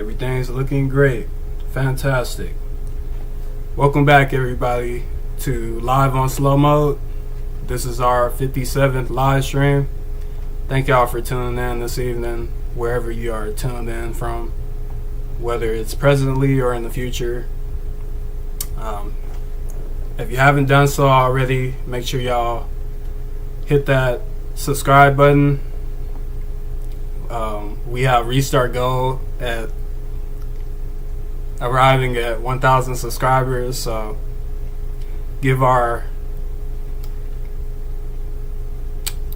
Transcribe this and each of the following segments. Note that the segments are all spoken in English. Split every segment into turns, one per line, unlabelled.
Everything's looking great. Fantastic. Welcome back, everybody, to Live on Slow Mode. This is our 57th live stream. Thank y'all for tuning in this evening, wherever you are tuned in from, whether it's presently or in the future. If you haven't done so already, make sure y'all hit that subscribe button. We have restart goal at arriving at 1,000 subscribers, so give our,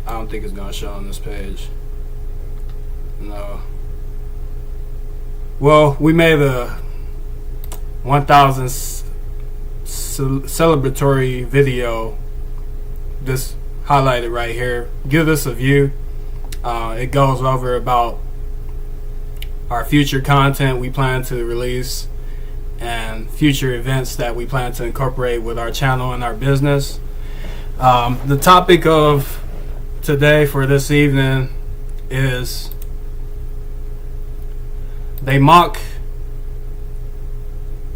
I don't think it's gonna show on this page. No. Well, we made a 1,000 celebratory video, just highlighted right here. Give this a view. It goes over about our future content we plan to release and future events that we plan to incorporate with our channel and our business. The topic of today for this evening is they mock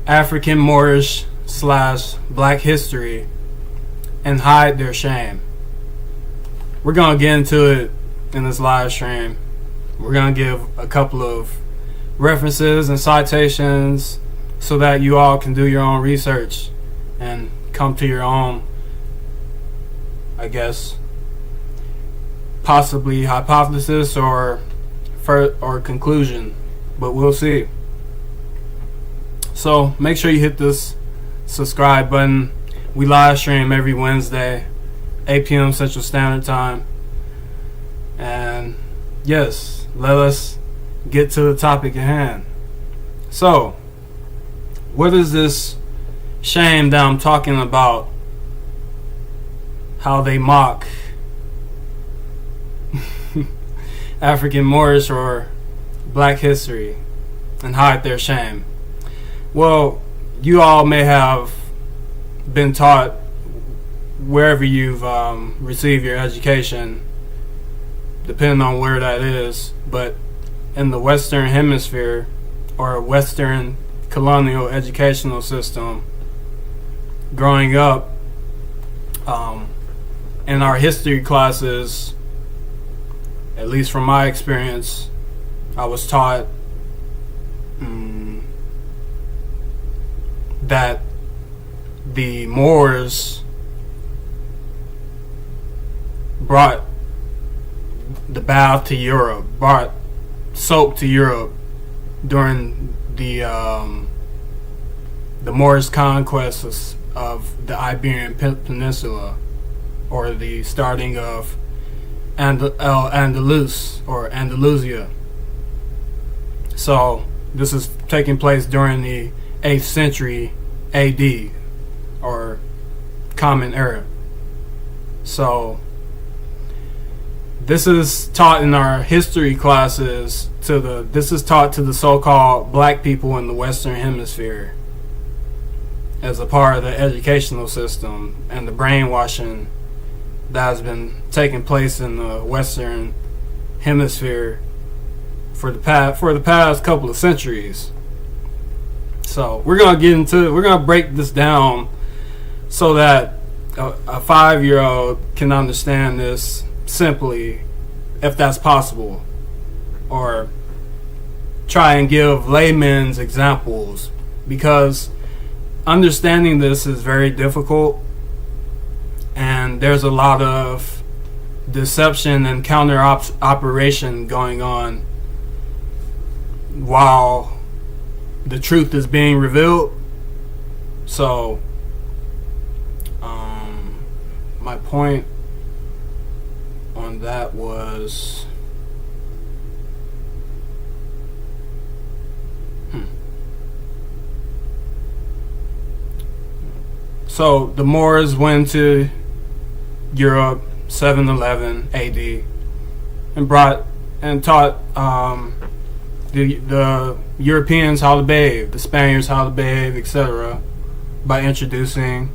African Moorish / Black history and hide their shame. We're gonna get into it in this live stream. We're gonna give a couple of references and citations so that you all can do your own research and come to your own, I guess, possibly hypothesis or conclusion, but we'll see. So make sure you hit this subscribe button. We live stream every Wednesday, 8 p.m. Central Standard Time. And yes, let us get to the topic at hand. So, what is this shame that I'm talking about? How they mock African Moorish or Black history and hide their shame. Well, you all may have been taught wherever you've received your education, depending on where that is, but in the Western Hemisphere or Western colonial educational system, growing up, in our history classes, at least from my experience, I was taught that the Moors brought the bath to Europe, brought soap to Europe during the Moorish conquests of the Iberian Peninsula, or the starting of Andalus or Andalusia. So this is taking place during the 8th century AD, or Common Era. So this is taught in our history classes this is taught to the so-called black people in the Western Hemisphere as a part of the educational system and the brainwashing that has been taking place in the Western Hemisphere for the past couple of centuries. So we're gonna get into it. We're gonna break this down so that a 5-year-old can understand this simply, if that's possible, or try and give layman's examples, because understanding this is very difficult and there's a lot of deception and counter operation going on while the truth is being revealed. So my point on that was so the Moors went to Europe 711 AD and brought and taught the Europeans how to bathe, the Spaniards how to bathe, etc., by introducing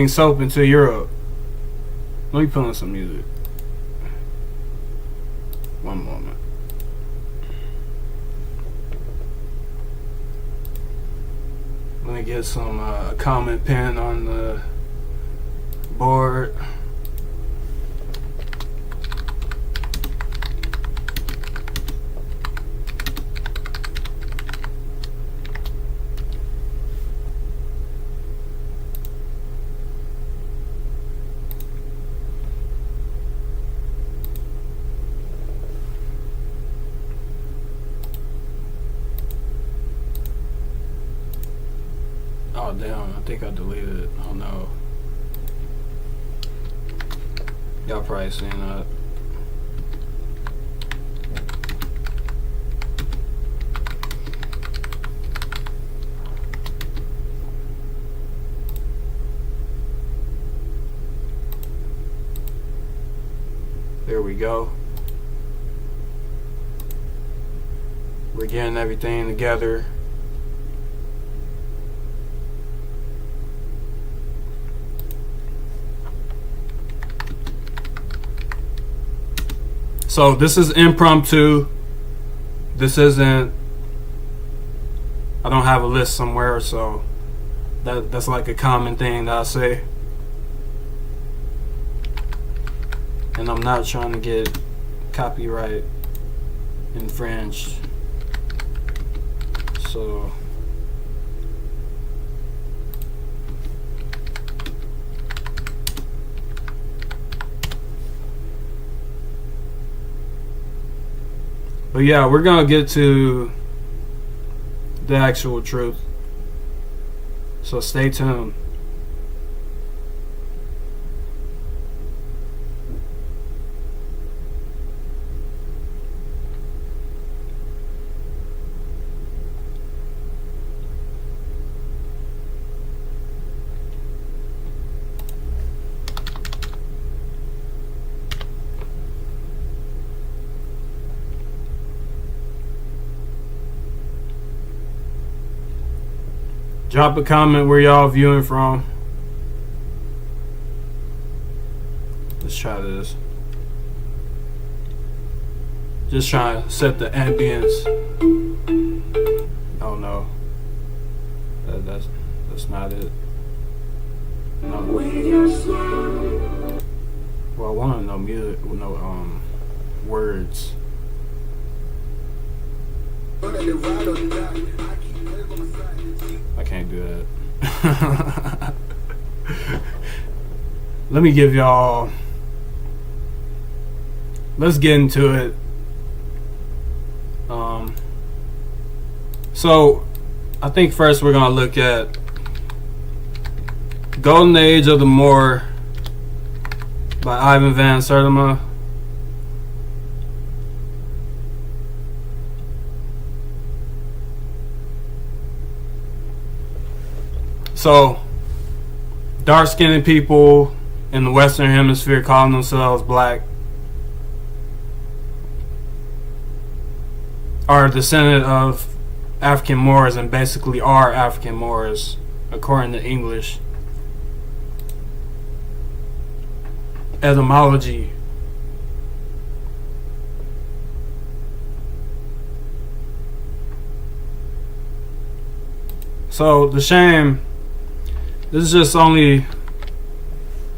soap into Europe. Let me put on some music. One moment. Let me get some comment pen on the board. Oh damn, I think I deleted it. Oh no. Y'all probably seen that. There we go. We're getting everything together. So this is impromptu. This isn't, I don't have a list somewhere, so that's like a common thing that I say. And I'm not trying to get copyright infringed. So but yeah, we're gonna get to the actual truth. So stay tuned. Drop a comment where y'all viewing from. Let's try this. Just trying to set the ambience. Oh no, that's not it. No. Well, I want to know music with no words. I can't do that. Let me give y'all, let's get into it. So I think first we're gonna look at Golden Age of the Moor by Ivan Van Sertima. So, dark-skinned people in the Western Hemisphere calling themselves black are descendant of African Moors and basically are African Moors, according to English etymology. So, the shame. This is just only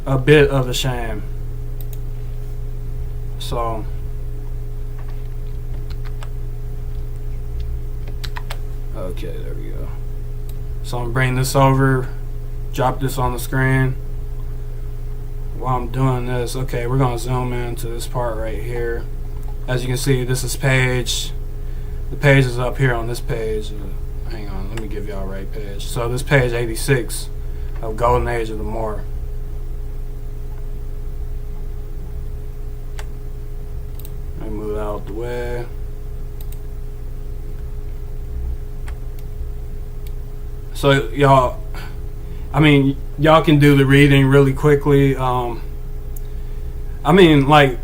a bit of the shame. So okay, there we go. So I'm bringing this over, drop this on the screen. While I'm doing this, okay, we're gonna zoom into this part right here. As you can see, this is page. The page is up here on this page. Hang on, let me give y'all right page. So this page 86 of Golden Age of the Moor. Let me move out the way. So y'all, I mean, y'all can do the reading really quickly. I mean, like,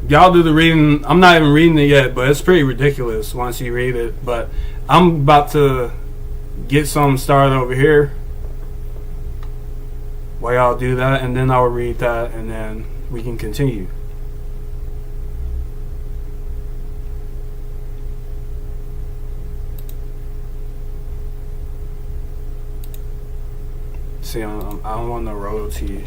y'all do the reading. I'm not even reading it yet, but it's pretty ridiculous once you read it. But I'm about to get something started over here. while y'all do that, and then I'll read that, and then we can continue. See, I don't want no royalty.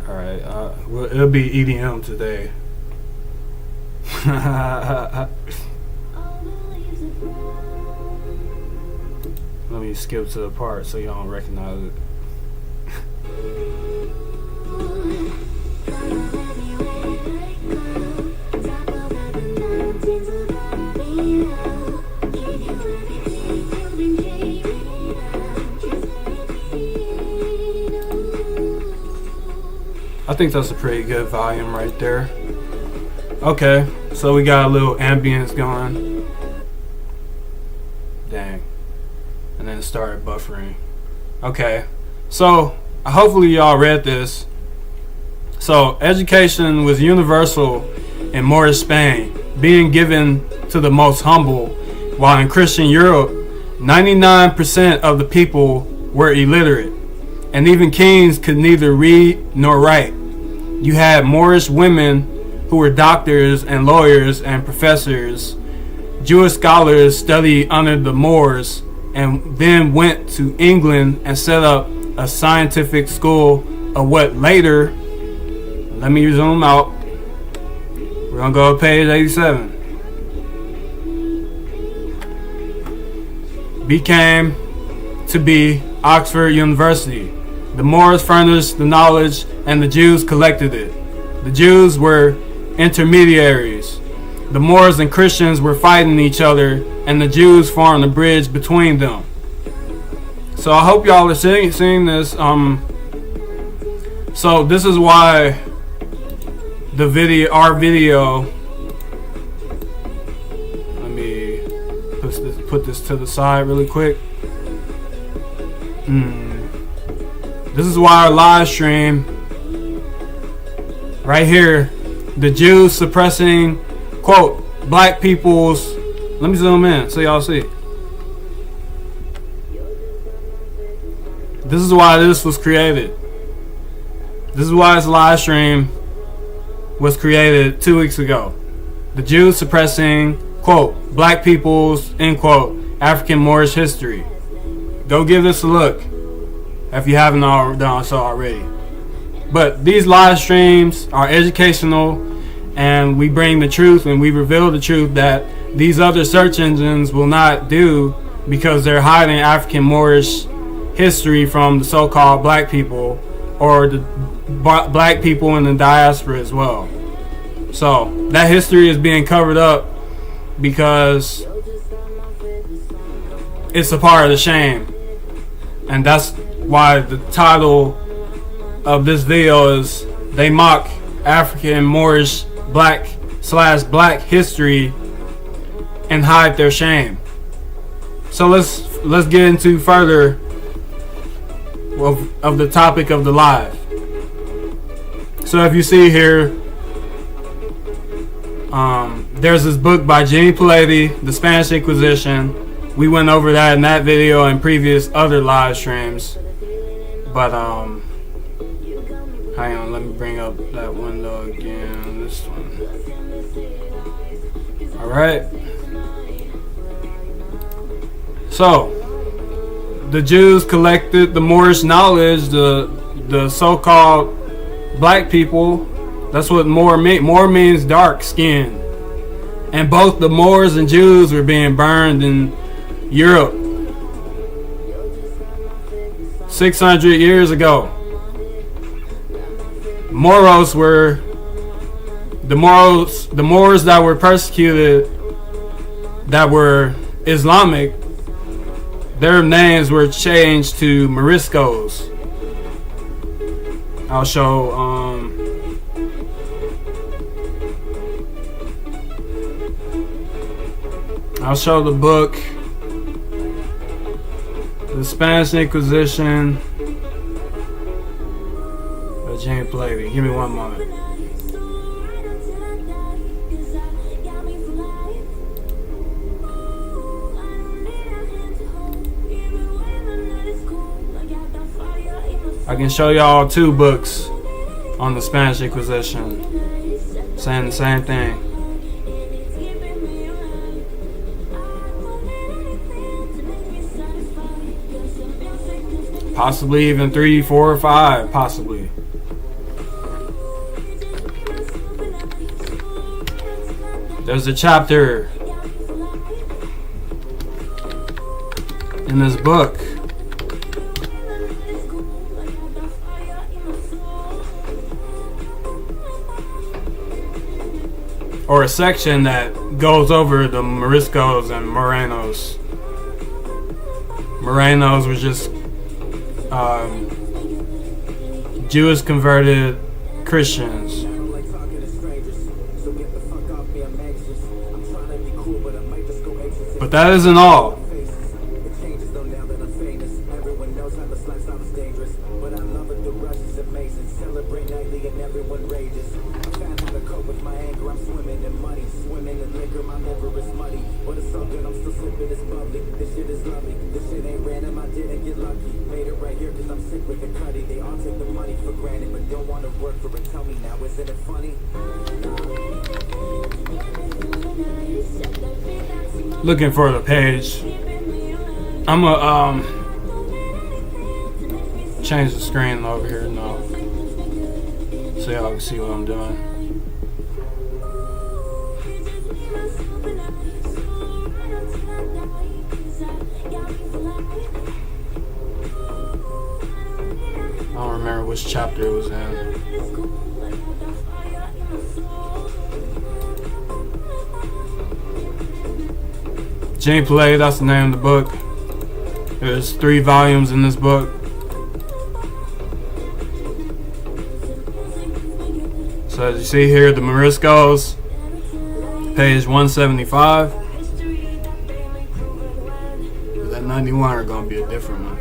Alright, well, it'll be EDM today. Let me skip to the part so y'all don't recognize it. I think that's a pretty good volume right there. Okay, so we got a little ambience going. Dang. And then it started buffering. Okay, so hopefully y'all read this. So education was universal in Moorish Spain, being given to the most humble, while in Christian Europe, 99% of the people were illiterate, and even kings could neither read nor write. You had Moorish women who were doctors and lawyers and professors. Jewish scholars studied under the Moors and then went to England and set up a scientific school of what later, let me zoom out, we're going to go to page 87, became to be Oxford University. The Moors furnished the knowledge and the Jews collected it. The Jews were intermediaries. The Moors and Christians were fighting each other, and the Jews formed a bridge between them. So I hope y'all are seeing this. So this is why our video. Let me put this to the side really quick. This is why our live stream right here, the Jews suppressing, quote, black people's, let me zoom in so y'all see. This is why this was created. This is why this live stream was created 2 weeks ago. The Jews suppressing, quote, black people's, end quote, African Moorish history. Go give this a look if you haven't done so already. But these live streams are educational, and we bring the truth and we reveal the truth that these other search engines will not do, because they're hiding African Moorish history from the so-called black people, or the black people in the diaspora as well. So that history is being covered up because it's a part of the shame. And that's why the title of this video is "They Mock African Moorish Black history and hide their shame." So let's get into further of the topic of the live. So if you see here, there's this book by Jenny Palady, The Spanish Inquisition. We went over that in that video and previous other live streams. But hang on, let me bring up that window again. This one. Alright. So the Jews collected the Moorish knowledge, the so-called black people. That's what Moor means. Moor means dark skin. And both the Moors and Jews were being burned in Europe 600 years ago. Mauros were the Moors that were persecuted, that were Islamic. Their names were changed to Moriscos. I'll show the book, The Spanish Inquisition. James Levy. Give me one moment. I can show y'all 2 books on the Spanish Inquisition saying the same thing. Possibly even 3, 4, or 5, possibly. There's a chapter in this book or a section that goes over the Moriscos and Morenos. Morenos were just Jewish converted Christians. But that isn't all. Looking for the page. I'm gonna change the screen over here now so y'all can see what I'm doing. I don't remember which chapter it was in. James Play, that's the name of the book. There's 3 volumes in this book. So as you see here, the Moriscos, page 175. That 91 are going to be a different one.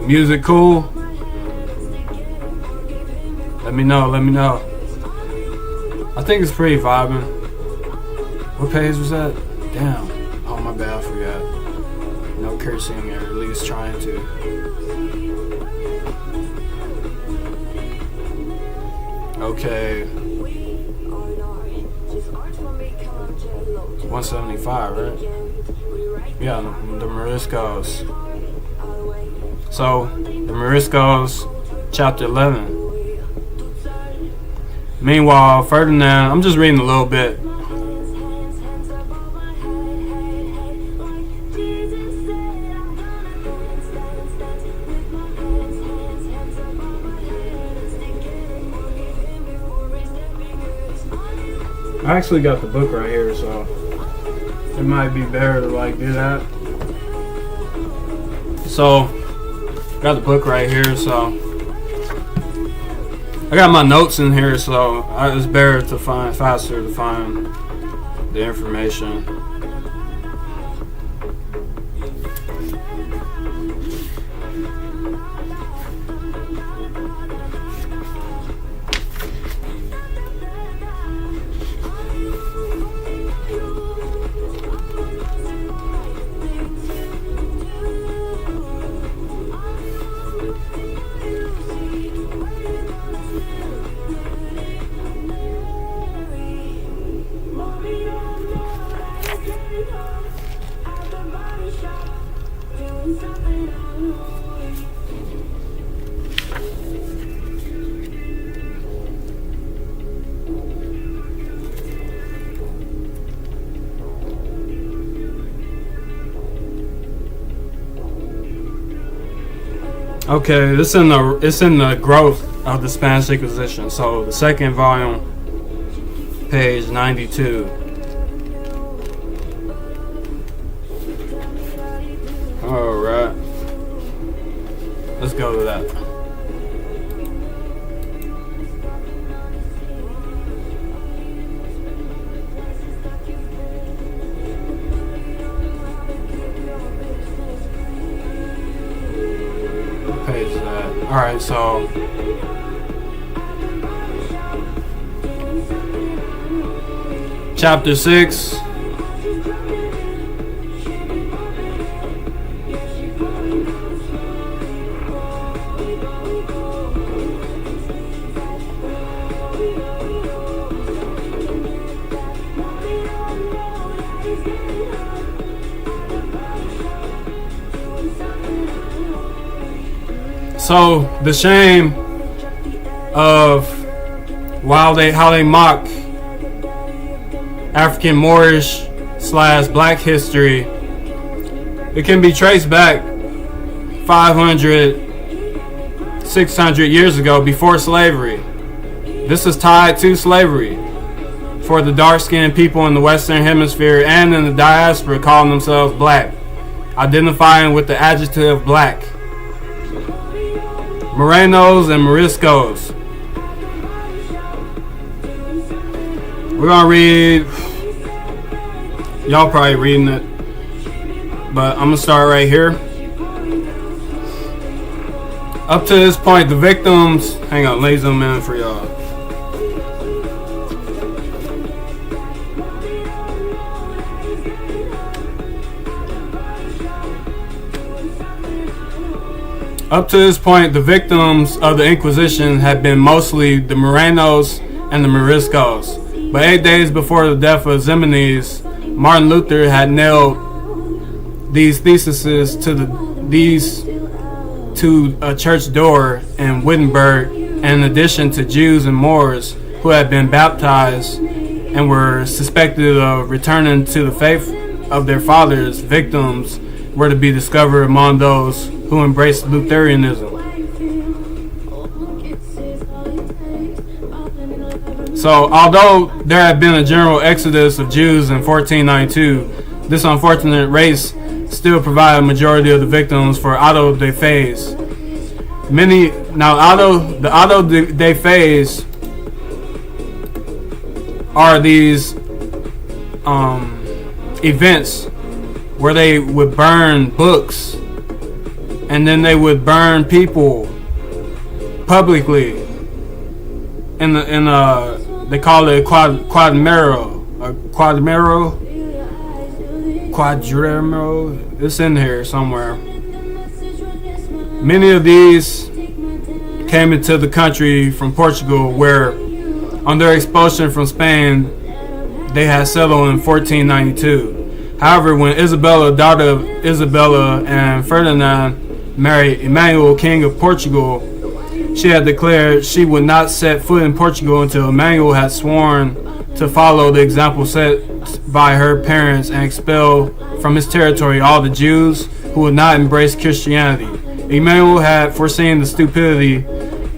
Music cool? Let me know. I think it's pretty vibing. What page was that? Damn. Oh, my bad, I forgot. No cursing, or at least trying to. Okay. 175, right? Yeah, the Moriscos. So, the Moriscos, chapter 11. Meanwhile, Ferdinand, I'm just reading a little bit. I actually got the book right here, so it might be better to like do that. So, got the book right here, so I got my notes in here, so it's better to find, faster to find the information. Okay, it's in the growth of the Spanish Inquisition. So the second volume, page 92. All right. Let's go to that. What page is that? Alright, so chapter 6. So the shame of how they mock African Moorish / black history, it can be traced back 500, 600 years ago, before slavery. This is tied to slavery for the dark-skinned people in the Western Hemisphere and in the diaspora calling themselves black, identifying with the adjective black. Morenos and Moriscos. We're gonna read. Y'all probably reading it, but I'm gonna start right here. Up to this point, the victims. Hang on, let me zoom in for y'all. Up to this point, the victims of the Inquisition had been mostly the Morenos and the Moriscos. But 8 days before the death of Ximenes, Martin Luther had nailed these theses to a church door in Wittenberg, in addition to Jews and Moors who had been baptized and were suspected of returning to the faith of their fathers. Victims were to be discovered among those who embraced Lutheranism. So, although there had been a general exodus of Jews in 1492, this unfortunate race still provided a majority of the victims for auto de fe's. The auto de fe's are these events where they would burn books, and then they would burn people publicly they call it quadrimero. It's in here somewhere. Many of these came into the country from Portugal, where on their expulsion from Spain they had settled in 1492. However, when Isabella, daughter of Isabella and Ferdinand, married Emmanuel, King of Portugal, she had declared she would not set foot in Portugal until Emmanuel had sworn to follow the example set by her parents and expel from his territory all the Jews who would not embrace Christianity. Emmanuel had foreseen the stupidity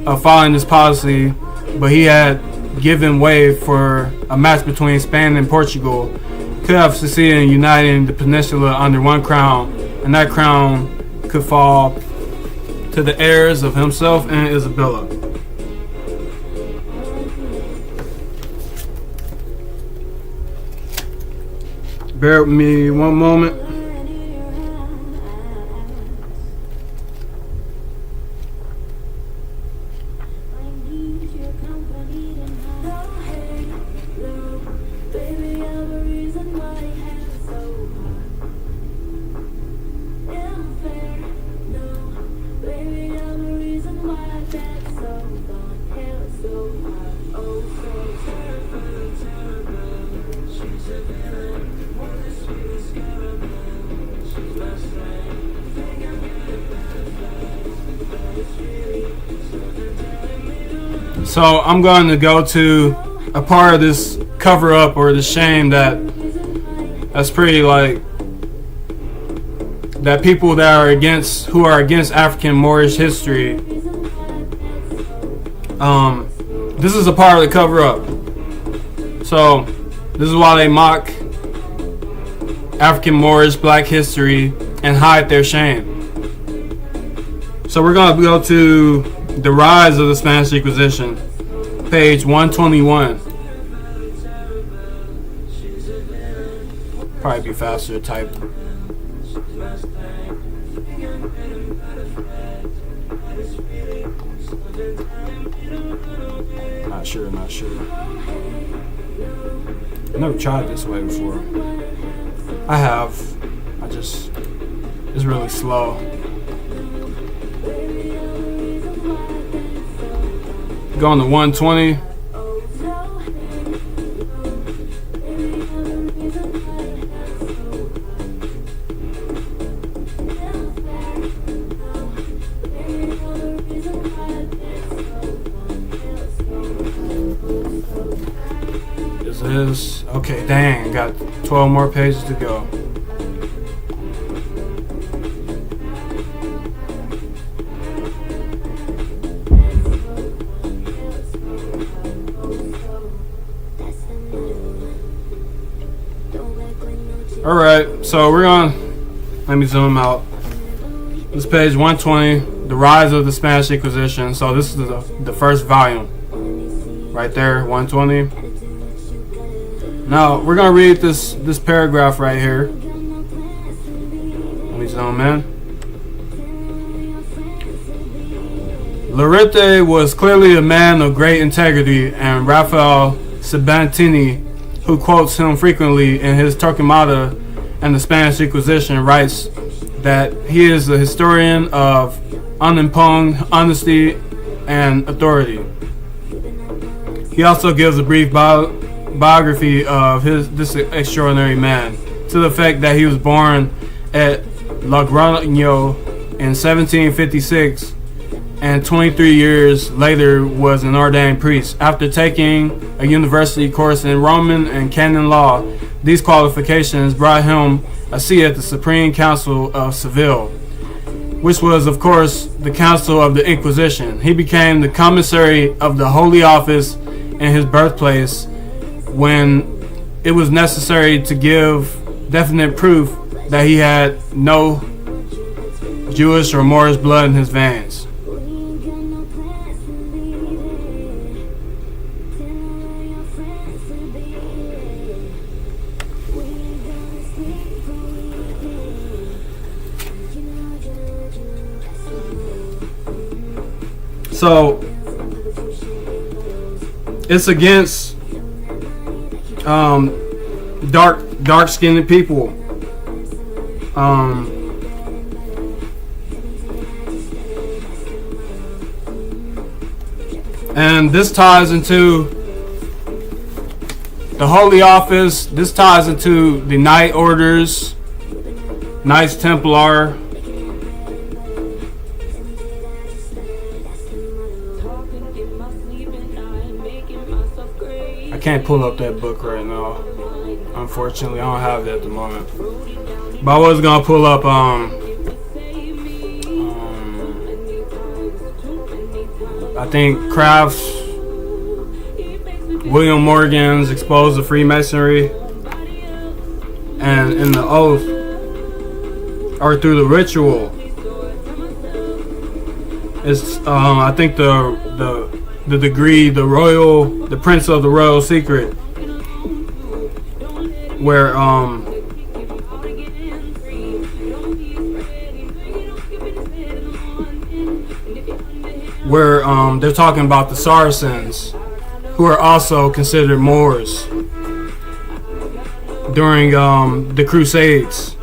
of following this policy, but he had given way for a match between Spain and Portugal could have succeeded in uniting the peninsula under one crown, and that crown could fall to the heirs of himself and Isabella. Bear with me one moment. So I'm going to go to a part of this cover up or the shame that's pretty like that people that are who are against African Moorish history. This is a part of the cover up. So this is why they mock African Moorish black history and hide their shame. So we're going to go to The Rise of the Spanish Inquisition, page 121. Probably be faster to type. Not sure. I've never tried this way before. I have. It's really slow. Going to 120. Okay, dang, got 12 more pages to go. Alright, so we're on, let me zoom out. This is page 120, The Rise of the Spanish Inquisition. So this is the first volume. Right there, 120. Now, we're going to read this paragraph right here. Let me zoom in. Larete was clearly a man of great integrity, and Rafael Sabatini, who quotes him frequently in his Torquemada and the Spanish Inquisition, writes that he is a historian of unimpugned honesty and authority. He also gives a brief biography of this extraordinary man, to the effect that he was born at Logroño in 1756 and 23 years later was an ordained priest. After taking a university course in Roman and canon law, these qualifications brought him a seat at the Supreme Council of Seville, which was of course the Council of the Inquisition. He became the commissary of the Holy Office in his birthplace when it was necessary to give definite proof that he had no Jewish or Moorish blood in his veins. So it's against dark-skinned people. And this ties into the Holy Office. This ties into the Night Orders, Knights Templar. I can't pull up that book right now. Unfortunately, I don't have it at the moment. But I was gonna pull up I think Kraft's William Morgan's Exposed to Freemasonry, and in the oath or through the ritual. It's I think the degree, the Prince of the Royal Secret, where they're talking about the Saracens, who are also considered Moors during the Crusades.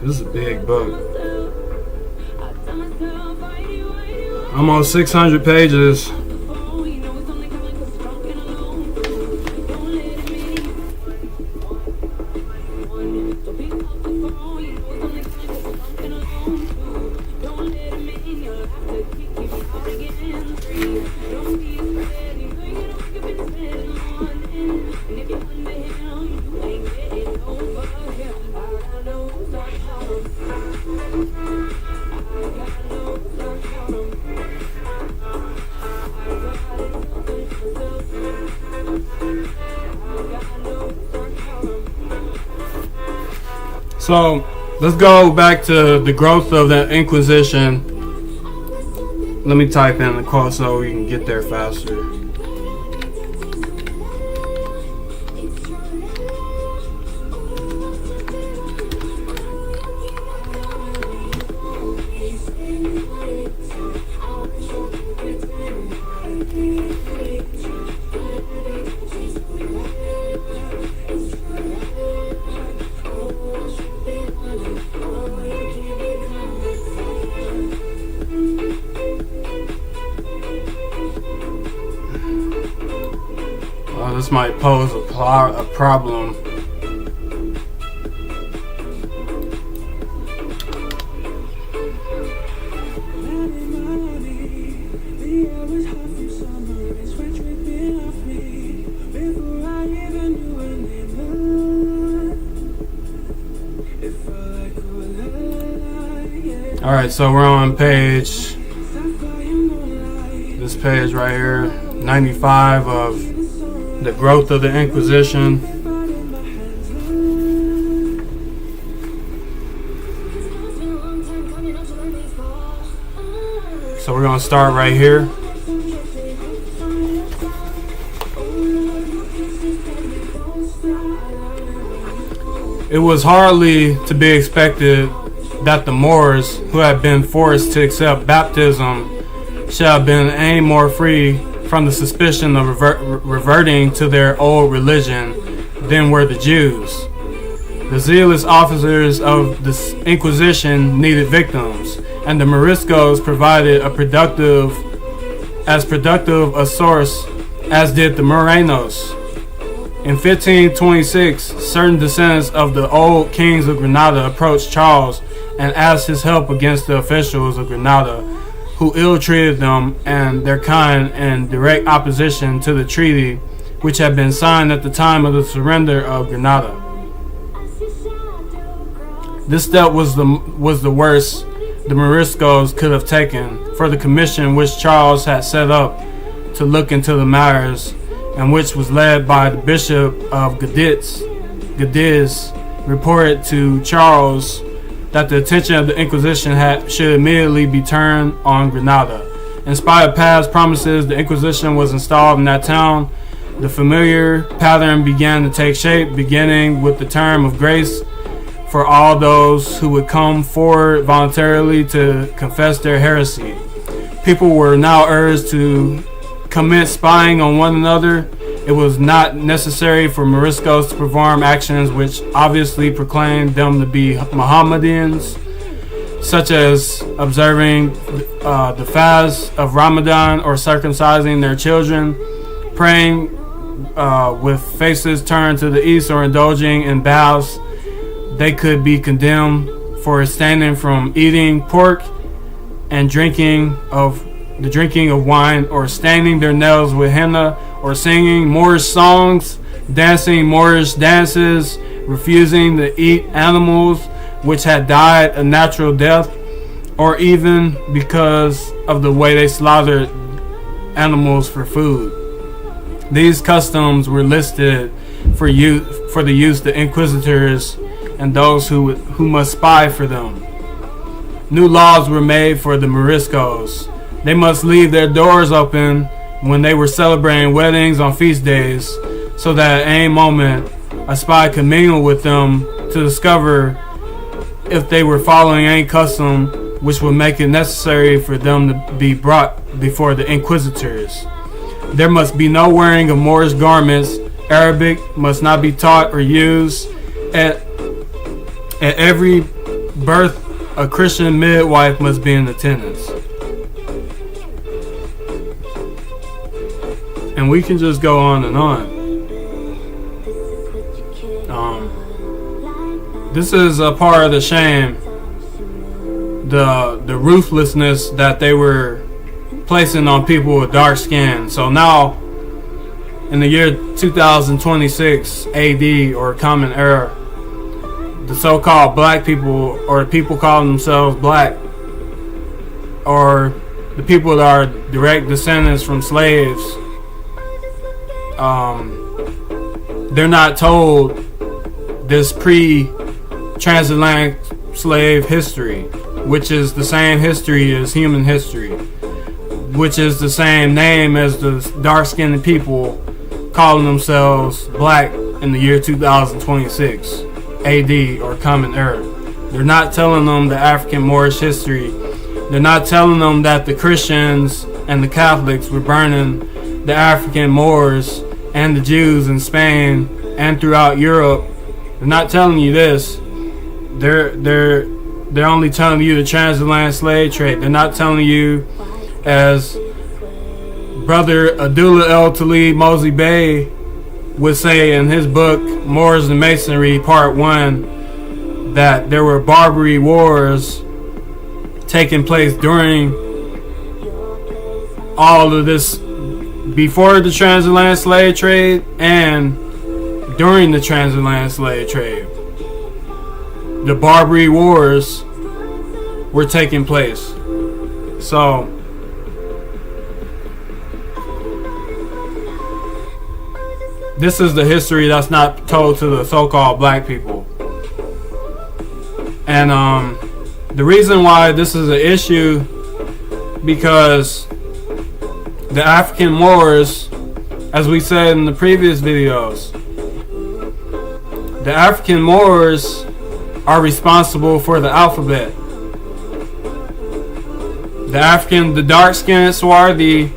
This is a big book. Almost 600 pages. So let's go back to the growth of the Inquisition. Let me type in the quote so we can get there faster. This might pose a problem. Alright, so we're on this page right here, 95 of the growth of the Inquisition. So we're going to start right here. It was hardly to be expected that the Moors, who had been forced to accept baptism, should have been any more free from the suspicion of reverting to their old religion than were the Jews. The zealous officers of the Inquisition needed victims, and the Moriscos provided as productive a source as did the Morenos. In 1526, certain descendants of the old kings of Granada approached Charles and asked his help against the officials of Granada, who ill-treated them and their kind in direct opposition to the treaty which had been signed at the time of the surrender of Granada. This step was the worst the Moriscos could have taken, for the commission which Charles had set up to look into the matters, and which was led by the Bishop of Cadiz, reported to Charles that the attention of the Inquisition should immediately be turned on Granada. In spite of past promises, the Inquisition was installed in that town. The familiar pattern began to take shape, beginning with the term of grace for all those who would come forward voluntarily to confess their heresy. People were now urged to commence spying on one another. It was not necessary for Moriscos to perform actions which obviously proclaimed them to be Mohammedans, such as observing the fast of Ramadan or circumcising their children, praying with faces turned to the east, or indulging in baths. They could be condemned for abstaining from eating pork and drinking of wine, or staining their nails with henna, or singing Moorish songs, dancing Moorish dances, refusing to eat animals which had died a natural death, or even because of the way they slaughtered animals for food. These customs were listed for the use of the inquisitors and those who must spy for them. New laws were made for the Moriscos. They must leave their doors open when they were celebrating weddings on feast days, so that at any moment a spy could mingle with them to discover if they were following any custom which would make it necessary for them to be brought before the inquisitors. There must be no wearing of Moorish garments. Arabic must not be taught or used. At every birth, a Christian midwife must be in attendance. And we can just go on and on. This is a part of the shame, the ruthlessness that they were placing on people with dark skin. So now, in the year 2026 AD, or Common Era, the so-called black people, or people calling themselves black, or the people that are direct descendants from slaves, they're not told this pre-transatlantic slave history, which is the same history as human history, which is the same name as the dark-skinned people calling themselves black in the year 2026 AD, or Common Era. They're not telling them the African Moorish history. They're not telling them that the Christians and the Catholics were burning the African Moors and the Jews in Spain and throughout Europe. They're not telling you this. They're only telling you the transatlantic slave trade. They're not telling you, as Brother Abdullah El Talib Mosey Bey would say in his book Moors and Masonry Part 1, that there were Barbary wars taking place during all of this, before the transatlantic slave trade and during the transatlantic slave trade. The Barbary wars were taking place. So this is the history that's not told to the so-called black people. And the reason why this is an issue, because the African Moors, as we said in the previous videos, the African Moors are responsible for the alphabet. The dark-skinned swarthy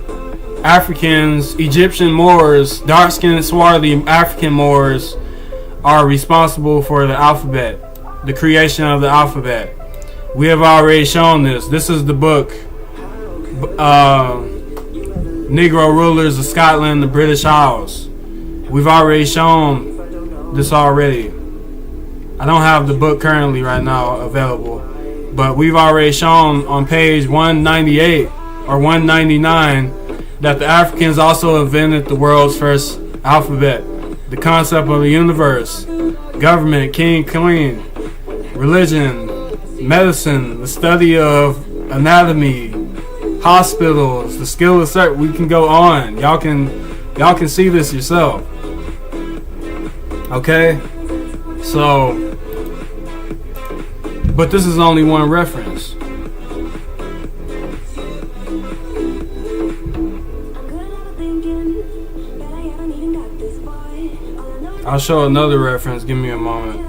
Africans, Egyptian Moors, dark-skinned swarthy African Moors are responsible for the alphabet, the creation of the alphabet. We have already shown this. This is the book, Negro Rulers of Scotland, the British Isles. We've already shown this already. I don't have the book currently right now available, but we've already shown on page 198 or 199 that the Africans also invented the world's first alphabet, the concept of the universe, government, king, queen, religion, medicine, the study of anatomy, hospitals, the skill of search. We can go on. Y'all can see this yourself. Okay? So, but this is only one reference. I'll show another reference. Give me a moment.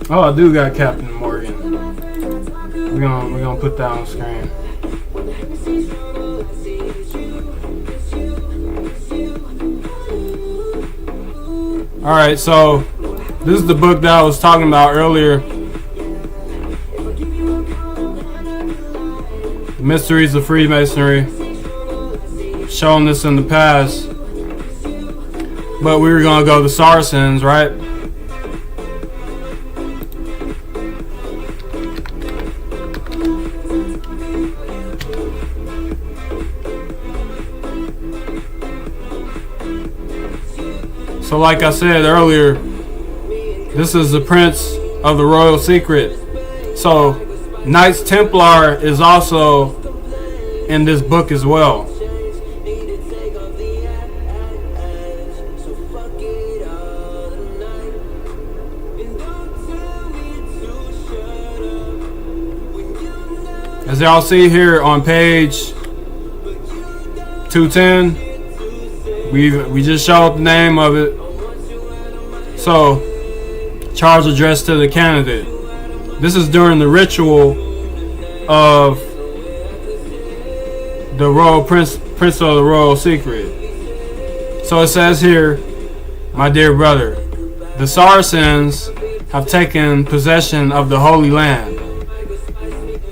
Oh, I do got Captain Morgan. We're gonna put that on screen. All right, so this is the book that I was talking about earlier. The Mysteries of Freemasonry. Shown this in the past, but we were gonna go to Saracens, right? So like I said earlier, this is the Prince of the Royal Secret. So Knights Templar is also in this book as well. As y'all see here on page 210, we just showed the name of it. So, charge addressed to the candidate. This is during the ritual of the Royal Prince of the Royal Secret. So it says here, my dear brother, the Saracens have taken possession of the Holy Land.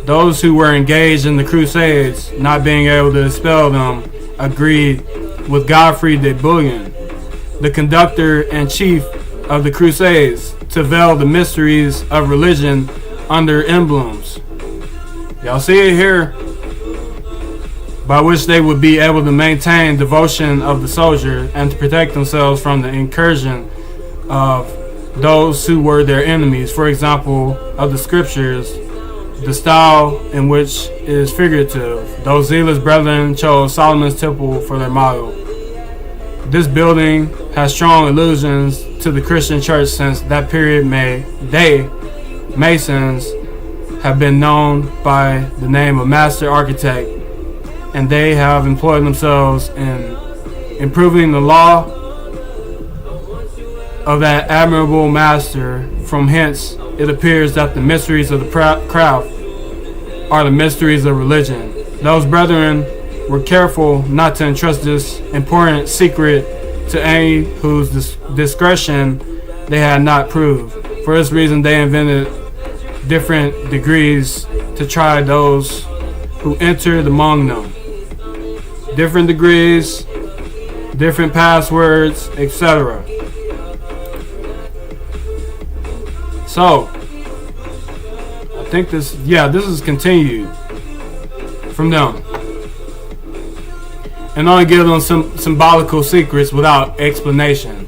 Those who were engaged in the Crusades, not being able to expel them, agreed with Godfrey de Bouillon, the conductor and chief of the Crusades, to veil the mysteries of religion under emblems. Y'all see it here? By which they would be able to maintain devotion of the soldier and to protect themselves from the incursion of those who were their enemies. For example, of the scriptures, the style in which is figurative. Those zealous brethren chose Solomon's temple for their model. This building has strong allusions to the Christian church since that period. Masons, have been known by the name of master architect, and they have employed themselves in improving the law of that admirable master. From hence, it appears that the mysteries of the craft are the mysteries of religion. Those brethren were careful not to entrust this important secret to any whose discretion they had not proved. For this reason, they invented different degrees to try those who entered among them. Different degrees, different passwords, etc. So, I think this is continued from them. And only give them some symbolical secrets without explanation,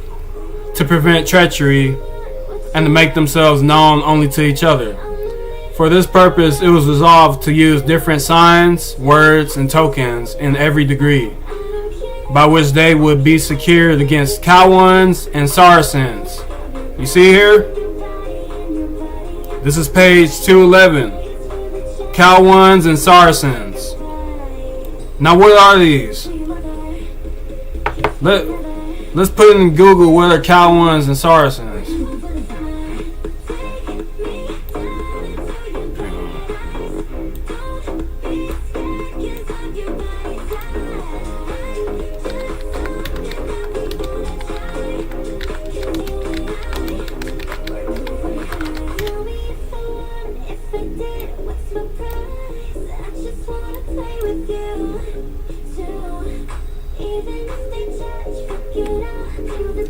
to prevent treachery and to make themselves known only to each other. For this purpose, it was resolved to use different signs, words, and tokens in every degree, by which they would be secured against Cowans and Saracens. You see here? This is page 211. Cowans and Saracens. Now what are these? Let's put it in Google, what are Cowans and Saracens?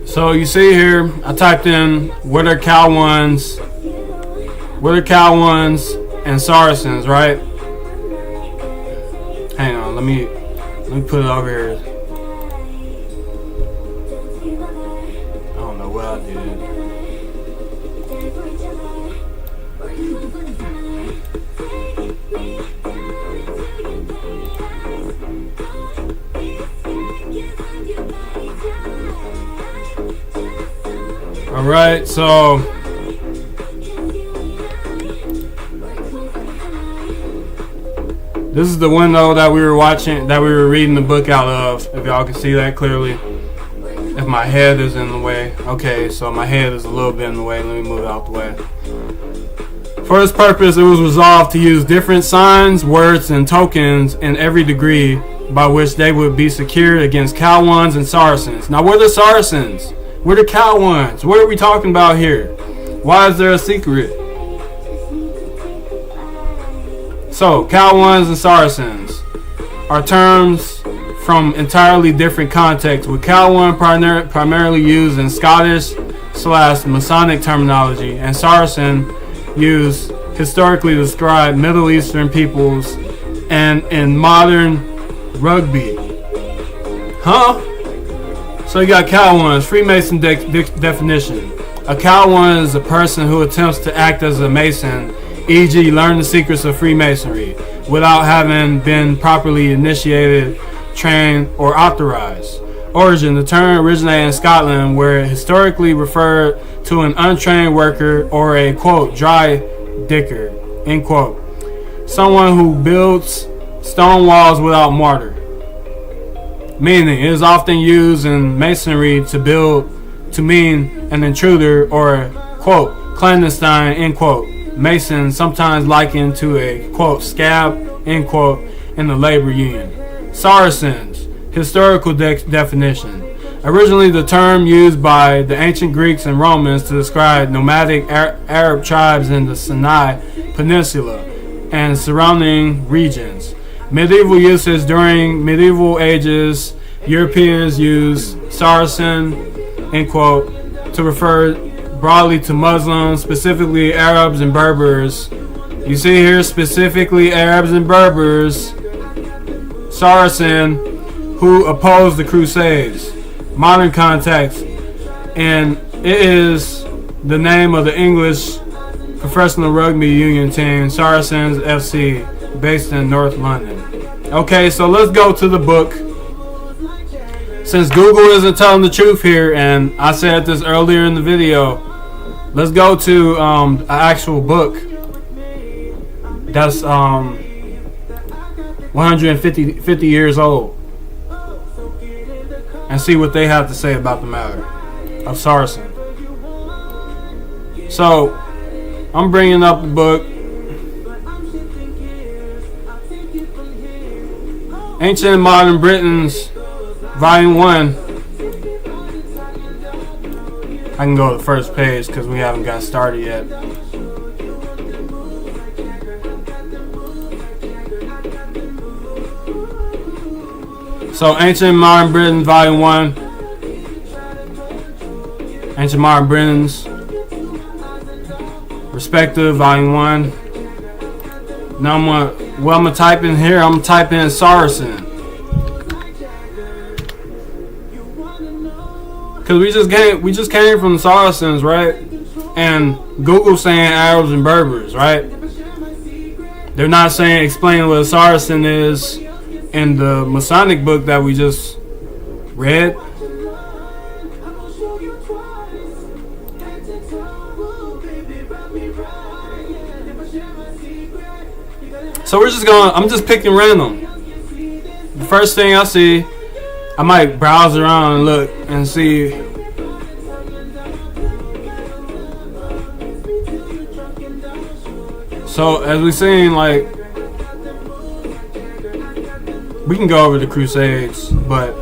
So you see here, I typed in what are Cowans and Saracens, right? Hang on, let me put it over here. I don't know what I did. Alright, so this is the window that we were watching, that we were reading the book out of, if y'all can see that clearly. If my head is in the way. Okay, so my head is a little bit in the way. Let me move it out the way. For this purpose, it was resolved to use different signs, words, and tokens in every degree by which they would be secured against Cowans and Saracens. Now, what are the Saracens? What are Cowans? What are we talking about here? Why is there a secret? So, Cowans and Saracens are terms from entirely different contexts, with Cowan primarily used in Scottish/Masonic terminology, and Saracen used historically to describe Middle Eastern peoples and in modern rugby. Huh? So you got Cowans, Freemason definition. A Cowan is a person who attempts to act as a Mason, e.g. learn the secrets of Freemasonry, without having been properly initiated, trained, or authorized. Origin: the term originated in Scotland, where it historically referred to an untrained worker or a, quote, dry dicker, end quote. Someone who builds stone walls without mortar. Meaning, it is often used in masonry to mean an intruder or, quote, clandestine, end quote. Mason, sometimes likened to a, quote, scab, end quote, in the labor union. Saracens, Historical definition. Originally the term used by the ancient Greeks and Romans to describe nomadic Arab tribes in the Sinai Peninsula and surrounding regions. Medieval usage. During medieval ages, Europeans used Saracen, end quote, to refer broadly to Muslims, specifically Arabs and Berbers. You see here, specifically Arabs and Berbers, Saracen, who opposed the Crusades. Modern context, and it is the name of the English professional rugby union team, Saracens FC, based in North London. Okay, so let's go to the book. Since Google isn't telling the truth here, and I said this earlier in the video, let's go to an actual book that's 150 years old, and see what they have to say about the matter of Saracen. So, I'm bringing up the book, Ancient and Modern Britons, Volume 1. I can go to the first page because we haven't got started yet. So, Ancient and Modern Britain, Volume 1. Ancient Modern Britons, Respective, Volume 1. Now I'm gonna type in here. I'm gonna type in Saracen, cause we just came from the Saracens, right? And Google saying Arabs and Berbers, right? They're not saying explaining what a Saracen is in the Masonic book that we just read. So I'm just picking random. The first thing I see, I might browse around and look and see. So as we seen, like, we can go over the Crusades, but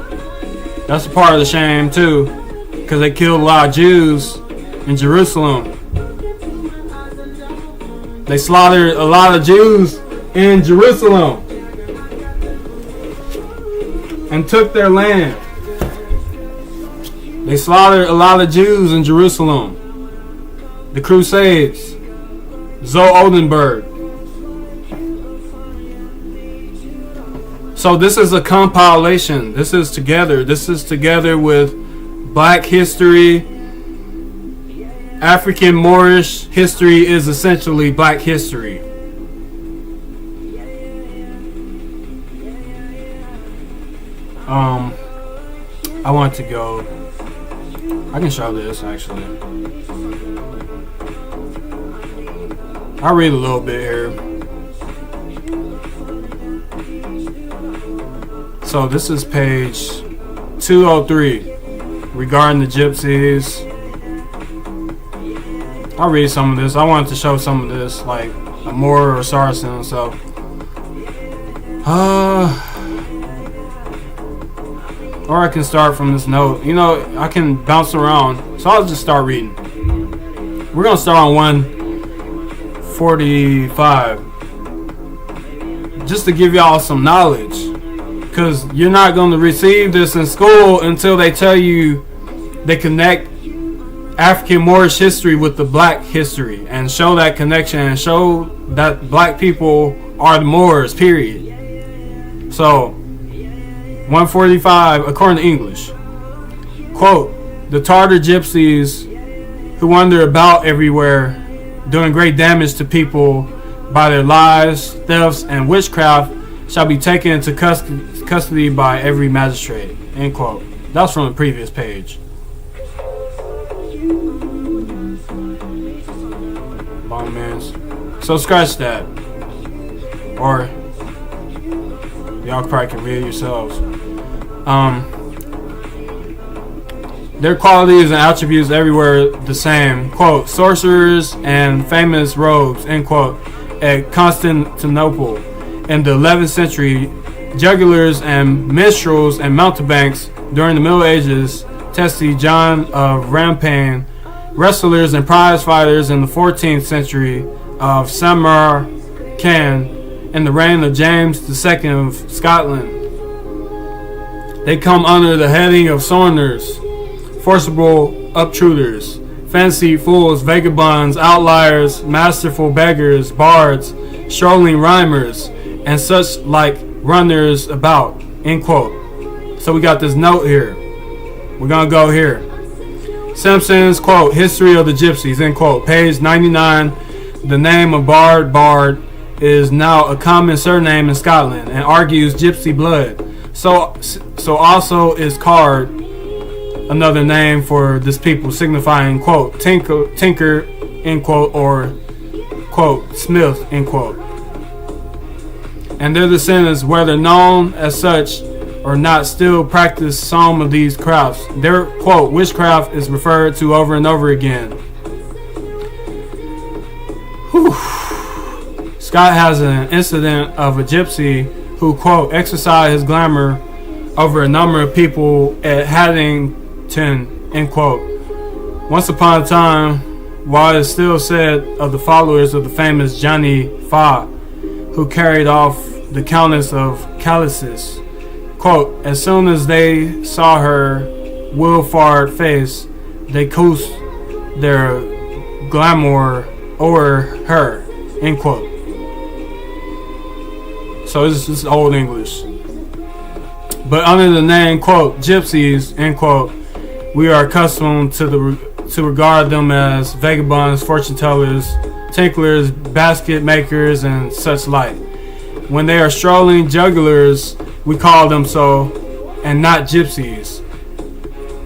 that's a part of the shame too, because they killed a lot of Jews in Jerusalem. They slaughtered a lot of Jews in Jerusalem and took their land. They slaughtered a lot of Jews in Jerusalem. The Crusades, Oldenburg. So this is a compilation. This is together with Black history. African Moorish history is essentially Black history. I want to go. I can show this actually. I'll read a little bit here. So this is page 203 regarding the gypsies. I'll read some of this. I wanted to show some of this, like a Moor or Saracen. So, or I can start from this note. You know, I can bounce around. So I'll just start reading. We're going to start on 145. Just to give y'all some knowledge. Because you're not going to receive this in school until they tell you they connect African Moorish history with the Black history. And show that connection and show that Black people are the Moors, period. So, 145, according to English. Quote, the Tartar gypsies who wander about everywhere doing great damage to people by their lies, thefts, and witchcraft shall be taken into custody by every magistrate. End quote. That's from the previous page. Long mans. So scratch that. Or y'all probably can read it yourselves. Their qualities and attributes everywhere the same. Quote, sorcerers and famous rogues, end quote, at Constantinople in the 11th century jugglers and minstrels and mountebanks during the Middle Ages, Tessie John of Rampane, wrestlers and prize fighters in the 14th century of Samarkand in the reign of James II of Scotland. They come under the heading of sorners, forcible obtruders, fancy fools, vagabonds, outliers, masterful beggars, bards, strolling rhymers, and such like runners about, end quote. So we got this note here. We're going to go here. Simpson's, quote, History of the Gypsies, end quote. Page 99. The name of Bard is now a common surname in Scotland and argues gypsy blood. So also is Card, another name for this people, signifying, quote, tinker, end quote, or, quote, smith, end quote. And their descendants, whether known as such or not, still practice some of these crafts. Their, quote, witchcraft is referred to over and over again. Whew. Scott has an incident of a gypsy who, quote, exercised his glamour over a number of people at Haddington, end quote. Once upon a time, while it is still said of the followers of the famous Johnny Fa, who carried off the Countess of Callisis, quote, as soon as they saw her Wilfard face, they coosed their glamour over her, end quote. So this is Old English. But under the name, quote, gypsies, end quote, we are accustomed to regard them as vagabonds, fortune tellers, tinklers, basket makers, and such like. When they are strolling jugglers, we call them so, and not gypsies.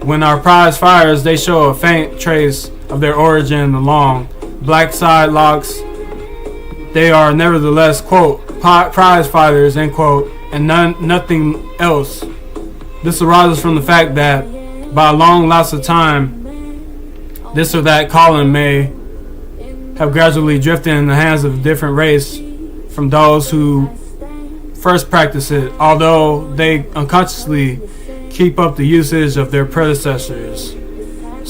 When our prize fighters, they show a faint trace of their origin in the long, black side locks. They are nevertheless, quote, prize fighters, end quote, and nothing else. This arises from the fact that by a long lapse of time, this or that calling may have gradually drifted in the hands of a different race from those who first practice it, although they unconsciously keep up the usage of their predecessors.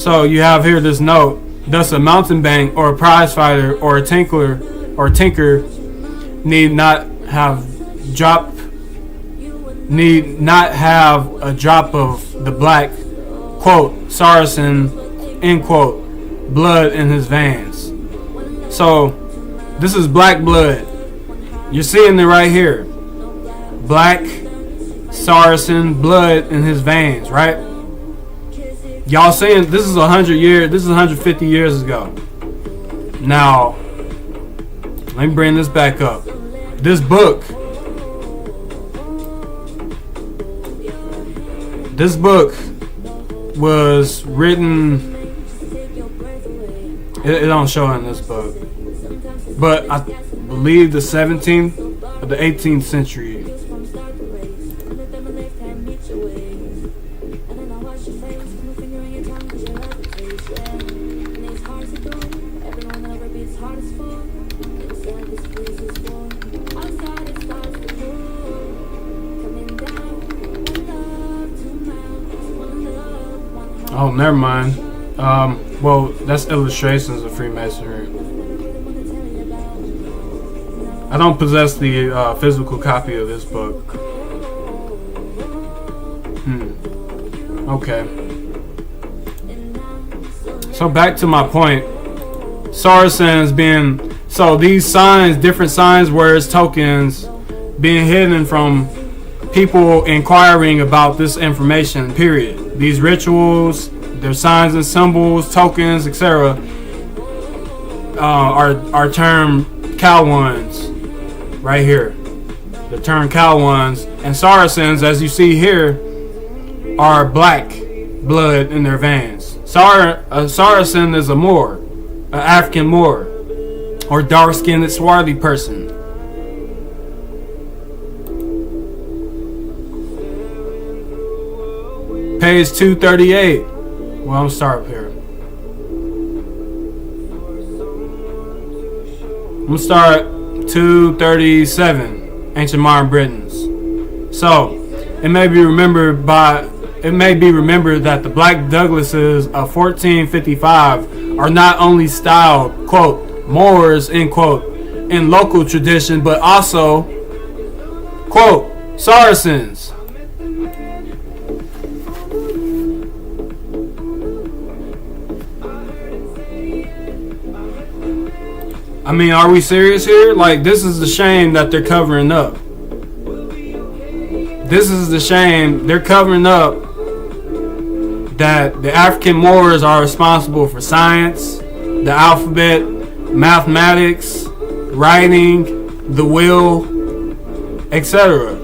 So you have here this note, thus a mountebank or a prize fighter or a tinker need not have a drop of the black, quote, Saracen, end quote, blood in his veins. So this is black blood. You're seeing it right here. Black Saracen blood in his veins, right? Y'all saying this is 100 years, this is 150 years ago. Now, let me bring this back up. This book was written, it don't show in this book, but I believe the 17th or the 18th century. Oh, never mind. Well, that's illustrations of Freemasonry. I don't possess the physical copy of this book. Okay. So back to my point. Saracens being, so these signs, different signs, words, tokens, being hidden from people inquiring about this information, period. These rituals, their signs and symbols, tokens, etc. Are termed Cowans, right here. The term Cowans, and Saracens, as you see here, are black blood in their veins. A Saracen is a Moor, an African Moor, or dark-skinned, swarthy person. Page 238. Well, I'm gonna start up here. I'm gonna start 237. Ancient Modern Britons. So it may be remembered that the Black Douglases of 1455 are not only styled, quote, Moors, end quote, in local tradition, but also, quote, Saracens. I mean, are we serious here? Like, this is the shame that they're covering up. This is the shame. They're covering up that the African Moors are responsible for science, the alphabet, mathematics, writing, the will, etc.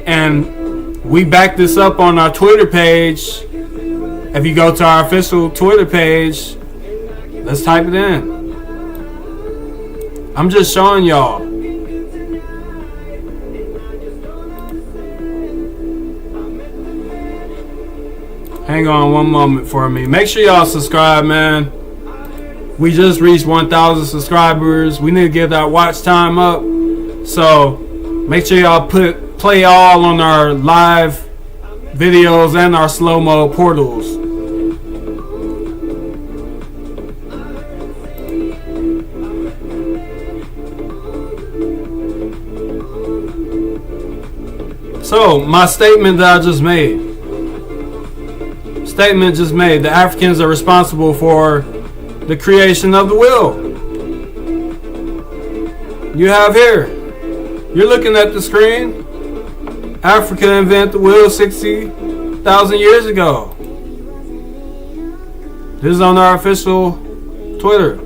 And we back this up on our Twitter page. If you go to our official Twitter page, let's type it in. I'm just showing y'all. Hang on one moment for me. Make sure y'all subscribe, man. We just reached 1,000 subscribers. We need to get that watch time up. So make sure y'all play all on our live videos and our slow-mo portals. So, my statement that I just made. The Africans are responsible for the creation of the will. You have here. You're looking at the screen. Africa invented the will 60,000 years ago. This is on our official Twitter.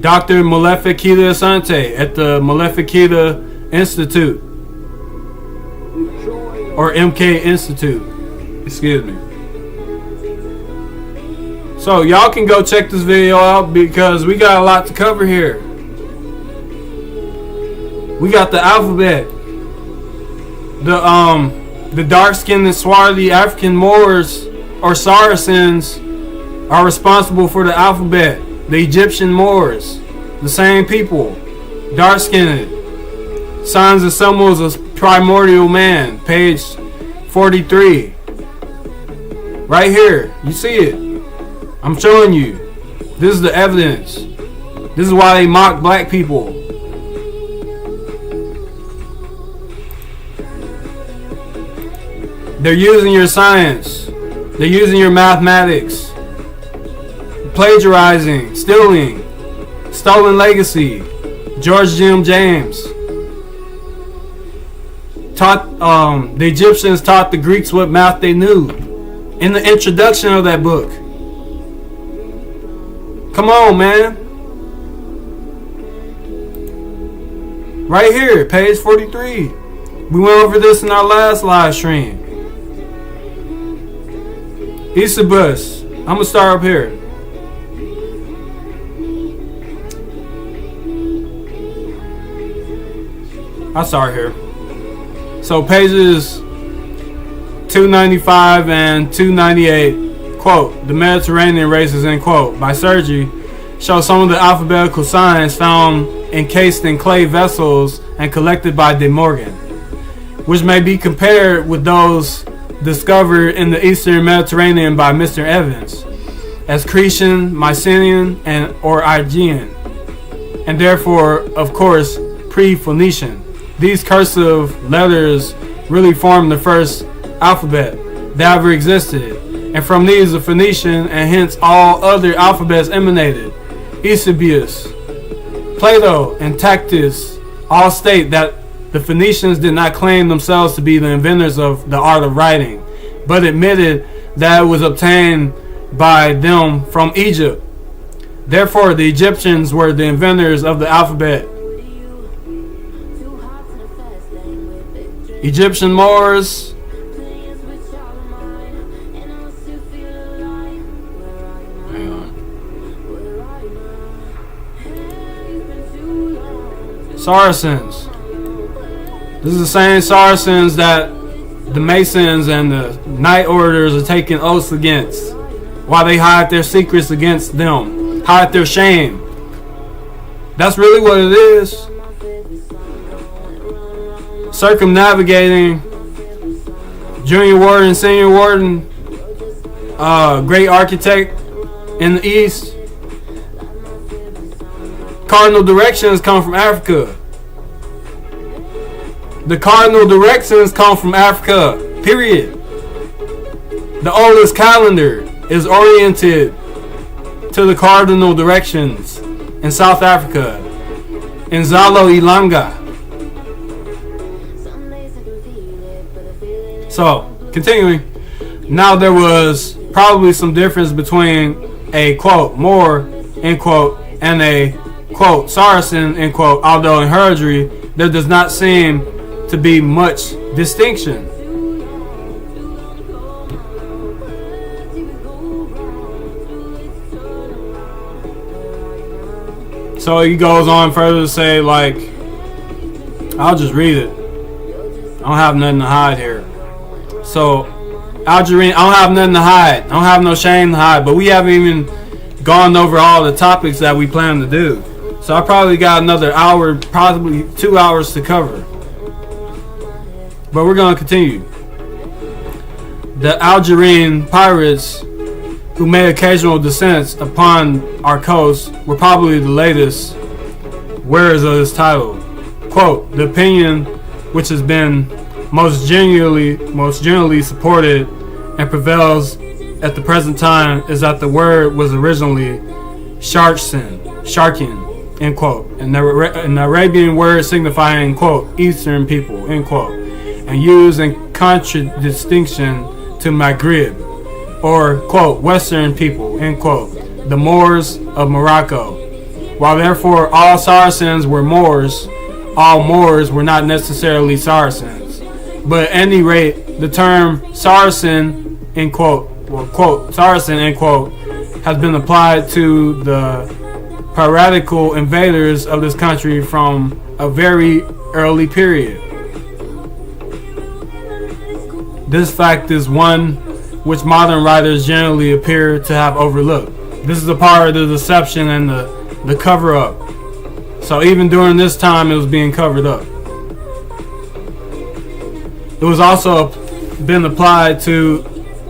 Dr. Molefi Asante at the Molefi Institute, or MK Institute, excuse me. So y'all can go check this video out because we got a lot to cover here. We got the alphabet. The dark-skinned and swarthy African Moors or Saracens are responsible for the alphabet. The Egyptian Moors, the same people, dark-skinned. Signs and symbols of primordial man, page 43. Right here, you see it. I'm showing you. This is the evidence. This is why they mock black people. They're using your science. They're using your mathematics. Plagiarizing, stealing, stolen legacy. George Jim James taught the Egyptians taught the Greeks what math they knew in the introduction of that book. Come on, man. Right here, page 43. We went over this in our last live stream. Isabus. I'm gonna start up here. I'll start here. So pages 295 and 298, quote, the Mediterranean races, end quote, by Sergi, show some of the alphabetical signs found encased in clay vessels and collected by De Morgan, which may be compared with those discovered in the Eastern Mediterranean by Mr. Evans as Cretan, Mycenaean, and or Aegean, and therefore, of course, pre-Phoenician. These cursive letters really formed the first alphabet that ever existed, and from these the Phoenician and hence all other alphabets emanated. Eusebius, Plato, and Tacitus all state that the Phoenicians did not claim themselves to be the inventors of the art of writing, but admitted that it was obtained by them from Egypt. Therefore, the Egyptians were the inventors of the alphabet. Egyptian Moors, hang on. Saracens. This is the same Saracens that the Masons and the Knight Orders are taking oaths against, while they hide their secrets against them, hide their shame. That's really what it is. circumnavigating, junior warden, senior warden, great architect in the east. Cardinal directions come from Africa. The cardinal directions come from Africa, period. The oldest calendar is oriented to the cardinal directions in South Africa, in Zalo Ilanga. So, continuing. Now there was probably some difference between a quote Moor end quote and a quote Saracen end quote, although in heraldry there does not seem to be much distinction. So he goes on further to say, like, I'll just read it. I don't have nothing to hide here. So Algerine, I don't have nothing to hide. I don't have no shame to hide. But we haven't even gone over all the topics that we plan to do. So I probably got another hour, probably 2 hours to cover. But we're going to continue. The Algerine pirates who made occasional descents upon our coast were probably the latest wearers of this title. Quote, the opinion which has been most generally supported and prevails at the present time is that the word was originally Sharkin, end quote, an Arabian word signifying, quote, Eastern people, end quote, and used in contradistinction to Maghrib, or, quote, Western people, end quote, the Moors of Morocco. While therefore all Saracens were Moors, all Moors were not necessarily Saracens. But at any rate, the term Saracen, end quote, or quote, Saracen, end quote, has been applied to the piratical invaders of this country from a very early period. This fact is one which modern writers generally appear to have overlooked. This is a part of the deception and the cover-up. So even during this time, it was being covered up. It was also been applied to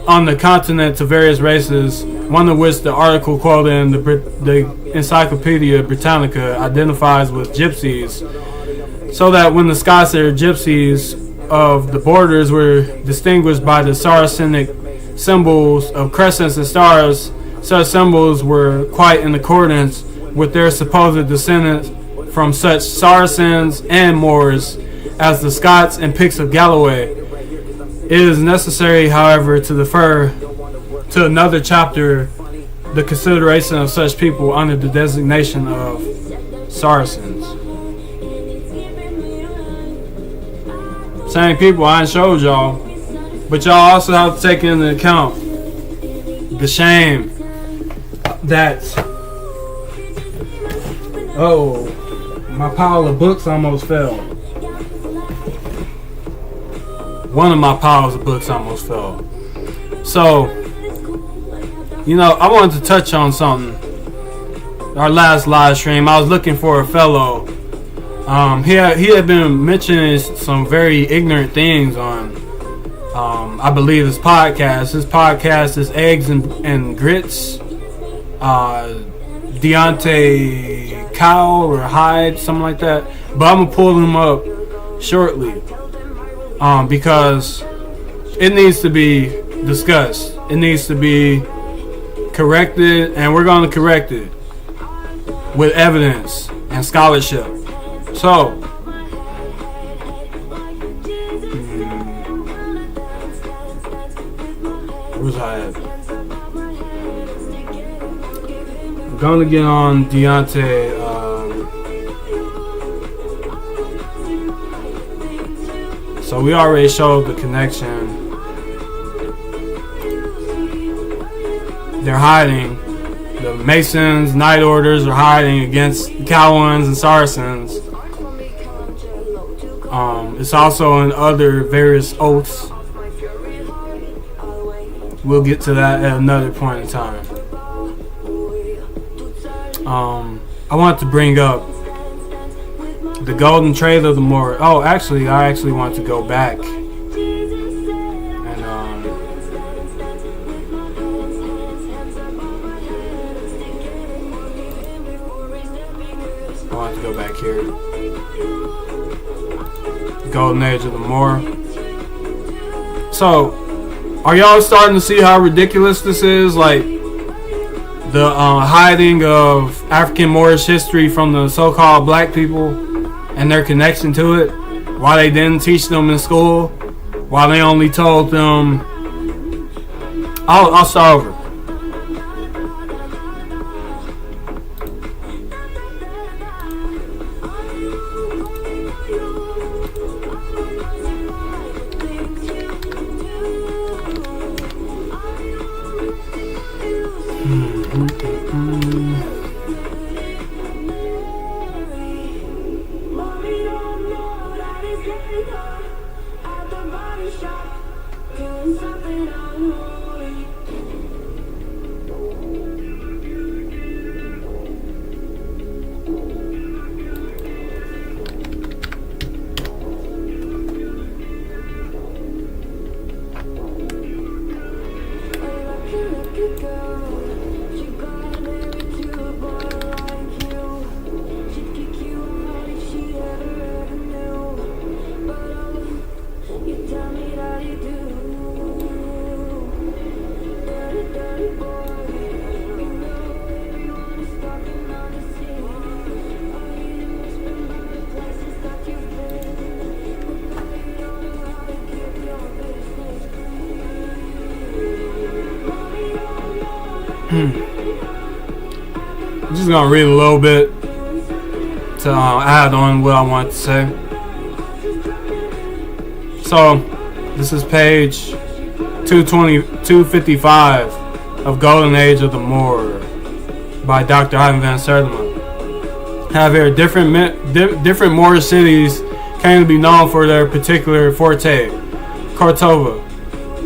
on the continent to various races, one of which the article quoted in the Encyclopedia Britannica identifies with gypsies, so that when the Scots or gypsies of the borders were distinguished by the Saracenic symbols of crescents and stars, such symbols were quite in accordance with their supposed descendants from such Saracens and Moors as the Scots and Picts of Galloway. It is necessary, however, to defer to another chapter the consideration of such people under the designation of Saracens. Same people I ain't showed y'all, but y'all also have to take into account the shame that, oh, my pile of books almost fell. One of my piles of books almost fell. So, you know, I wanted to touch on something. Our last live stream, I was looking for a fellow. He had been mentioning some very ignorant things on, I believe, his podcast. His podcast is Eggs and Grits. Deontay Kyle or Hyde, something like that. But I'm gonna pull him up shortly, because it needs to be discussed. It needs to be corrected, and we're gonna correct it with evidence and scholarship. So, where's I at? I'm gonna get on Deontay. So we already showed the connection. They're hiding. The Masons, Night Orders are hiding against the Cowans and Saracens. It's also in other various oaths. We'll get to that at another point in time. I want to bring up The golden trade of the Moor. Oh, actually, I actually want to go back. And, I want to go back here. Golden age of the Moor. So, are y'all starting to see how ridiculous this is? Like, the hiding of African Moorish history from the so-called black people and their connection to it, why they didn't teach them in school, why they only told them. I'll start over. I'm just gonna read a little bit to add on what I want to say. So, this is page 255 of Golden Age of the Moor by Dr. Ivan Van Sertima. Have here different Moorish cities came to be known for their particular forte. Cordova,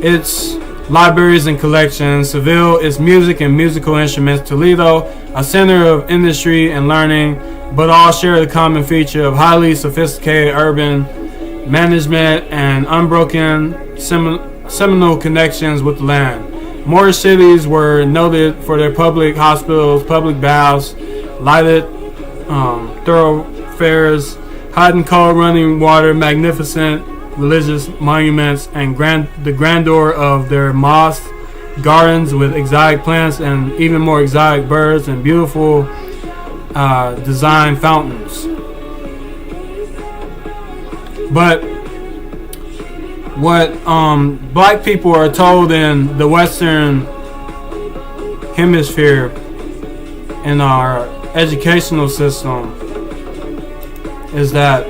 its libraries and collections. Seville, its music and musical instruments. Toledo, a center of industry and learning, but all share the common feature of highly sophisticated urban management and unbroken seminal connections with the land. Moorish cities were noted for their public hospitals, public baths, lighted thoroughfares, hot and cold running water, magnificent religious monuments, and the grandeur of their mosques, gardens with exotic plants and even more exotic birds, and beautiful design fountains. But what black people are told in the Western Hemisphere in our educational system is that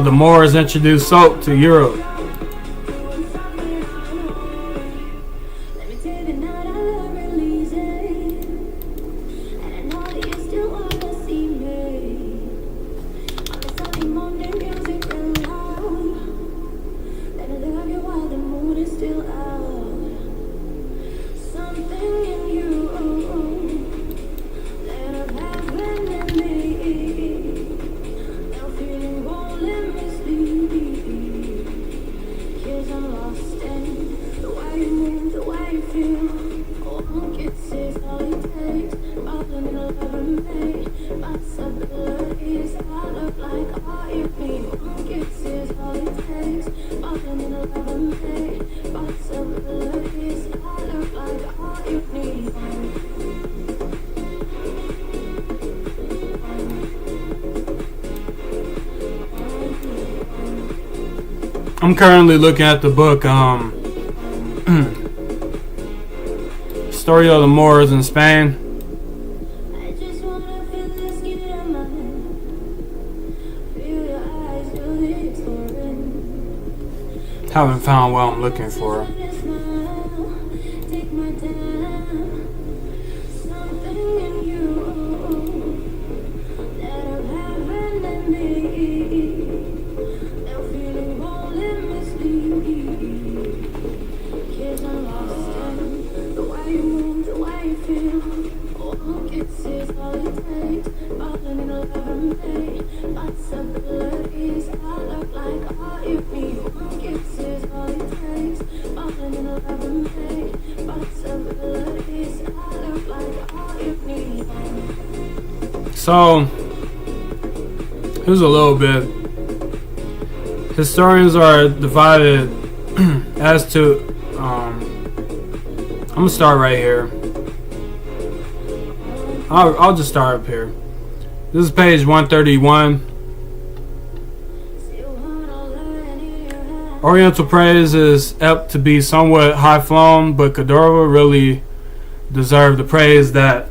the Moors introduced soap to Europe. I'm currently looking at the book Story of the Moors in Spain. Haven't found what I'm looking for.
All it takes, all it takes, falling in love and
So here's a little bit. Historians are divided as to I'm gonna start right here. I'll just start up here. This is page 131. Oriental praise is apt to be somewhat high flown, but Cordova really deserved the praise that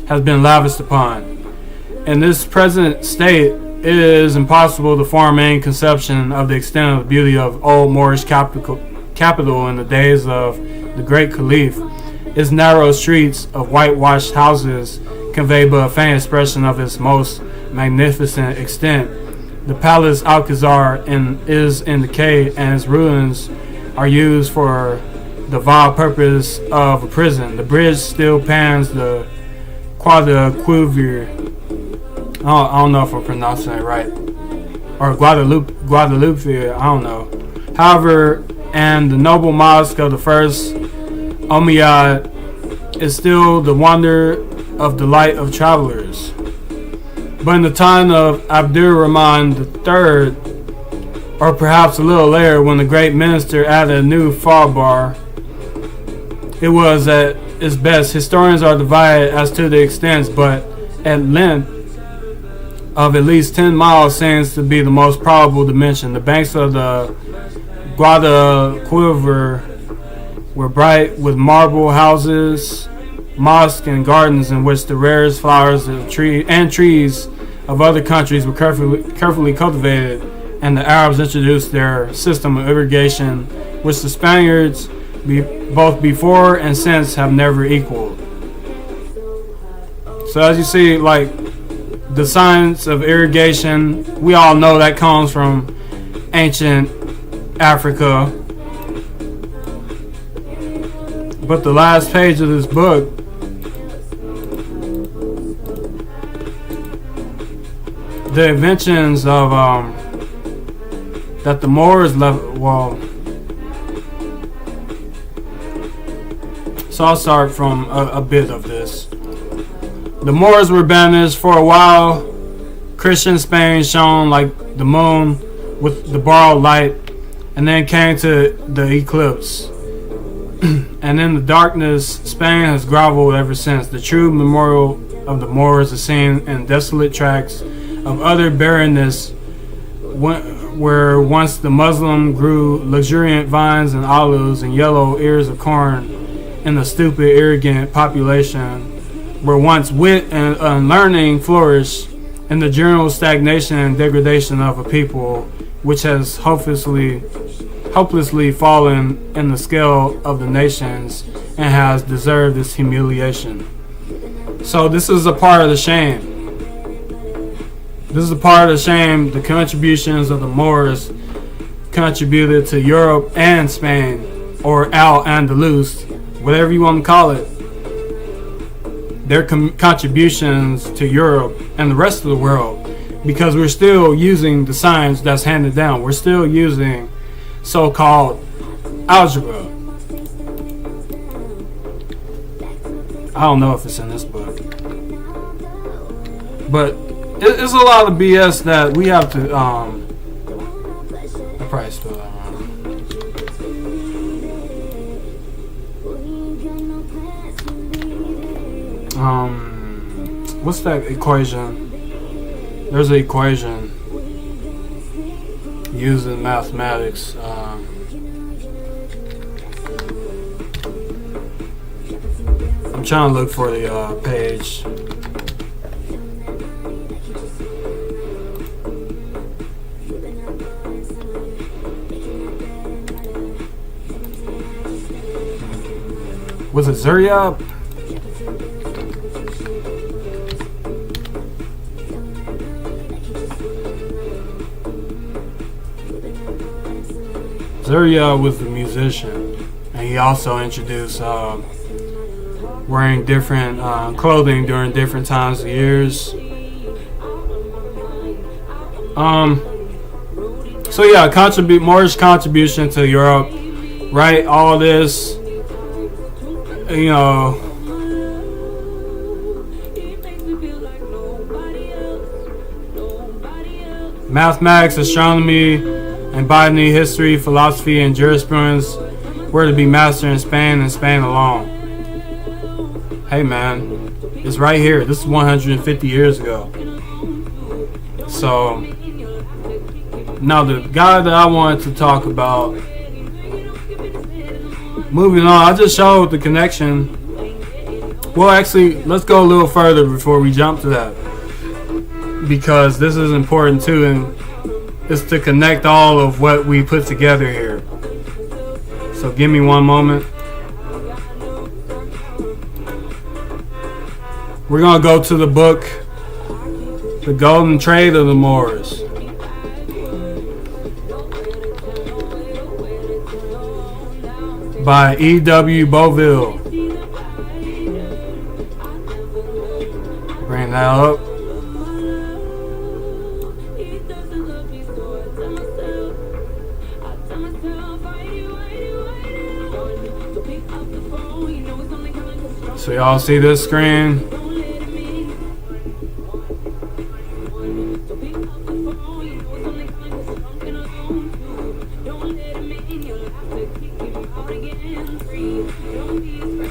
has been lavished upon. In this present state, it is impossible to form any conception of the extent of the beauty of old Moorish capital in the days of the great Caliph. Its narrow streets of whitewashed houses convey but a faint expression of its most magnificent extent. The palace Alcazar is in decay, and its ruins are used for the vile purpose of a prison. The bridge still pans the Guadalquivir. I don't know if I'm pronouncing it right. Or Guadalupe, I don't know. However, and the noble mosque of the first Umayyad is still the wonder of delight of travelers. But in the time of Abdurrahman III, or perhaps a little later when the great minister added a new bar, it was at its best. Historians are divided as to the extents, but at length of at least 10 miles seems to be the most probable dimension. The banks of the Guadalquivir were bright with marble houses, mosques, and gardens in which the rarest flowers and trees of other countries were carefully cultivated, and the Arabs introduced their system of irrigation, which the Spaniards, both before and since, have never equaled. So as you see, like, the science of irrigation, we all know that comes from ancient Africa. But the last page of this book the inventions of that the Moors left. Well, so I'll start from a bit of this. The Moors were banished for a while. Christian Spain shone like the moon with the borrowed light, and then came to the eclipse. And in the darkness, Spain has groveled ever since. The true memorial of the Moors is seen in desolate tracts of utter barrenness, where once the Muslim grew luxuriant vines and olives and yellow ears of corn in the stupid, arrogant population, where once wit and learning flourished, in the general stagnation and degradation of a people which has hopelessly fallen in the scale of the nations and has deserved this humiliation. So this is a part of the shame. This is a part of the shame. The contributions of the Moors contributed to Europe and Spain, or Al-Andalus, whatever you want to call it. Their contributions to Europe and the rest of the world, because we're still using the science that's handed down. We're still using so-called algebra. I don't know if it's in this book, but it's a lot of BS that we have to I probably spell that wrong. What's that equation? There's an equation used in mathematics. I'm trying to look for the page. Was it Zuryab? Zuryab was the musician, and he also introduced wearing different clothing during different times of years. So yeah, Moorish contribution to Europe, right? All this, you know, Mathematics, astronomy, and botany, history, philosophy, and jurisprudence were to be mastered in Spain and Spain alone. Hey man, it's right here. This is 150 years ago. So, now the guy that I wanted to talk about, moving on, I just showed the connection. Well, actually, let's go a little further before we jump to that, because this is important too, and it's to connect all of what we put together here. So give me one moment. We're gonna go to the book, The Golden Trade of the Moors. By E.W. Boville. Bring that up. So y'all see this screen?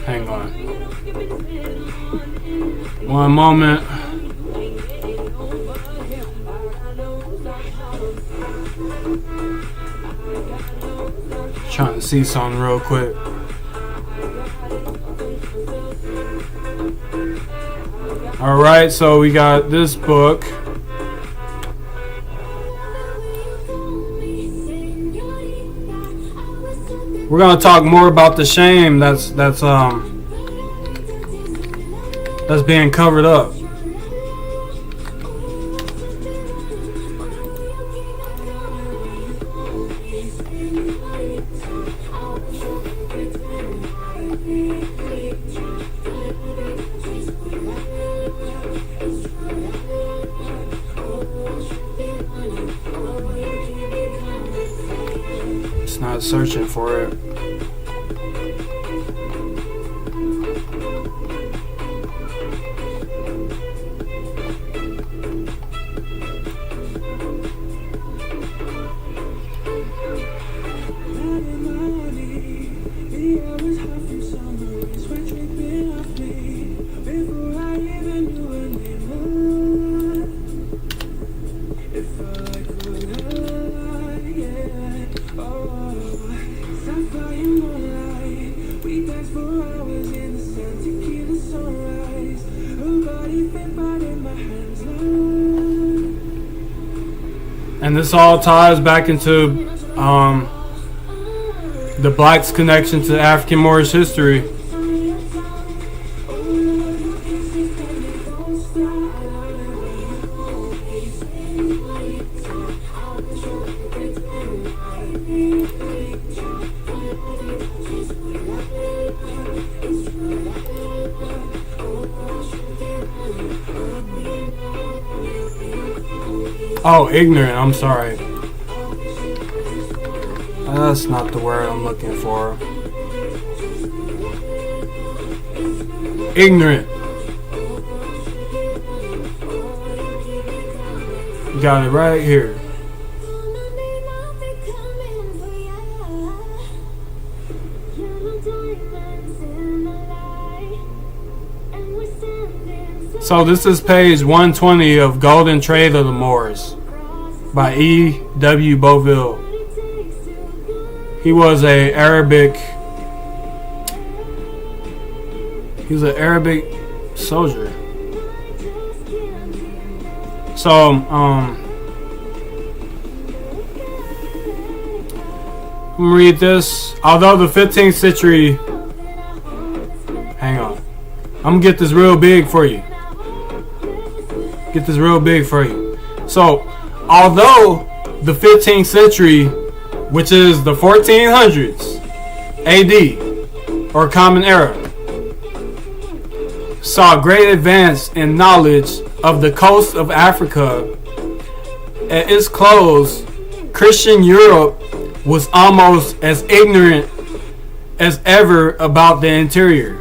Hang on. One moment. Trying to see something real quick. Alright, so we got this book. We're gonna talk more about the shame that's being covered up. It's not searching for it. And this all ties back into the blacks' connection to African Moorish history. Oh, ignorant, I'm sorry. That's not the word I'm looking for. Ignorant. Got it right here. So this is page 120 of Golden Trade of the Moors by E.W. Boville. He was an Arabic soldier. So I'm gonna read this. Although the 15th century, hang on, I'm gonna get this real big for you. So, although the 15th century, which is the 1400s AD, or Common Era, saw great advance in knowledge of the coast of Africa, at its close, Christian Europe was almost as ignorant as ever about the interior.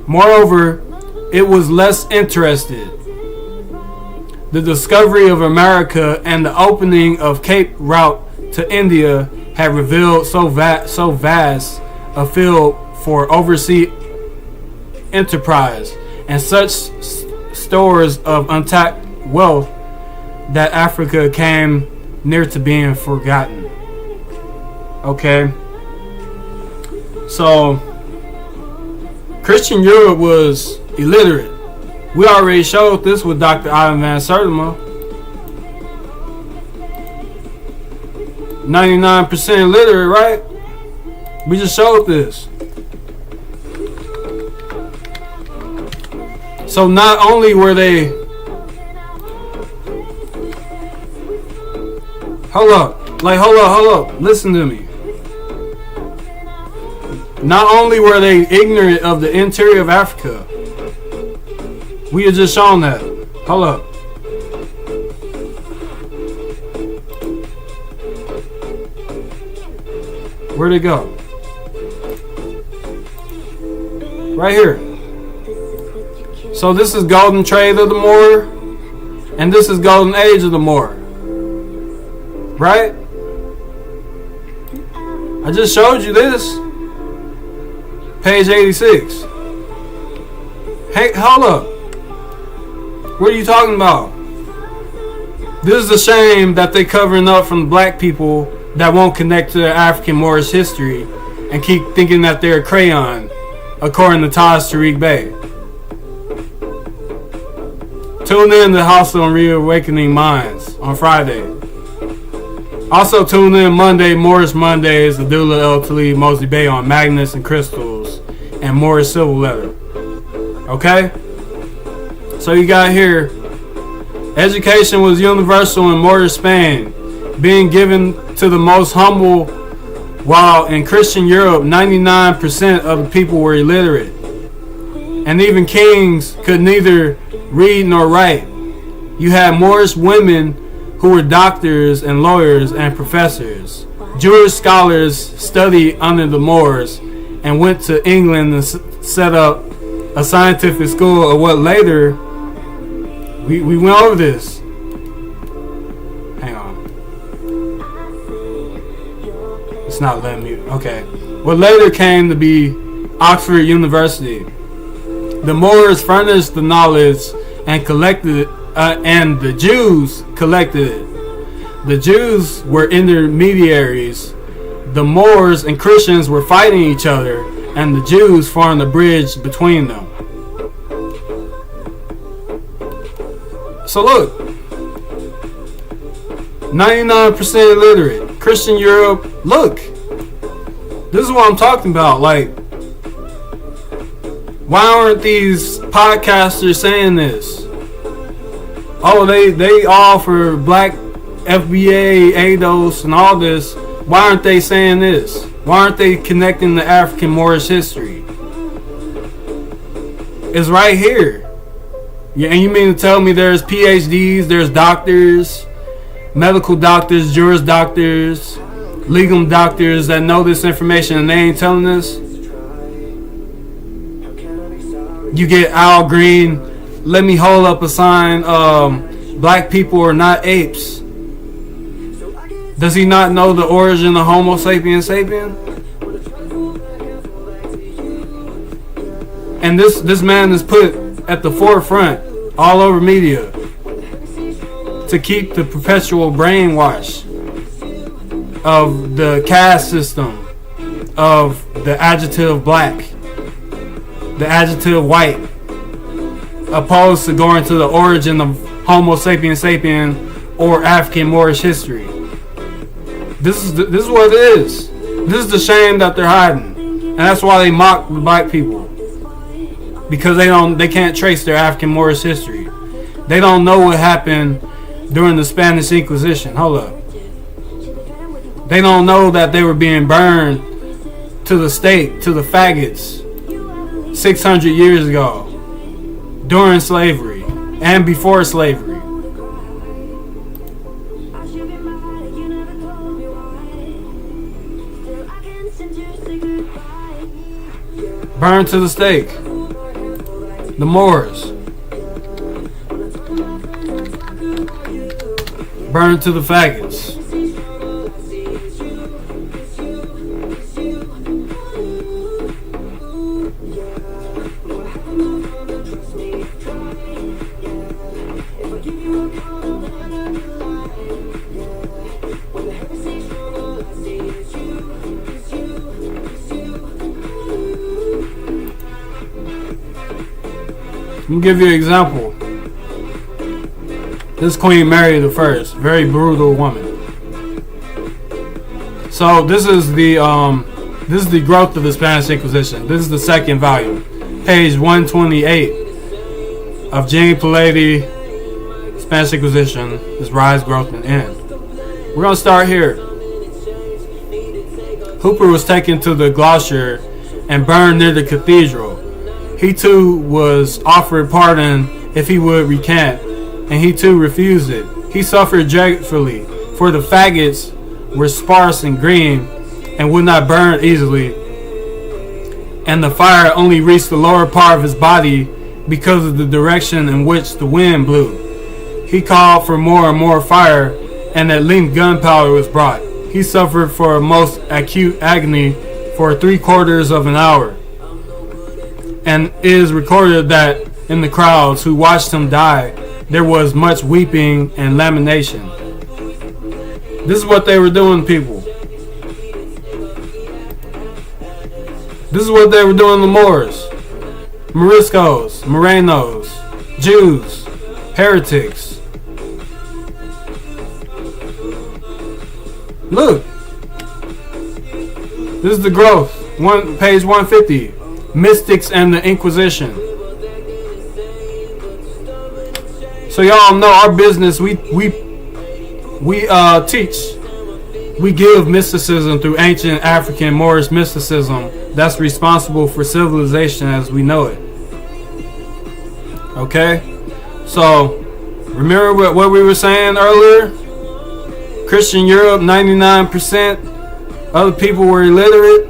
Moreover, it was less interested. the discovery of America and the opening of Cape route to India had revealed so vast a field for overseas enterprise and such stores of untapped wealth that Africa came near to being forgotten. Okay, so Christian Europe was illiterate. We already showed this with Dr. Ivan Van Sertima. 99% illiterate, right? We just showed this. So not only were they... Hold up. Listen to me. Not only were they ignorant of the interior of Africa. We had just shown that. Hold up. Where'd it go? Right here. So this is golden trade of the Moor, and this is golden age of the Moor. Right? I just showed you this. Page 86. Hey, hold up. What are you talking about? This is a shame that they covering up from the black people that won't connect to their African Moorish history and keep thinking that they're a crayon, according to Taj Tariq Bey. Tune in to Hostile and Reawakening Minds on Friday. Also tune in Monday, Moorish Mondays, Abdullah El Talib Mosley Bey on magnets and crystals and Moorish civil letter. Okay? So you got here, education was universal in Moorish Spain, being given to the most humble, while in Christian Europe, 99% of the people were illiterate. And even kings could neither read nor write. You had Moorish women who were doctors and lawyers and professors. Jewish scholars studied under the Moors and went to England and set up a scientific school of what later, we went over this. Hang on. It's not letting me, okay. What later came to be Oxford University. The Moors furnished the knowledge and collected it, and the Jews collected it. The Jews were intermediaries. The Moors and Christians were fighting each other, and the Jews formed a bridge between them. So look, 99% illiterate. Christian Europe, look. This is what I'm talking about. Like, why aren't these podcasters saying this? Oh, they all for black FBA, ADOS, and all this. Why aren't they saying this? Why aren't they connecting the African Moorish history? It's right here. Yeah, and you mean to tell me there's PhDs, there's doctors, medical doctors, juris doctors, legal doctors that know this information and they ain't telling us? You get Al Green, let me hold up a sign, black people are not apes. Does he not know the origin of Homo sapien sapien? And this man is put at the forefront all over media to keep the perpetual brainwash of the caste system, of the adjective black, the adjective white, opposed to going to the origin of Homo sapien sapien or African Moorish history. This is what it is. This is the shame that they're hiding, and that's why they mock the black people, because they can't trace their African Moorish history. They don't know what happened during the Spanish Inquisition. Hold up. They don't know that they were being burned to the stake, to the faggots, 600 years ago, during slavery and before slavery. Burned to the stake. The Moors. Burn to the faggots. Let me give you an example. This Queen Mary the First, very brutal woman. So this is the growth of the Spanish Inquisition. This is the second volume, page 128 of Jean Palady, Spanish Inquisition, its rise, growth, and end. We're gonna start here. Hooper was taken to the Gloucester and burned near the cathedral. He too was offered pardon if he would recant, and he too refused it. He suffered dreadfully, for the faggots were sparse and green and would not burn easily, and the fire only reached the lower part of his body because of the direction in which the wind blew. He called for more and more fire, and at length gunpowder was brought. He suffered for a most acute agony for 3/4 of an hour, and it is recorded that in the crowds who watched him die, there was much weeping and lamentation. This is what they were doing, people. This is what they were doing to the Moors, Moriscos, Morenos, Jews, heretics. Look. This is the growth. Page 150. Mystics and the Inquisition. So y'all know our business. We teach. We give mysticism through ancient African Moorish mysticism that's responsible for civilization as we know it. Okay? So, remember what we were saying earlier? Christian Europe, 99%. Other people were illiterate.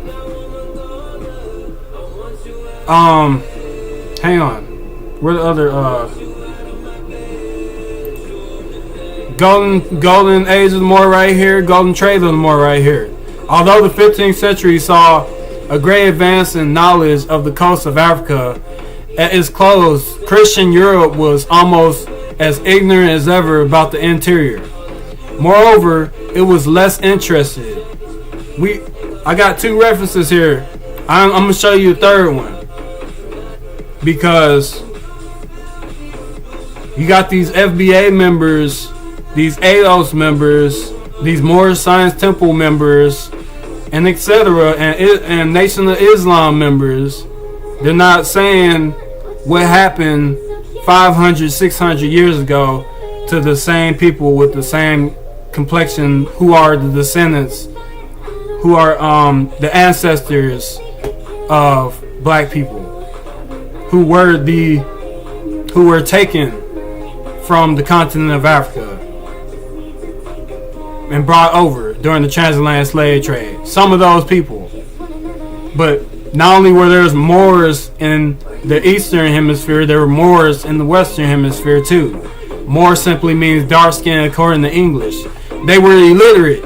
Hang on. Where the other, Golden age of the Moor right here. Golden trade of the Moor right here. Although the 15th century saw a great advance in knowledge of the coast of Africa, at its close, Christian Europe was almost as ignorant as ever about the interior. Moreover, it was less interested. I got two references here. I'm going to show you a third one. Because you got these FBA members, these ALOS members, these Moorish Science Temple members, and etc., and Nation of Islam members. They're not saying what happened 500, 600 years ago to the same people with the same complexion who are the descendants, who are the ancestors of black people, who were taken from the continent of Africa and brought over during the transatlantic slave trade. Some of those people. But not only were there Moors in the Eastern Hemisphere, there were Moors in the Western Hemisphere too. Moor simply means dark skin according to English. They were illiterate.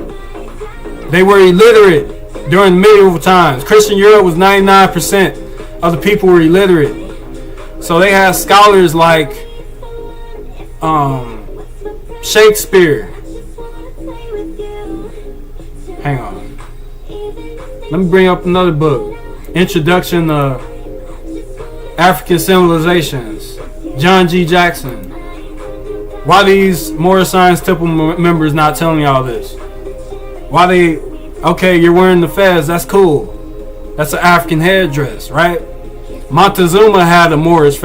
They were illiterate during medieval times. Christian Europe was 99% of the people were illiterate. So they had scholars like Shakespeare. Hang on. Let me bring up another book. Introduction to African Civilizations. John G. Jackson. Why these Moorish Science Temple members not telling me all this? Why they... Okay, you're wearing the fez. That's cool. That's an African headdress, right? Montezuma had a Moorish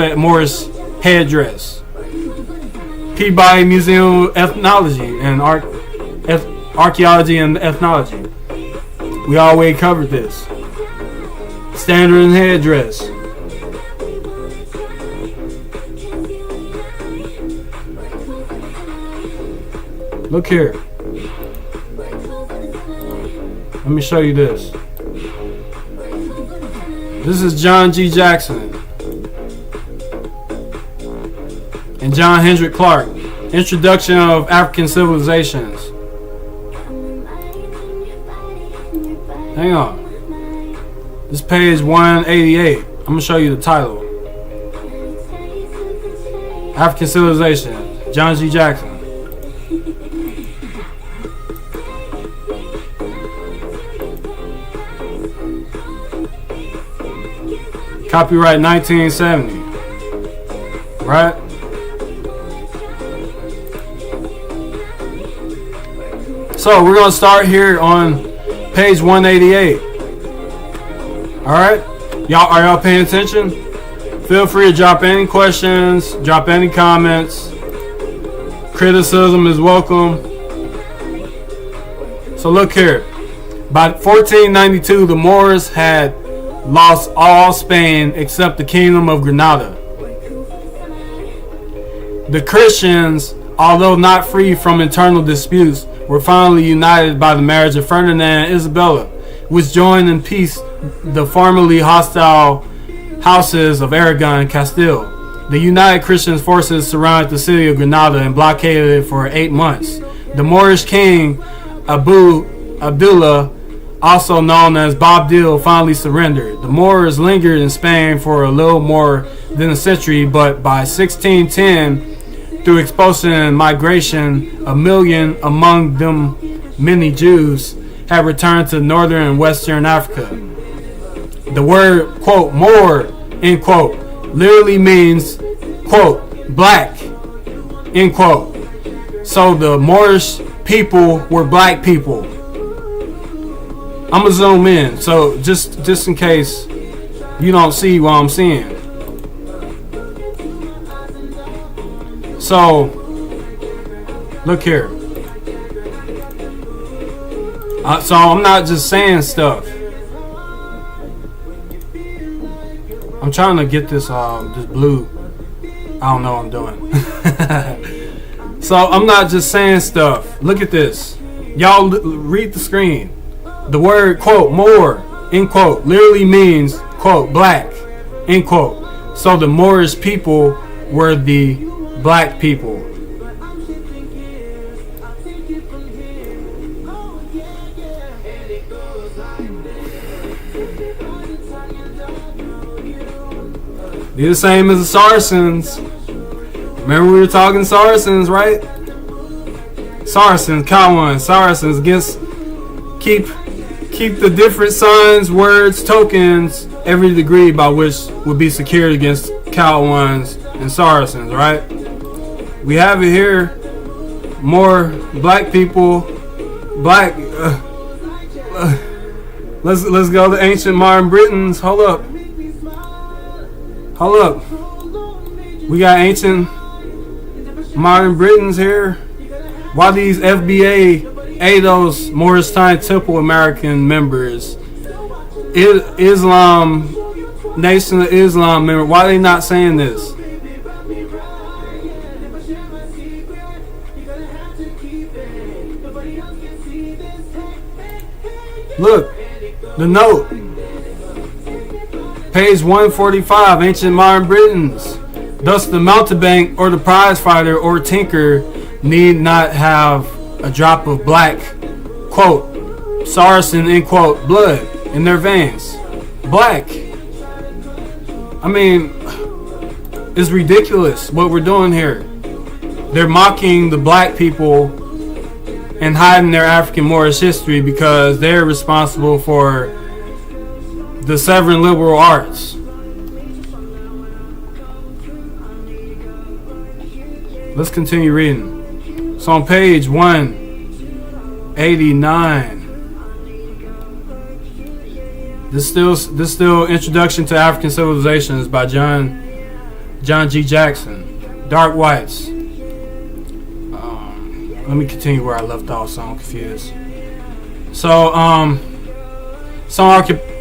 headdress. Peabody Museum of Ethnology and Archaeology and Ethnology. We always covered this. Standard and headdress. Look here. Let me show you this. This is John G. Jackson and John Hendrick Clark. Introduction of African civilizations. Hang on. This page 188. I'm gonna show you the title. African civilization. John G. Jackson. Copyright 1970. Right? So we're gonna start here on page 188. Alright? Are y'all paying attention? Feel free to drop any questions, drop any comments. Criticism is welcome. So look here. By 1492, the Moors had lost all Spain except the kingdom of Granada. The Christians, although not free from internal disputes, were finally united by the marriage of Ferdinand and Isabella, which joined in peace the formerly hostile houses of Aragon and Castile. The united Christian forces surrounded the city of Granada and blockaded it for 8 months. The Moorish king Abdullah, also known as Boabdil, finally surrendered. The Moors lingered in Spain for a little more than a century, but by 1610, through expulsion and migration, 1 million, among them many Jews, had returned to northern and western Africa. The word, quote, Moor, end quote, literally means, quote, black, end quote. So the Moorish people were black people. I'm gonna zoom in, so just in case you don't see what I'm seeing. So look here. So I'm not just saying stuff. I'm trying to get this blue. I don't know what I'm doing. So I'm not just saying stuff. Look at this. Y'all read the screen. The word, quote, Moor, end quote, literally means, quote, black, end quote. So the Moorish people were the black people. They're the same as the Saracens. Remember we were talking Saracens, right? Saracens, Kawan, Saracens against keep the different signs, words, tokens, every degree by which would be secured against Kaowans and Saracens, right? We have it here. More black people, let's go to ancient modern Britons. Hold up. We got ancient modern Britons here. Why these FBA ADOS Moorish Temple American members, Islam, Nation of Islam member, why are they not saying this? Look, the note, page 145, ancient modern Britons. Thus the mountebank or the prize fighter or tinker need not have a drop of black, quote, Saracen, end quote, blood in their veins. Black. I mean, it's ridiculous what we're doing here. They're mocking the black people and hiding their African Moorish history because they're responsible for the seven liberal arts. Let's continue reading. So on page 189, this still Introduction to African Civilizations by John G. Jackson. Dark whites. Let me continue where I left off, so I'm confused. So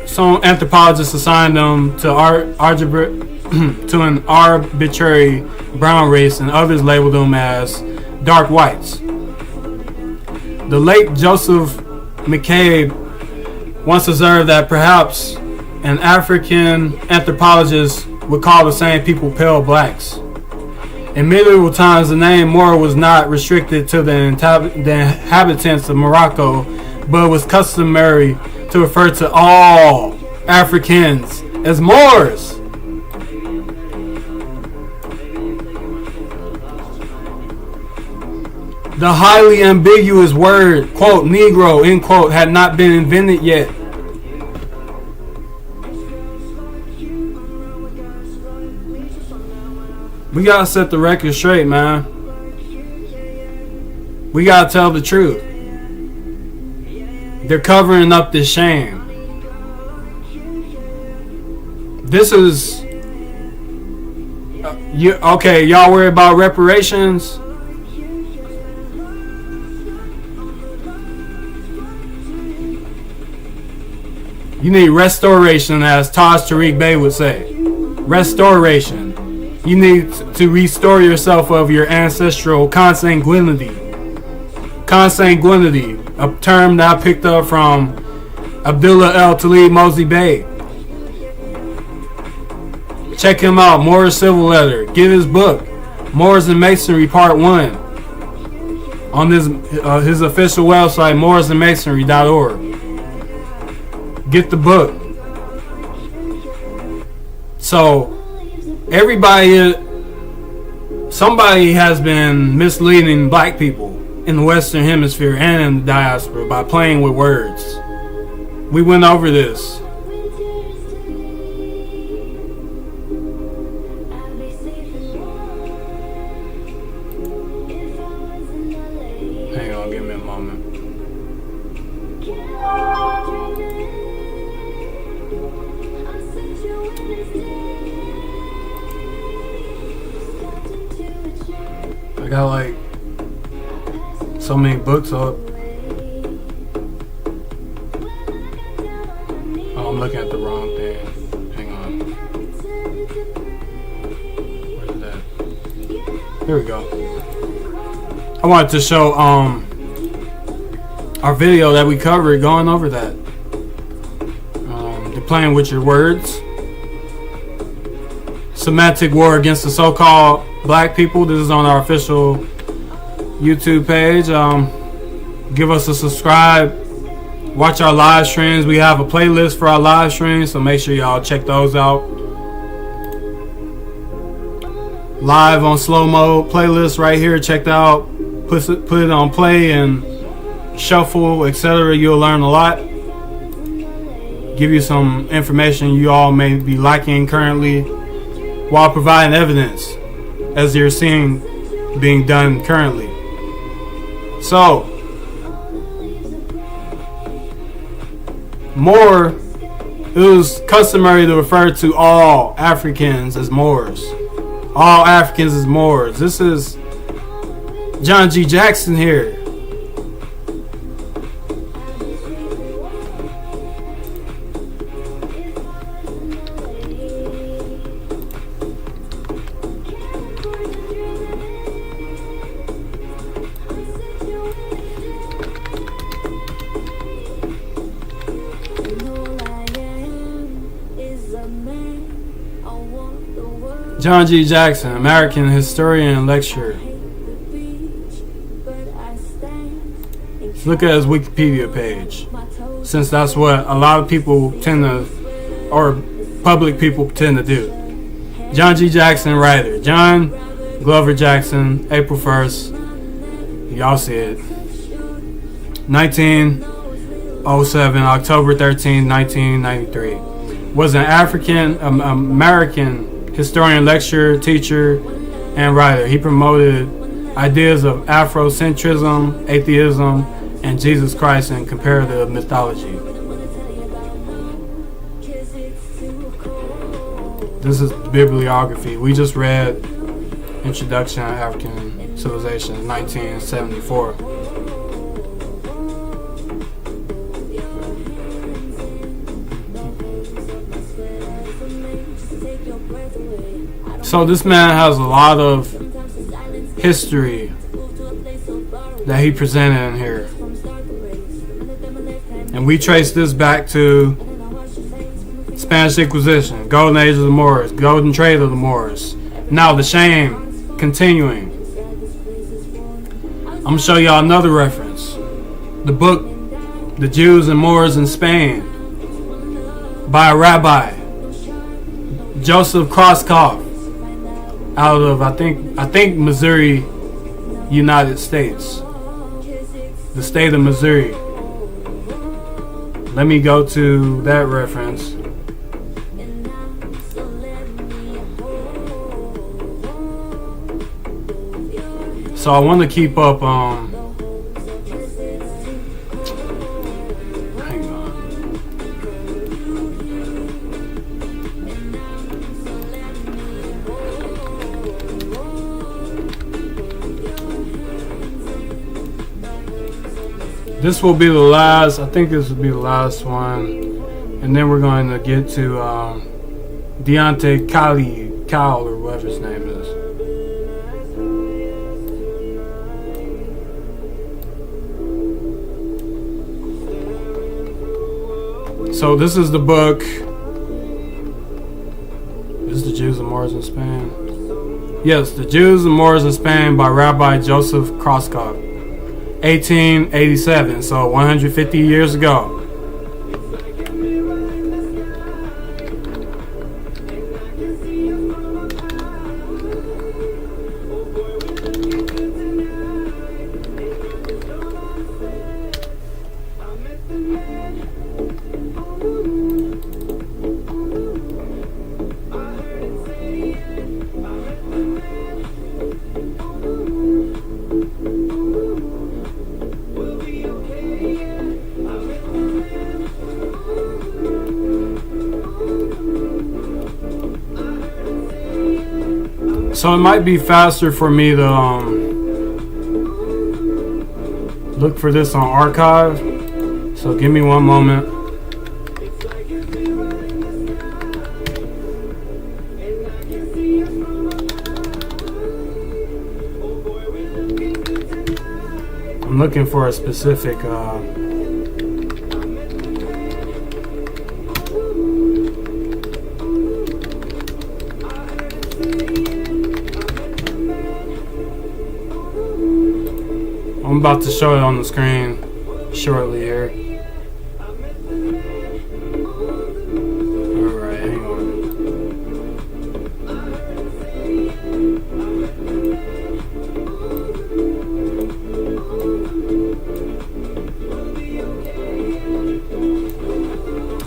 some anthropologists assign them to to an arbitrary brown race, and others label them as dark whites. The late Joseph McCabe once observed that perhaps an African anthropologist would call the same people pale blacks. In medieval times, the name Moor was not restricted to the inhabitants of Morocco, but was customary to refer to all Africans as Moors. The highly ambiguous word, quote, Negro, end quote, had not been invented yet. We gotta set the record straight, man. We gotta tell the truth. They're covering up this shame. This is okay, y'all worry about reparations? You need restoration, as Taj Tariq Bey would say. Restoration. You need to restore yourself of your ancestral consanguinity. Consanguinity, a term that I picked up from Abdullah El Talib Mosley Bey. Check him out, Moorish Civil Letter. Get his book, Moors and Masonry Part 1, on his official website, moorisandmasonry.org. Get the book. So, somebody has been misleading black people in the Western Hemisphere and in the diaspora by playing with words. We went over this. Hang on, give me a moment. I got like so many books up. Oh, I'm looking at the wrong thing. Hang on. Where's that? Here we go. I wanted to show our video that we covered going over that. They're playing with your words. Semantic war against the so-called black people. This is on our official YouTube page. Give us a subscribe. Watch our live streams. We have a playlist for our live streams, so make sure y'all check those out. Live on slow mode playlist right here. Check that out. Put it on play and shuffle, etc. You'll learn a lot. Give you some information you all may be lacking currently, while providing evidence as you're seeing being done currently. So, Moor, it was customary to refer to all Africans as Moors. All Africans as Moors. This is John G. Jackson here. John G. Jackson, American historian and lecturer. Look at his Wikipedia page, since that's what a lot of people tend to, or public people tend to do. John G. Jackson, writer. John Glover Jackson, April 1st. Y'all see it. 1907, October 13, 1993. Was an American historian, lecturer, teacher, and writer. He promoted ideas of Afrocentrism, atheism, and Jesus Christ in comparative mythology. This is bibliography. We just read Introduction to African Civilization, 1974. So this man has a lot of history that he presented in here. And we trace this back to Spanish Inquisition, Golden Age of the Moors, Golden Trade of the Moors. Now the shame continuing. I'm going to show y'all another reference. The book, The Jews and Moors in Spain, by a rabbi, Joseph Kroskov, out of, I think Missouri, United States. The state of Missouri. Let me go to that reference. So I want to keep up. Hang on. This will be the last. I think this will be the last one, and then we're going to get to Deontay Cal, or whatever his name is. So this is the book. Is The Jews and Moors in Spain? Yes, The Jews and Moors in Spain by Rabbi Joseph Kroskov, 1887. So 150 years ago. So it might be faster for me to look for this on archive. So give me one moment. I'm looking for a specific I'm about to show it on the screen shortly here. Alright, hang on.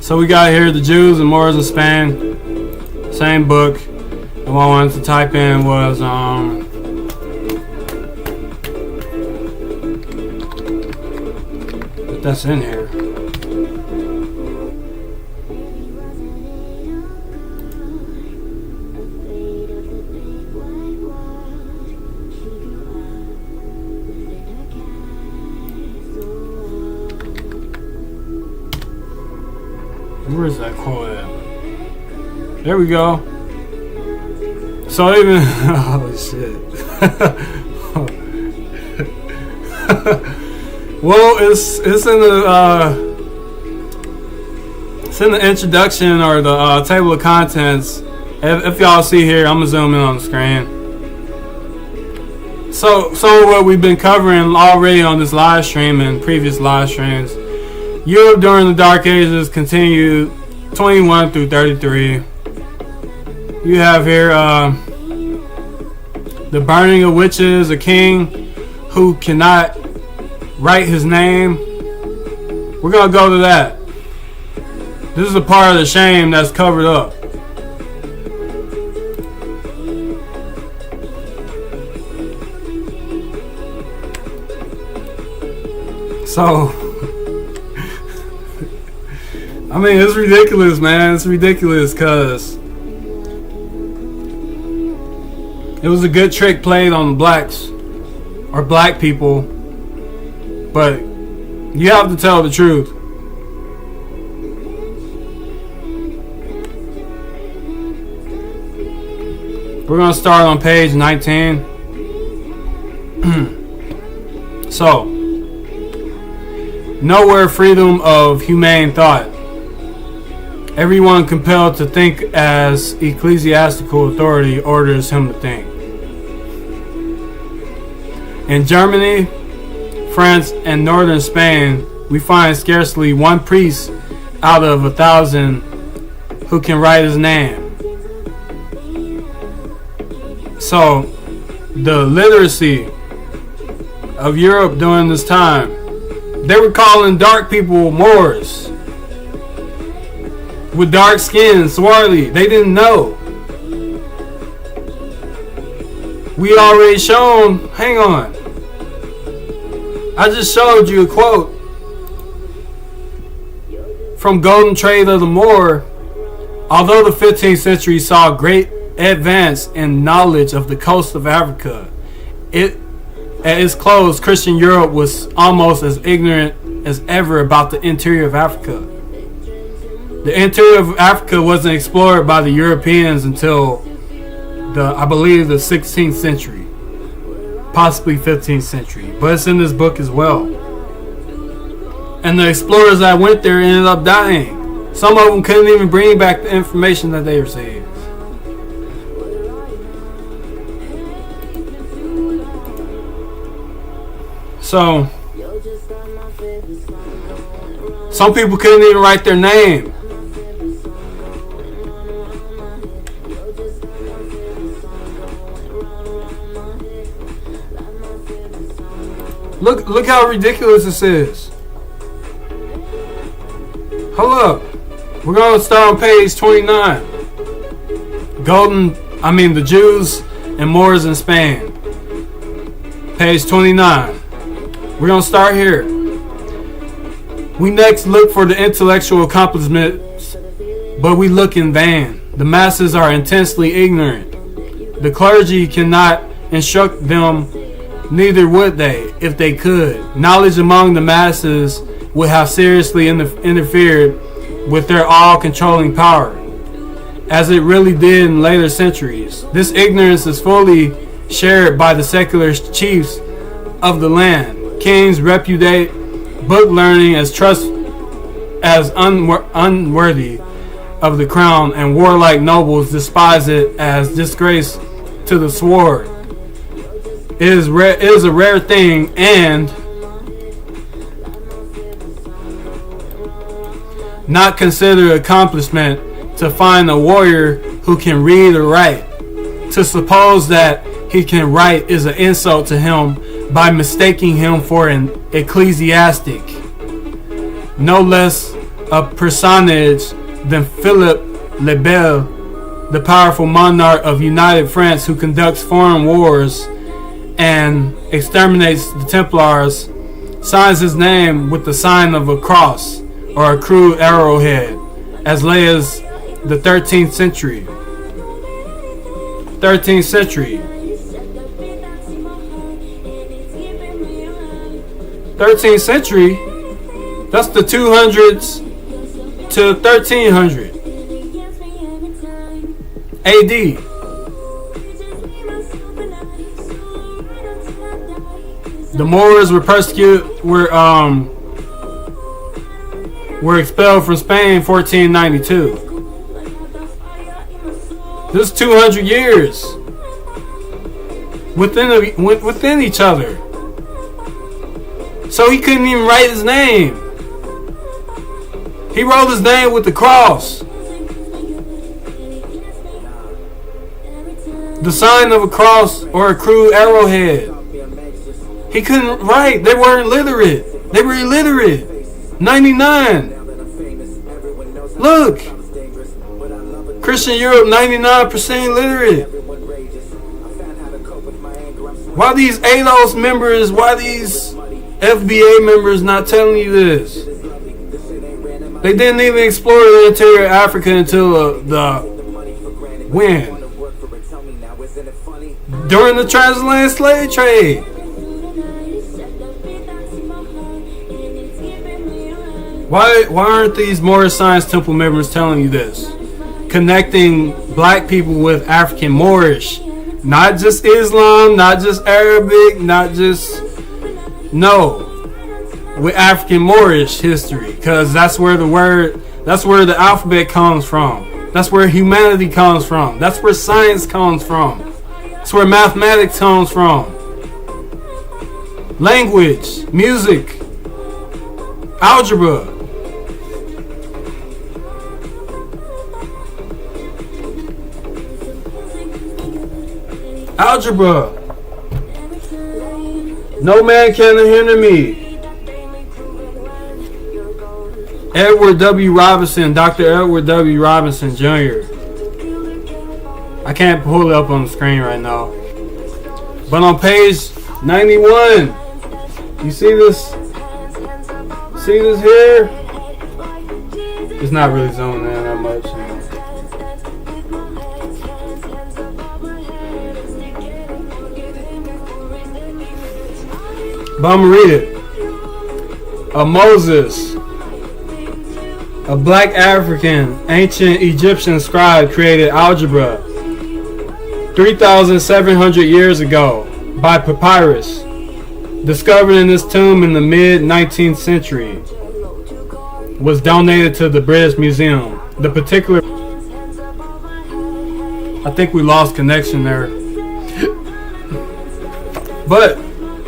So we got here The Jews and Moors in Spain. Same book. And what I wanted to type in was that's in here. Where is that quote at? There we go. So even oh shit. Well, it's in the introduction or the table of contents. If y'all see here, I'm gonna zoom in on the screen. So what we've been covering already on this live stream and previous live streams, Europe during the Dark Ages continued 21 through 33. You have here the burning of witches, a king who cannot write his name. We're gonna go to that. This is a part of the shame that's covered up. So I mean, it's ridiculous, man. It's ridiculous because it was a good trick played on the blacks or black people. But you have to tell the truth. We're going to start on page 19. So, nowhere freedom of humane thought. Everyone compelled to think as ecclesiastical authority orders him to think. In Germany, France, and northern Spain, we find scarcely one priest out of 1,000 who can write his name. So, the literacy of Europe during this time, they were calling dark people Moors. With dark skin, swarthy. They didn't know. We already shown, hang on. I just showed you a quote from Golden Trade of the Moor. Although the 15th century saw great advance in knowledge of the coast of Africa, at its close, Christian Europe was almost as ignorant as ever about the interior of Africa. The interior of Africa wasn't explored by the Europeans until I believe the 16th century, possibly 15th century, but it's in this book as well. And the explorers that went there ended up dying. Some of them couldn't even bring back the information that they received. So, some people couldn't even write their name. Look how ridiculous this is. Hold up. We're going to start on page 29. The Jews and Moors in Spain. Page 29. We're going to start here. We next look for the intellectual accomplishments, but we look in vain. The masses are intensely ignorant. The clergy cannot instruct them, neither would they if they could. Knowledge among the masses would have seriously interfered with their all-controlling power, as it really did in later centuries. This ignorance is fully shared by the secular chiefs of the land. Kings repudiate book learning as unworthy of the crown, and warlike nobles despise it as disgrace to the sword. It is a rare thing and not considered accomplishment to find a warrior who can read or write. To suppose that he can write is an insult to him by mistaking him for an ecclesiastic, no less a personage than Philip le Bel, the powerful monarch of United France, who conducts foreign wars and exterminates the Templars, signs his name with the sign of a cross or a crude arrowhead as late as the 13th century. 13th century. 13th century, that's the 200s to 1300 AD. The Moors were persecuted, were expelled from Spain in 1492. This is 200 years within each other. So he couldn't even write his name. He wrote his name with the cross. The sign of a cross or a crude arrowhead. He couldn't write. They weren't literate. They were illiterate. 99. Look. Christian Europe, 99% illiterate. Why these ADOS members, why these FBA members not telling you this? They didn't even explore the interior of Africa until when? During the transatlantic slave trade. Why aren't these Moorish Science Temple members telling you this? Connecting black people with African Moorish. Not just Islam, not just Arabic, not just... No. With African Moorish history. Because that's where the alphabet comes from. That's where humanity comes from. That's where science comes from. That's where mathematics comes from. language, music, algebra. Algebra. No man can hinder me. Edward W. Robinson, Dr. Edward W. Robinson Jr. I can't pull it up on the screen right now. But on page 91, you see this? See this here? It's not really zooming in that much. But I'm going to read it. Moses, a black African, ancient Egyptian scribe, created algebra 3,700 years ago by papyrus, discovered in this tomb in the mid-19th century. Was donated to the British Museum. The particular... I think we lost connection there. But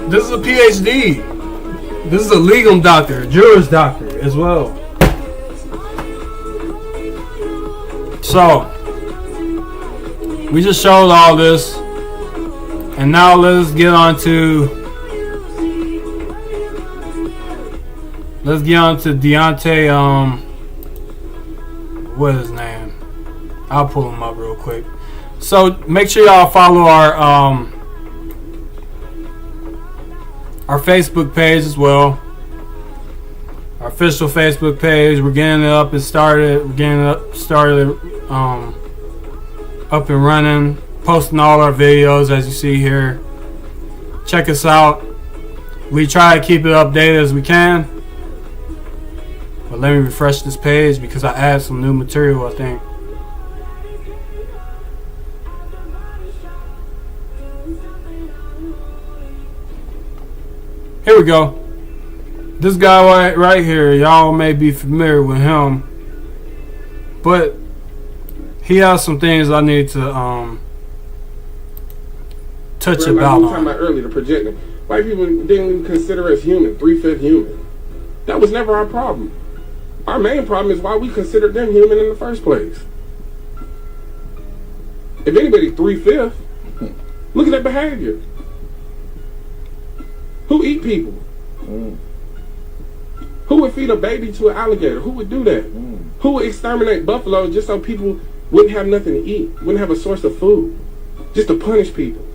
this is a PhD. This is a legal doctor, a Jewish doctor as well. So, we just showed all this. And now let's get on to Deontay, what is his name? I'll pull him up real quick. So make sure y'all follow our Facebook page as well. Our official Facebook page. We're getting it up and started. We're getting it started up and running. Posting all our videos as you see here. Check us out. We try to keep it updated as we can. But let me refresh this page because I added some new material, I think. Here we go. This guy right here, y'all may be familiar with him. But he has some things I need to touch
Like
about.
we were talking about earlier, the projecting. White people didn't even consider us human, 3/5 human. That was never our problem. Our main problem is why we considered them human in the first place. If anybody 3/5, look at their behavior. Who eat people? Who would feed a baby to an alligator? Who would do that? Who would exterminate buffalo just so people wouldn't have nothing to eat, wouldn't have a source of food, just to punish people?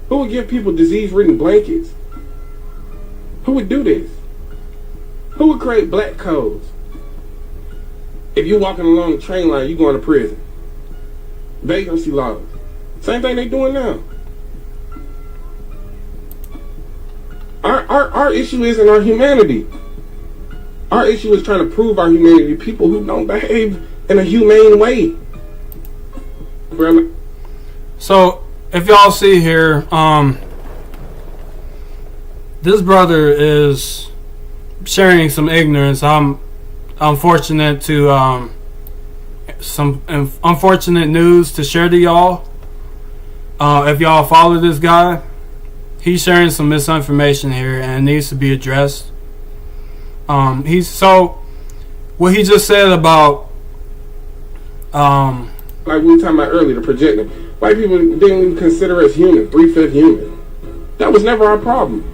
Who would give people disease-ridden blankets? Who would do this? Who would create black codes? If you're walking along the train line, you're going to prison. Vagrancy laws. Same thing they doing now. Our issue isn't our humanity. Our issue is trying to prove our humanity to people who don't behave in a humane way.
So, if y'all see here, this brother is sharing some ignorance. I'm unfortunate to some unfortunate news to share to y'all. If y'all follow this guy, he's sharing some misinformation here and it needs to be addressed. What he just said about
like we were talking about earlier, the projecting. White people didn't even consider us human, 3/5 human. That was never our problem.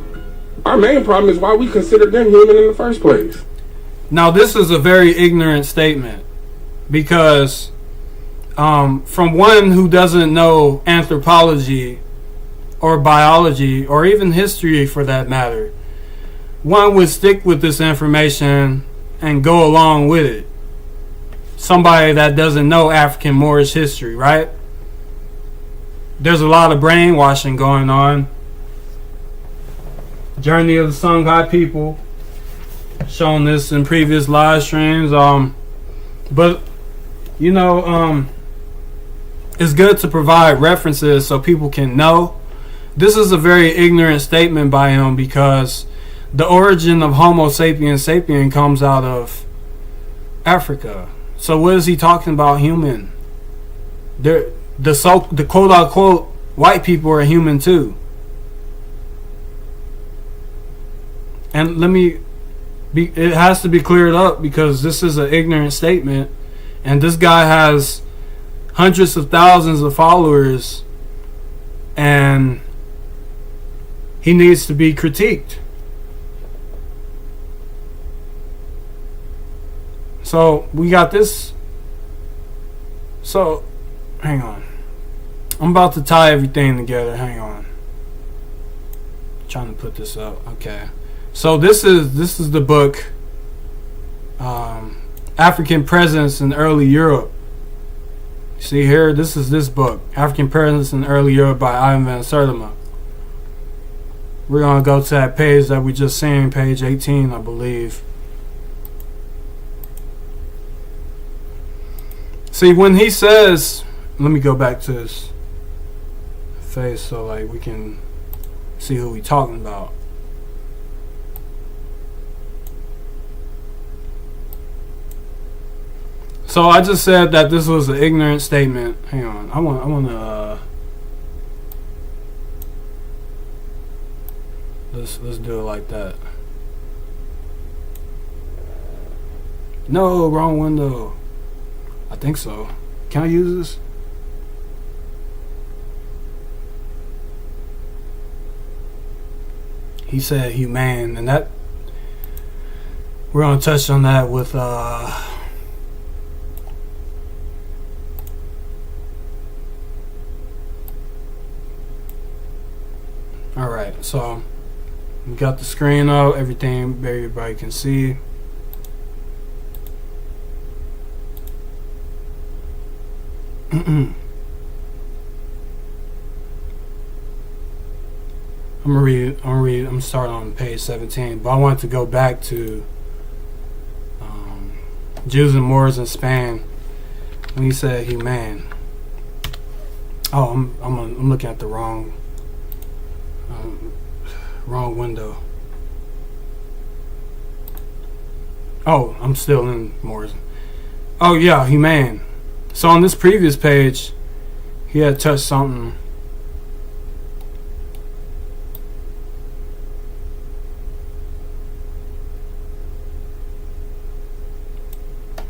Our main problem is why we considered them human in the first place.
Now this is a very ignorant statement because from one who doesn't know anthropology or biology or even history for that matter, one would stick with this information and go along with it. Somebody that doesn't know African Moorish history, right? There's a lot of brainwashing going on. Journey of the Songhai people, shown this in previous live streams. But you know, it's good to provide references so people can know. This is a very ignorant statement by him because the origin of Homo sapiens sapien comes out of Africa. So what is he talking about human? The quote unquote white people are human too. And it has to be cleared up because this is an ignorant statement, and this guy has hundreds of thousands of followers, and he needs to be critiqued. So we got this. So hang on, I'm about to tie everything together. Hang on, trying to put this up. Okay, so this is the book, African Presence in Early Europe. See here, this is this book, African Presence in Early Europe by Ivan van Sertima. We're gonna go to that page that we just seen, page 18, I believe. See, when he says, let me go back to his face so like we can see who we talking about. So I just said that this was an ignorant statement. Hang on, I want to let's do it like that. No, wrong window. I think so. Can I use this? He said humane, and that we're gonna touch on that with Alright, so we got the screen up, everything everybody can see. I'm starting on page 17, but I want to go back to Jews and Moors in Spain when he said humane. Oh, I'm looking at the wrong window. Oh, I'm still in Moors. Oh yeah, humane. So on this previous page, he had touched something.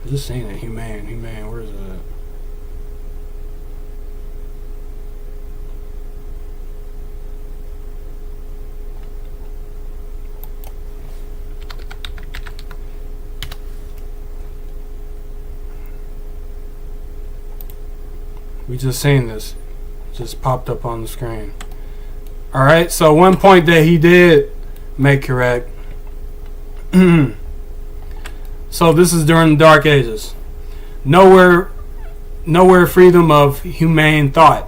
I'm just saying it, humane, where is it? We just seen this. Just popped up on the screen. Alright, so one point that he did make correct. So this is during the Dark Ages. Nowhere freedom of humane thought.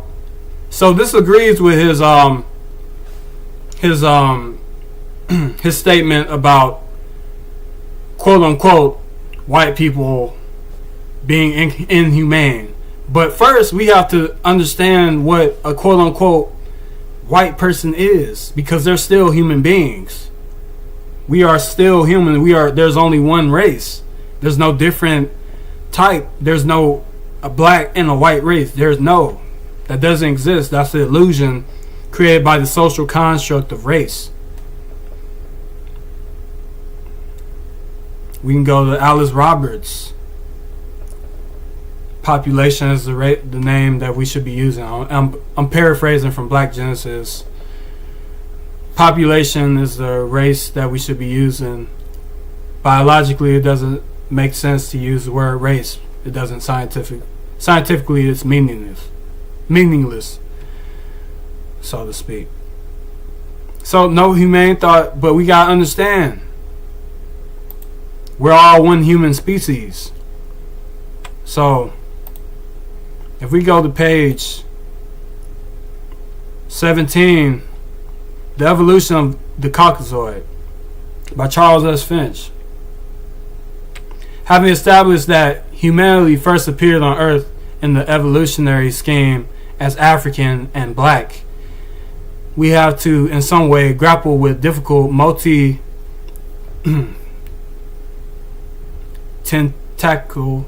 So this agrees with his statement about quote unquote white people being inhumane. But first, we have to understand what a quote-unquote white person is, because they're still human beings. We are still human. There's only one race. There's no different type. There's no a black and a white race. That doesn't exist. That's the illusion created by the social construct of race. We can go to Alice Roberts. Population is the name that we should be using. I'm paraphrasing from Black Genesis. Population is the race that we should be using. Biologically, it doesn't make sense to use the word race. It doesn't scientifically it's meaningless, so to speak. So no humane thought, but we gotta understand we're all one human species. So if we go to page 17, The Evolution of the Caucasoid by Charles S. Finch. Having established that humanity first appeared on Earth in the evolutionary scheme as African and black, we have to in some way grapple with difficult tentacle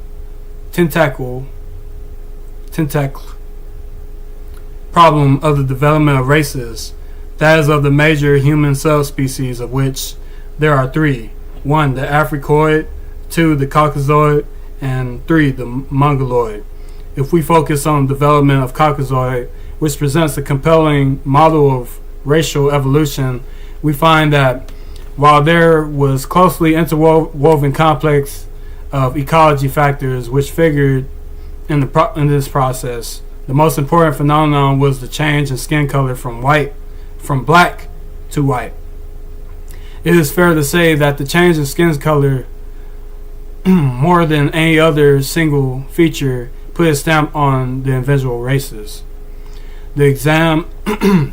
problem of the development of races, that is of the major human subspecies, of which there are three. 1. The Africoid, 2. The Caucasoid, and 3. The Mongoloid. If we focus on the development of Caucasoid, which presents a compelling model of racial evolution, we find that while there was closely interwoven complex of ecology factors which figured in this process, the most important phenomenon was the change in skin color from black to white. It is fair to say that the change in skin color, more than any other single feature, put a stamp on the individual races. To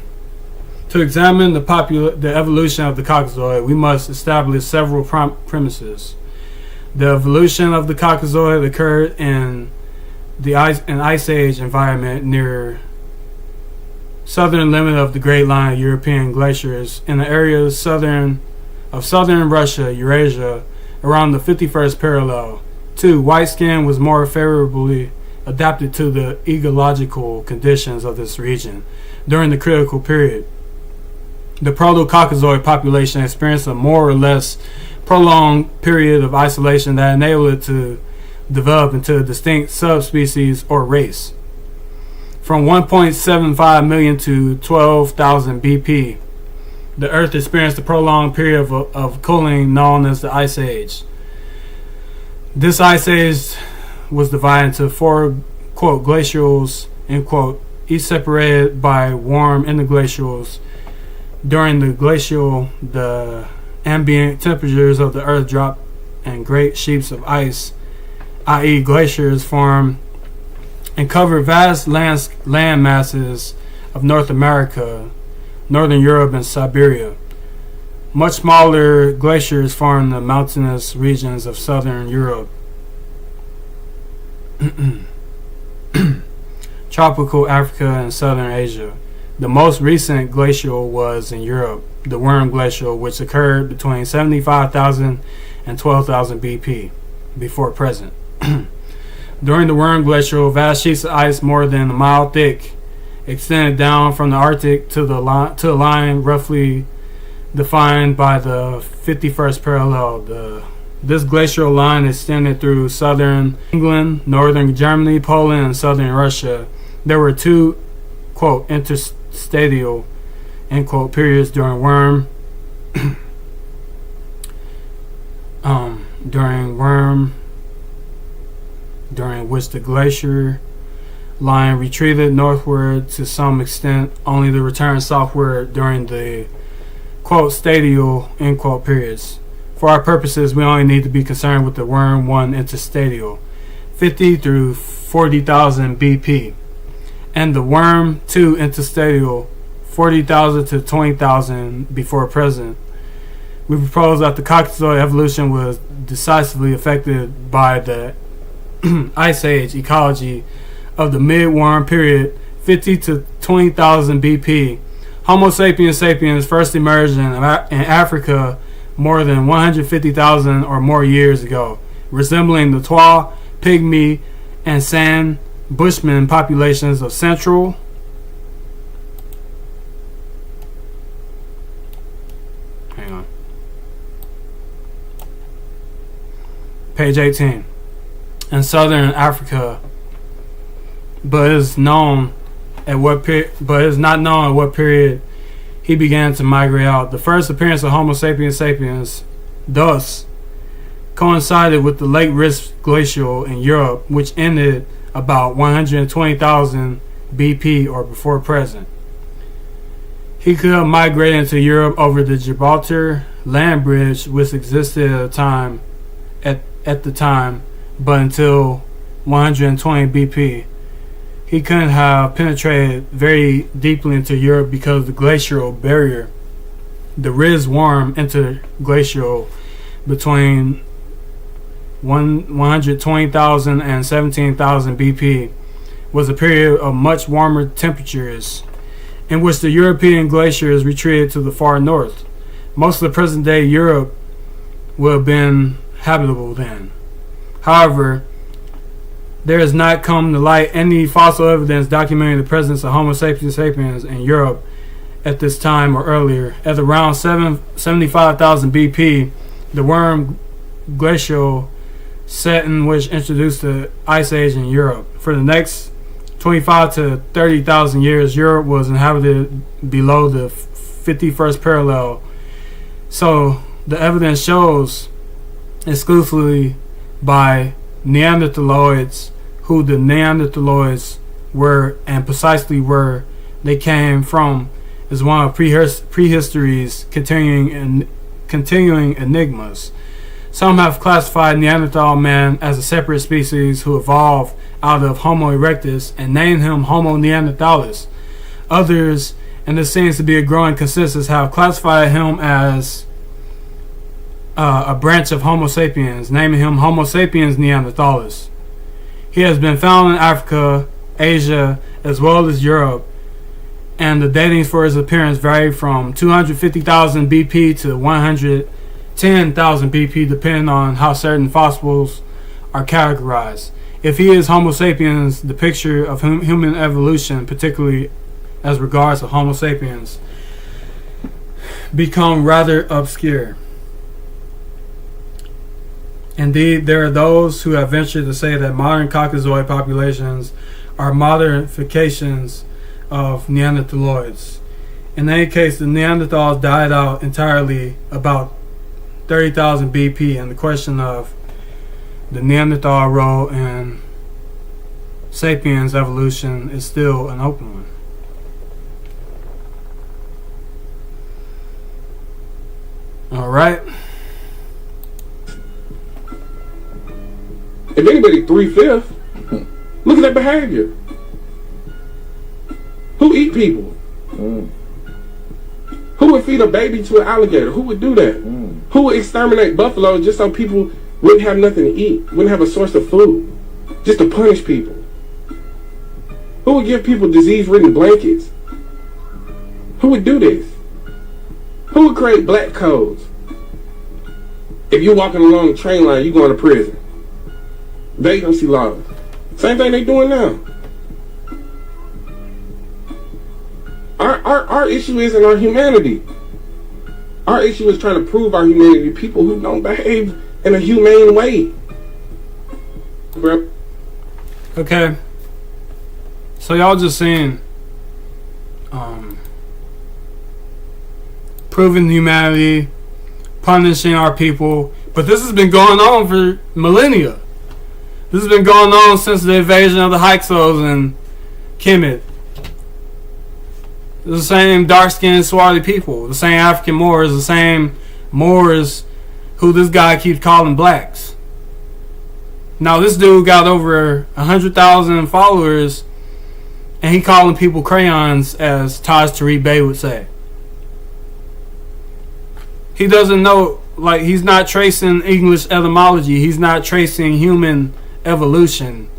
examine the evolution of the Caucasoid, we must establish several premises. The evolution of the Caucasoid occurred in an ice age environment near southern limit of the Great Line of European glaciers in the area of southern Russia, Eurasia, around the 51st parallel. 2. White skin was more favorably adapted to the ecological conditions of this region during the critical period. The Proto-Caucasoid population experienced a more or less prolonged period of isolation that enabled it to develop into a distinct subspecies or race. From 1.75 million to 12,000 BP, the Earth experienced a prolonged period of cooling known as the Ice Age. This Ice Age was divided into 4, quote, glacials, end quote, each separated by warm interglacials. During the glacial, the ambient temperatures of the Earth dropped and great sheets of ice, i.e. glaciers, formed and covered vast land masses of North America, Northern Europe, and Siberia. Much smaller glaciers formed the mountainous regions of Southern Europe, tropical Africa, and Southern Asia. The most recent glacial was in Europe, the Worm Glacial, which occurred between 75,000 and 12,000 BP before present. During the Worm Glacial, vast sheets of ice more than a mile thick extended down from the Arctic to a line roughly defined by the 51st parallel. This glacial line extended through southern England, northern Germany, Poland, and southern Russia. There were 2, quote, interstitial, end quote, periods during during which the glacier line retreated northward to some extent, only to return southward during the, quote, stadial, end quote, periods. For our purposes, we only need to be concerned with the Worm 1 interstitial, 50 through 40,000 BP, and the Worm 2 interstitial, 40,000 to 20,000 before present. We propose that the Caucasoid evolution was decisively affected by the Ice Age ecology of the mid-Worm period, 50 to 20,000 BP. Homo sapiens sapiens first emerged in Africa more than 150,000 or more years ago, resembling the Twa, Pygmy, and San Bushman populations of Central, page 18, and Southern Africa, but it is not known at what period he began to migrate out. The first appearance of Homo sapiens sapiens thus coincided with the late Rift Glacial in Europe, which ended about 120,000 BP or before present. He could have migrated into Europe over the Gibraltar land bridge, which existed at the time, but until 120 BP. He couldn't have penetrated very deeply into Europe because of the glacial barrier. The Riz Worm interglacial between 120,000 and 17,000 BP was a period of much warmer temperatures in which the European glaciers retreated to the far north. Most of the present day Europe would have been habitable then. However, there has not come to light any fossil evidence documenting the presence of Homo sapiens sapiens in Europe at this time or earlier. At around 75,000 BP, the worm glacial set in which introduced the Ice Age in Europe. For the next 25 to 30,000 years, Europe was inhabited below the 51st parallel. So the evidence shows exclusively by Neanderthaloids who the Neanderthaloids were and precisely where they came from is one of prehistory's continuing enigmas. Some have classified Neanderthal man as a separate species who evolved out of Homo erectus and named him Homo neanderthalis. Others, and this seems to be a growing consensus, have classified him as a branch of Homo sapiens, naming him Homo sapiens neanderthalis. He has been found in Africa, Asia, as well as Europe, and the datings for his appearance vary from 250,000 BP to 110,000 BP, depending on how certain fossils are categorized. If he is Homo sapiens, the picture of human evolution, particularly as regards to Homo sapiens, become rather obscure. Indeed, there are those who have ventured to say that modern Caucasoid populations are modernifications of Neanderthaloids. In any case, the Neanderthals died out entirely about 30,000 BP, and the question of the Neanderthal role in sapiens evolution is still an open one. All right.
If anybody 3/5, look at that behavior. Who eat people? Who would feed a baby to an alligator? Who would do that? Who would exterminate buffalo just so people wouldn't have nothing to eat, wouldn't have a source of food, just to punish people? Who would give people disease-ridden blankets? Who would do this? Who would create black codes? If you're walking along the train line, you're going to prison. Vacancy laws. Same thing they doing now. Our issue isn't our humanity. Our issue is trying to prove our humanity to people who don't behave in a humane way. Bro.
Okay. So y'all just saying proving humanity, punishing our people, but this has been going on for millennia. This has been going on since the invasion of the Hyksos and Kemet. The same dark-skinned, swarthy people, the same africanmoors, the same Moors who this guy keeps calling blacks. Now this dude got over 100,000 followers, and he calling people crayons, as Taj Tariq Bey would say. He doesn't know, like, he's not tracing English etymology. He's not tracing human evolution.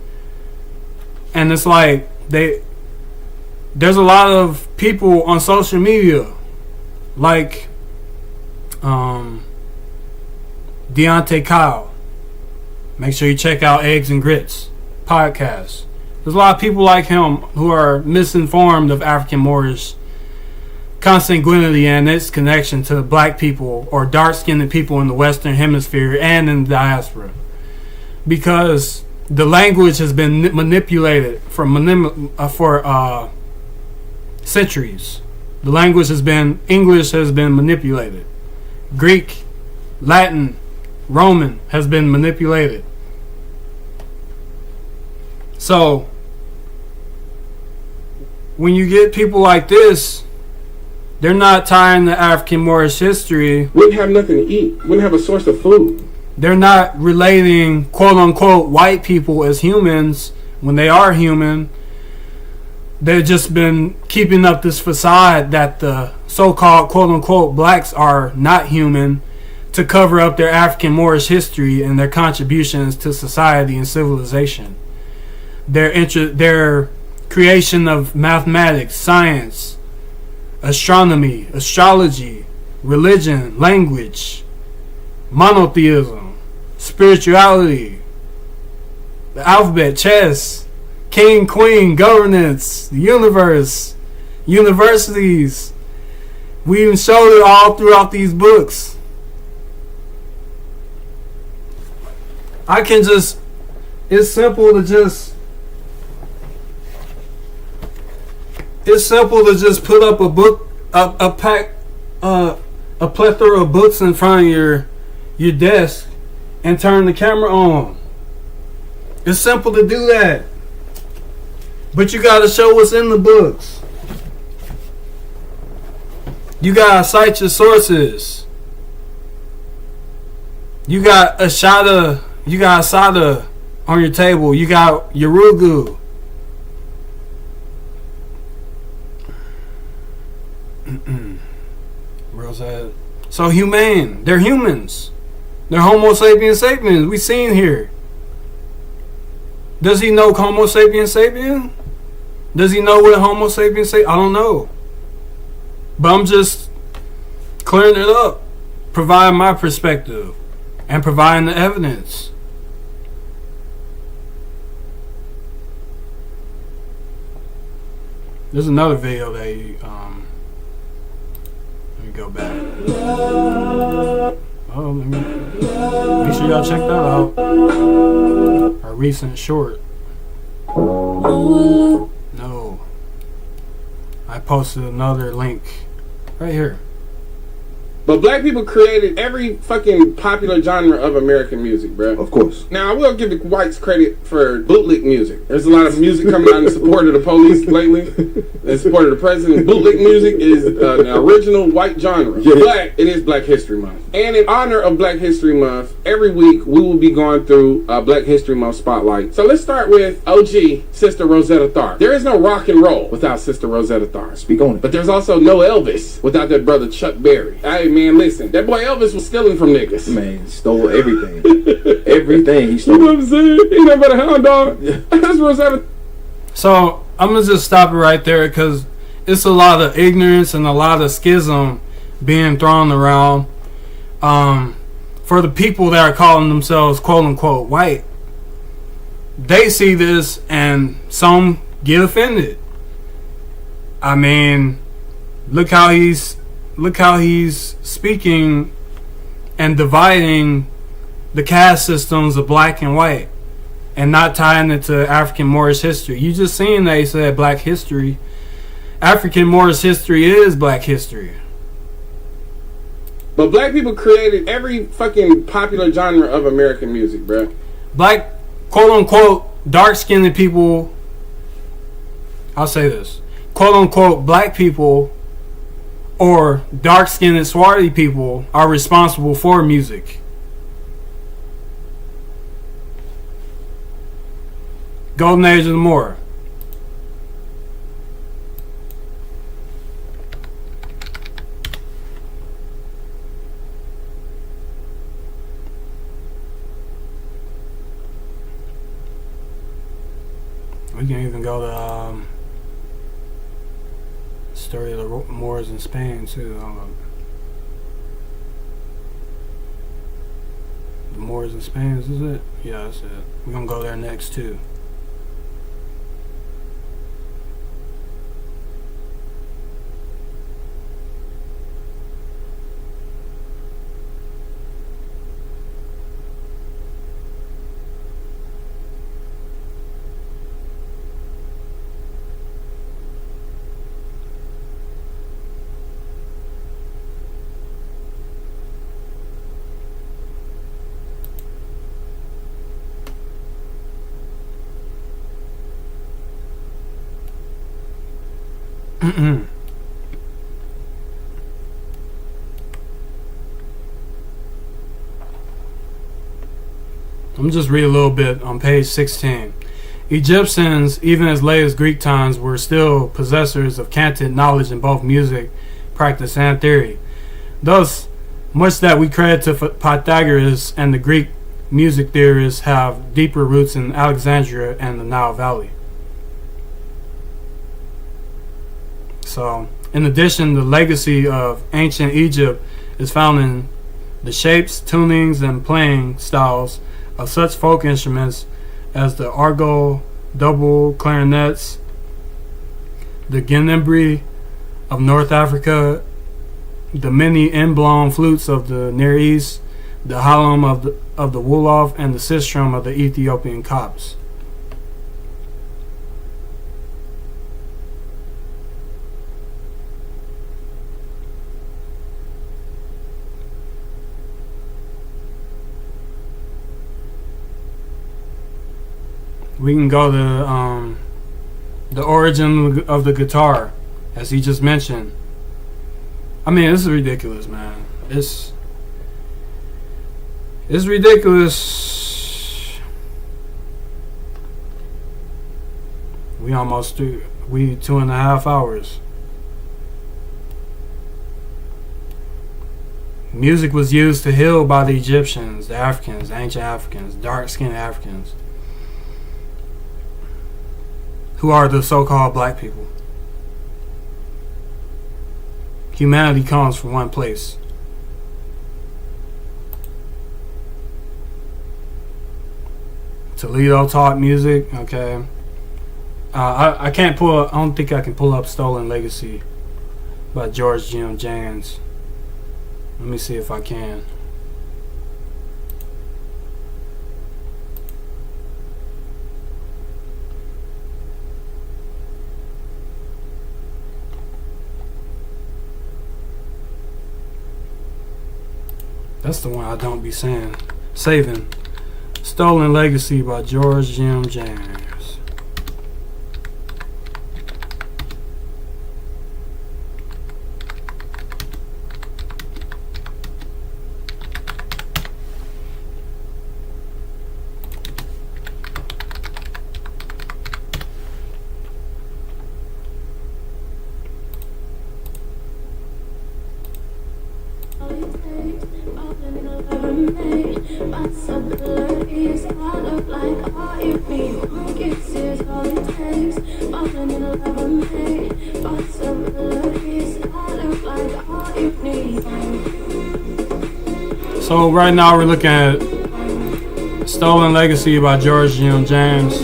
And it's like there's a lot of people on social media like Deontay Kyle. Make sure you check out Eggs and Grits podcast. There's a lot of people like him who are misinformed of African Moorish consanguinity and its connection to black people or dark-skinned people in the Western Hemisphere and in the diaspora, because the language has been manipulated for centuries. The language has been, English has been manipulated. Greek, Latin, Roman has been manipulated. So when you get people like this, they're not tying the African Moorish history.
Wouldn't have nothing to eat, wouldn't have a source of food.
They're not relating quote unquote white people as humans when they are human. They've just been keeping up this facade that the so-called quote-unquote blacks are not human to cover up their African Moorish history and their contributions to society and civilization. Their creation of mathematics, science, astronomy, astrology, religion, language, monotheism, spirituality, the alphabet, chess, king, queen, governance, the universe, universities, We even showed it all throughout these books. It's simple to just put up a book, a plethora of books in front of your desk and turn the camera on. It's simple to do that. But you gotta show what's in the books. You gotta cite your sources. You got Ashada on your table. You got Yorugu. Rosette. So humane. They're humans. They're Homo sapiens sapiens. We seen here. Does he know Homo sapiens sapiens? Does he know what Homo sapiens sapiens? I don't know. But I'm just clearing it up, providing my perspective, and providing the evidence. There's another video that you, let me go back. Oh, make sure y'all check that out. Our recent short. No. I posted another link right here.
But black people created every fucking popular genre of American music, bro.
Of course.
Now, I will give the whites credit for bootleg music. There's a lot of music coming out in support of the police lately, in support of the president. Bootleg music is an original white genre. Yeah. But it is Black History Month. And in honor of Black History Month, every week we will be going through a Black History Month spotlight. So let's start with OG, Sister Rosetta Tharpe. There is no rock and roll without Sister Rosetta Tharpe.
Speak on it.
But there's also no Elvis without that brother Chuck Berry. Hey, man, listen. That boy Elvis was stealing from niggas.
Man, stole everything. Everything he stole.
You know what I'm saying? He never but a hound dog. That's Rosetta.
So I'm gonna just stop it right there because it's a lot of ignorance and a lot of schism being thrown around. For the people that are calling themselves quote unquote white, they see this and some get offended. I mean, look how he's speaking and dividing the caste systems of black and white and not tying it to African Moorish history. You just seen that he said black history. African Moorish history is black history.
But black people created every fucking popular genre of American music, bro.
Black, quote unquote, dark skinned people, I'll say this, quote unquote, black people or dark skinned swarthy people are responsible for music. Golden Age of the Moor. We can even go to story of the Moors in Spain too. The Moors in Spain, is this it? Yeah, that's it. We're gonna go there next too. I'm just read a little bit on page 16. Egyptians, even as late as Greek times, were still possessors of canted knowledge in both music, practice, and theory. Thus, much that we credit to Pythagoras and the Greek music theorists have deeper roots in Alexandria and the Nile Valley. So, in addition, the legacy of ancient Egypt is found in the shapes, tunings, and playing styles of such folk instruments as the argo, double clarinets, the gimbri of North Africa, the many inblown flutes of the Near East, the halom of the Wolof, and the sistrum of the Ethiopian Copts. We can go to the origin of the guitar, as he just mentioned. I mean, this is ridiculous, man. It's ridiculous. We almost through. We 2.5 hours. Music was used to heal by the Egyptians, the Africans, the ancient Africans, dark-skinned Africans, who are the so-called black people. Humanity comes from one place. Toledo taught music. Okay. I can't pull. I don't think I can pull up "Stolen Legacy" by George Jim James. Let me see if I can. That's the one I don't be saying. Saving. "Stolen Legacy" by George Jim James. So right now we're looking at "Stolen Legacy" by George Jim James.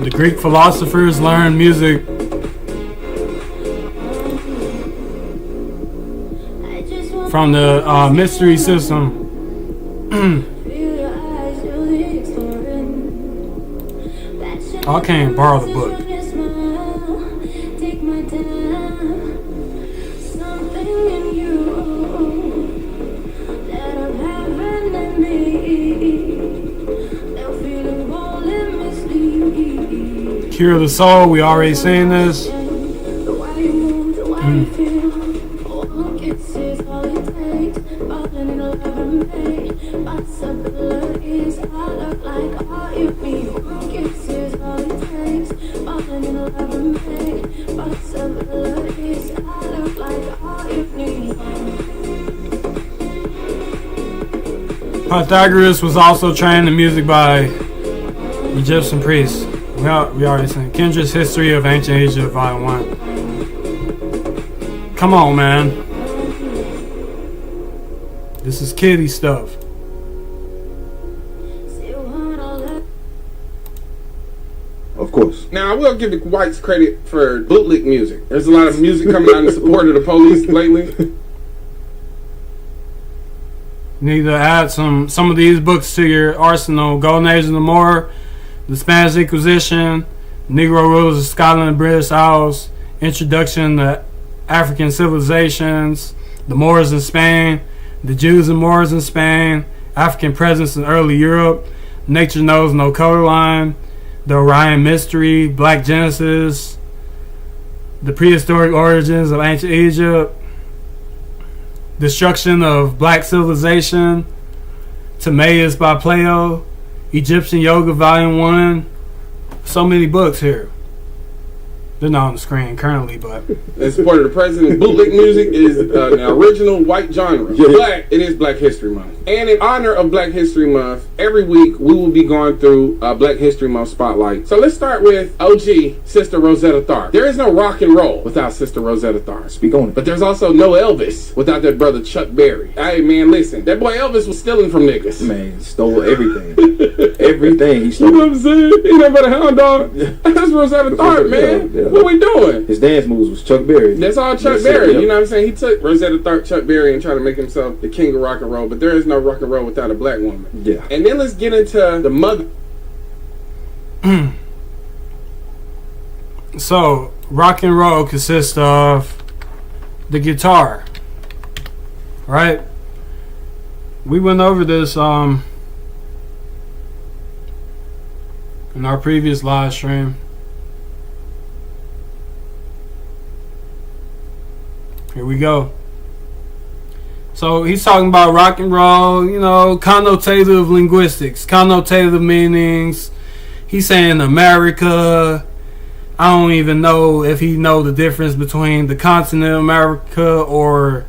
The Greek philosophers learned music from the mystery system. I can't borrow the book. Cure the soul, we already seen this. Pythagoras was also trained in music by Egyptian priests. We already seen Kendra's History of Ancient Egypt, Volume 1. Come on, man. This is kiddie stuff.
Of course.
Now, I will give the whites credit for bootleg music. There's a lot of music coming out in support of the police lately.
Need to add some of these books to your arsenal. Golden Age of the Moor, The Spanish Inquisition, Negro Rulers of Scotland and British Isles, Introduction to African Civilizations, The Moors in Spain, The Jews and Moors in Spain, African Presence in Early Europe, Nature Knows No Color Line, The Orion Mystery, Black Genesis, The Prehistoric Origins of Ancient Egypt, Destruction of Black Civilization, Timaeus by Plato, Egyptian Yoga Volume 1. So many books here. They're not on the screen currently, but
in support of the president, bootleg music is an original white genre. But it is Black History Month. And in honor of Black History Month, every week we will be going through a Black History Month spotlight. So let's start with OG Sister Rosetta Tharpe. There is no rock and roll without Sister Rosetta Tharpe.
Speak on it.
But there's also no Elvis without that brother Chuck Berry. Hey man, listen, that boy Elvis was stealing from niggas.
Man, stole everything. Everything he
You know what
started.
I'm saying? He never the hound dog. That's Rosetta Tharpe, man.
Yeah.
What we doing?
His dance moves was Chuck Berry.
That's all Chuck
That's
Berry.
it, yep.
You know what I'm saying? He took Rosetta Tharpe, Chuck Berry, and tried to make himself the king of rock and roll. But there is no rock and roll without a black woman.
Yeah.
And then let's get into the mother.
So, rock and roll consists of the guitar, right? We went over this in our previous live stream. Here we go. So he's talking about rock and roll, you know, connotative linguistics, connotative meanings. He's saying America. I don't even know if he know the difference between the continent of America or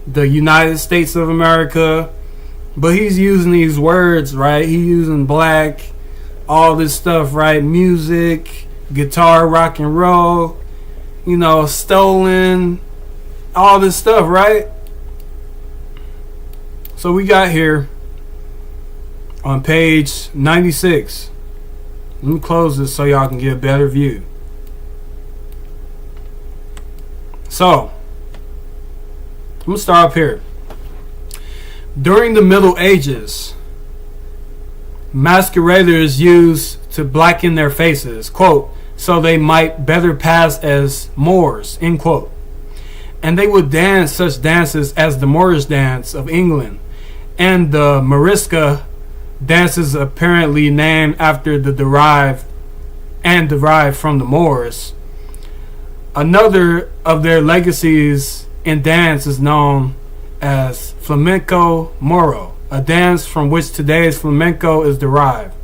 the United States of America. But he's using these words, right? He's using black, all this stuff, right? Music, guitar, rock and roll, you know, stolen, all this stuff, right? So we got here on page 96. Let me close this so y'all can get a better view. So, I'm going to start up here. During the Middle Ages, masqueraders used to blacken their faces, quote, so they might better pass as Moors, end quote. And they would dance such dances as the Moorish dance of England and the Morisca dances apparently named after the derived from the Moors. Another of their legacies in dance is known as flamenco moro, a dance from which today's flamenco is derived.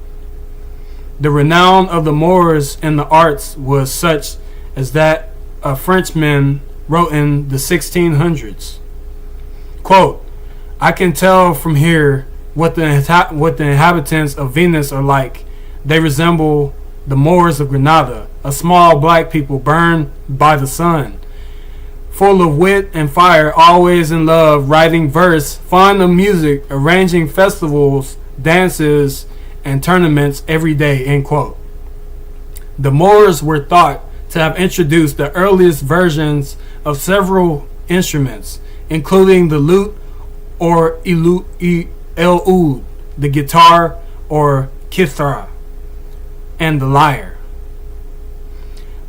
The renown of the Moors in the arts was such as that a Frenchman wrote in the 1600s, quote, I can tell from here what the inhabitants of Venice are like. They resemble the Moors of Granada, a small black people burned by the sun, full of wit and fire, always in love, writing verse, fond of music, arranging festivals, dances, and tournaments every day, end quote. The Moors were thought to have introduced the earliest versions of several instruments, including the lute or el-oud, the guitar or kithra, and the lyre.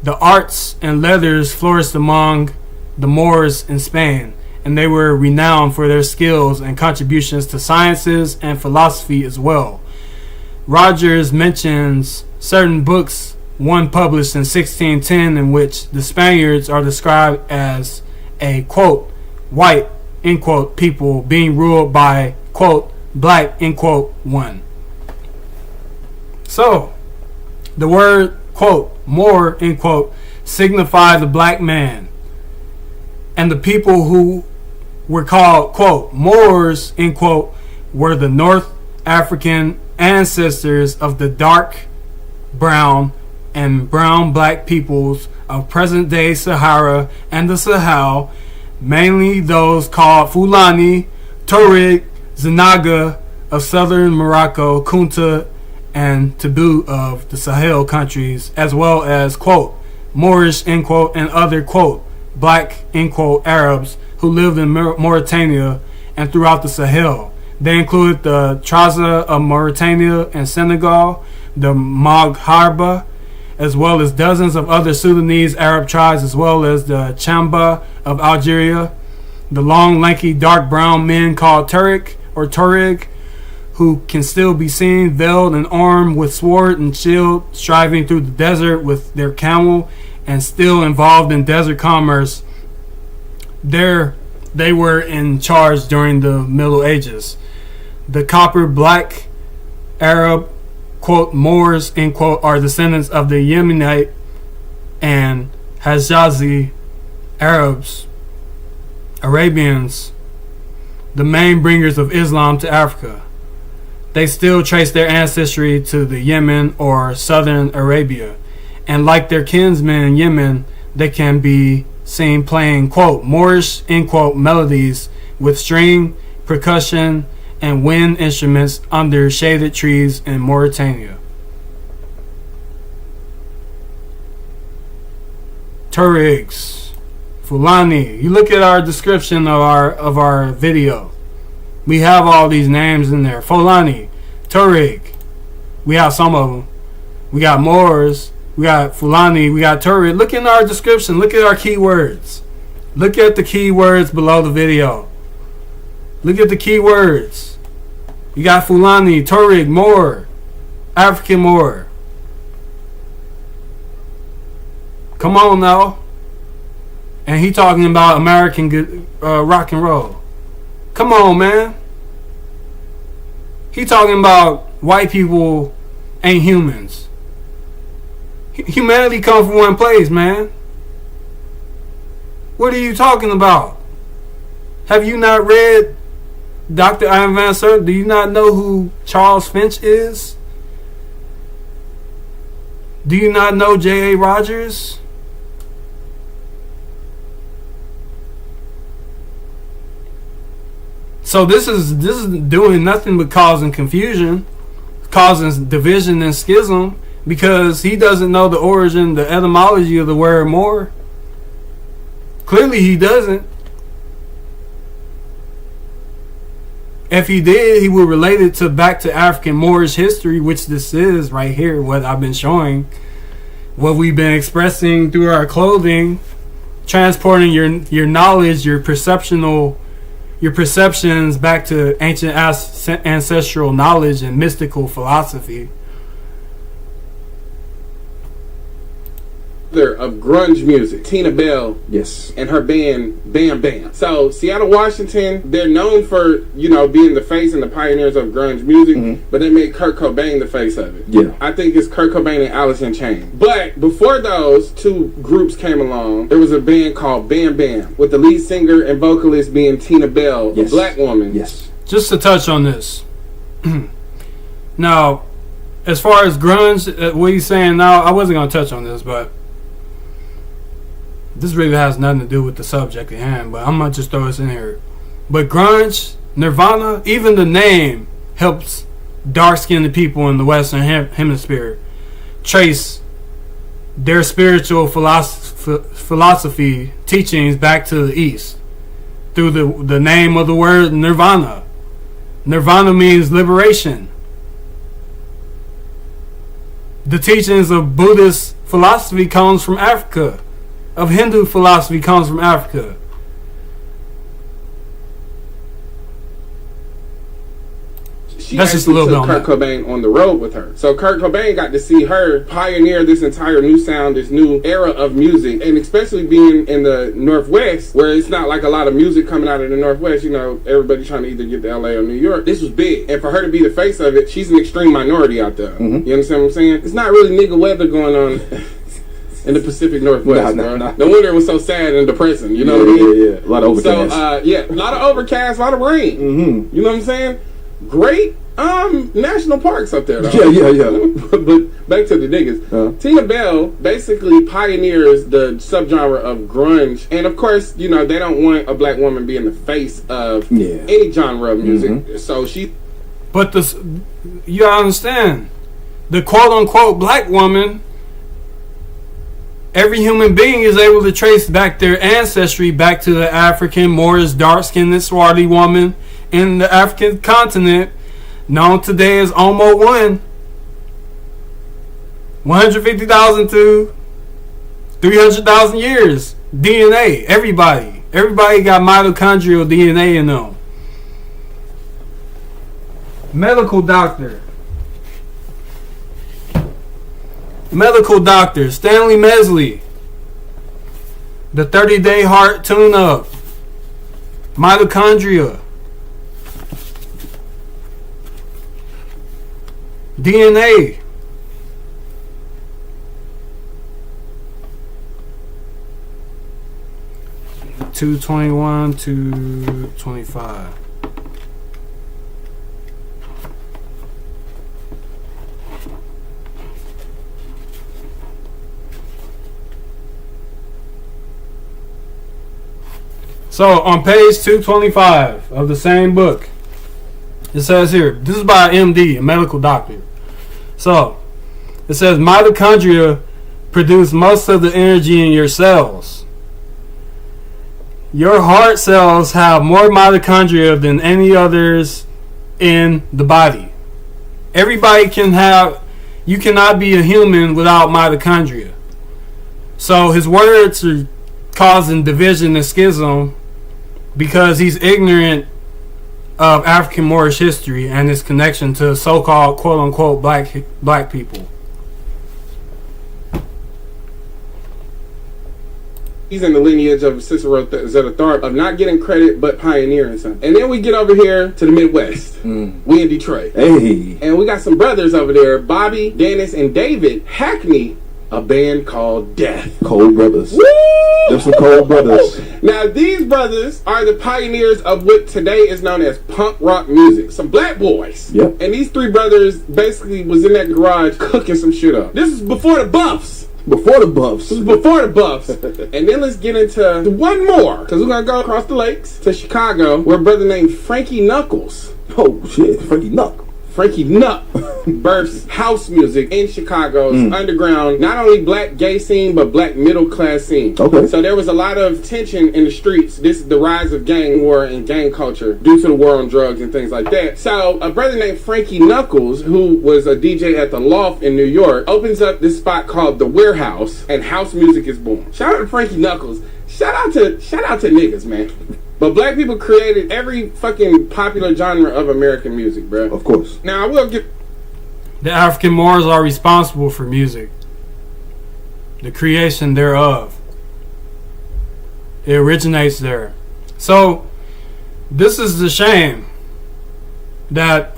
The arts and leathers flourished among the Moors in Spain, and they were renowned for their skills and contributions to sciences and philosophy as well. Rogers mentions certain books, one published in 1610, in which the Spaniards are described as a, quote, white, end quote, people being ruled by, quote, black, end quote, one. So, the word, quote, Moor, end quote, signify the black man. And the people who were called, quote, Moors, end quote, were the North African ancestors of the dark brown and brown black peoples of present-day Sahara and the Sahel, mainly those called Fulani, Tuareg, Zanaga of southern Morocco, Kunta, and Tabu of the Sahel countries, as well as, quote, Moorish, end quote, and other, quote, black, end quote, Arabs who lived in Mauritania and throughout the Sahel. They included the Traza of Mauritania and Senegal, the Maghreba, as well as dozens of other Sudanese Arab tribes, as well as the Chamba of Algeria, the long, lanky, dark brown men called Tuareg or Tuareg, who can still be seen veiled and armed with sword and shield, striving through the desert with their camel and still involved in desert commerce. They were in charge during the Middle Ages. The copper black Arab, quote, Moors, end quote, are descendants of the Yemenite and Hijazi Arabs, Arabians, the main bringers of Islam to Africa. They still trace their ancestry to the Yemen or southern Arabia, and like their kinsmen in Yemen, they can be seen playing, quote, Moorish, end quote, melodies with string, percussion, and wind instruments under shaded trees in Mauritania. Tuaregs, Fulani. You look at our description of our video. We have all these names in there. Fulani, Tuareg. We have some of them. We got Moors. We got Fulani. We got Tuareg. Look in our description. Look at our keywords. Look at the keywords below the video. Look at the keywords. You got Fulani, Tuareg, Moor, African-moor. Come on now. And he talking about American rock and roll. Come on, man. He talking about white people ain't humans. Humanity comes from one place, man. What are you talking about? Have you not read Dr. Ivan Van Serp? Do you not know who Charles Finch is? Do you not know J.A. Rogers? So this is doing nothing but causing confusion, causing division and schism, because he doesn't know the origin, the etymology of the word Moor. Clearly he doesn't. If he did, he would relate it back to African Moorish history, which this is right here, what I've been showing, what we've been expressing through our clothing, transporting your knowledge, your perceptions back to ancient ancestral knowledge and mystical philosophy.
Of grunge music, Tina Bell,
Yes.
and her band Bam Bam. So Seattle, Washington, they're known for, being the face and the pioneers of grunge music, but they made Kurt Cobain the face of it.
Yeah.
I think it's Kurt Cobain and Alice in Chains. But before those two groups came along, there was a band called Bam Bam, with the lead singer and vocalist being Tina Bell,
Yes.
a black woman.
Yes.
Just to touch on this. Now, as far as grunge, what he's saying now, I wasn't going to touch on this, but this really has nothing to do with the subject at hand, but I'm going to just throw this in here. But grunge, Nirvana, even the name helps dark-skinned people in the Western Hemisphere trace their spiritual philosophy teachings back to the East through the name of the word Nirvana. Nirvana means liberation. The teachings of Buddhist philosophy comes from Africa. Of Hindu philosophy comes from Africa.
She
That's just a little
took
bit on
Kurt Cobain on the road with her. So Kurt Cobain got to see her pioneer this entire new sound, this new era of music, and especially being in the Northwest, where it's not like a lot of music coming out of the Northwest. Everybody trying to either get to LA or New York. This was big, and for her to be the face of it, she's an extreme minority out there. You understand what I'm saying? It's not really nigga weather going on in the Pacific Northwest, bro. No wonder it was so sad and depressing. You know what I mean?
Yeah. A lot of overcast.
So, a lot of overcast, a lot of rain. You know what I'm saying? Great national parks up there, though.
Yeah.
But back to the niggas. Tina Bell basically pioneers the subgenre of grunge. And of course, they don't want a black woman being the face of any genre of music. So she...
But you understand, the quote-unquote black woman, every human being is able to trace back their ancestry back to the African Moorish dark-skinned Swarthy woman in the African continent, known today as Omo 150,000 to 300,000 years. DNA, everybody got mitochondrial DNA in them. Medical doctor Stanley Mesley, the 30-day heart tune-up, mitochondria, DNA, (221 to 25). So on page 225 of the same book, It says here, this is by MD, a medical doctor. So, it says mitochondria produce most of the energy in your cells. Your heart cells have more mitochondria than any others in the body. Everybody can have, you cannot be a human without mitochondria. So his words are causing division and schism because he's ignorant of African Moorish history and its connection to so-called quote-unquote black people.
He's in the lineage of Cicero Zetathar of not getting credit but pioneering something. And then we get over here to the Midwest. We in Detroit.
Hey.
And we got some brothers over there, Bobby, Dennis, and David Hackney, a band called Death.
Cold brothers.
Woo!
There's some cold brothers.
Now these brothers are the pioneers of what today is known as punk rock music. Some black boys.
Yep.
And these three brothers basically was in that garage cooking some shit up. This is before the Buffs.
Before the Buffs.
This is before the Buffs. And then let's get into one more. Because we're going to go across the lakes to Chicago where a brother named Frankie Knuckles.
Oh shit, Frankie Knuck.
Frankie Nutt births house music in Chicago's underground, not only black gay scene, but black middle class scene.
Okay.
So there was a lot of tension in the streets. This is the rise of gang war and gang culture due to the war on drugs and things like that. So a brother named Frankie Knuckles, who was a DJ at the Loft in New York, opens up this spot called The Warehouse, and house music is born. Shout out to Frankie Knuckles. Shout out to niggas, man. But black people created every fucking popular genre of American music, bro.
Of course.
Now I will get.
The African Moors are responsible for music, the creation thereof. It originates there. So this is the shame that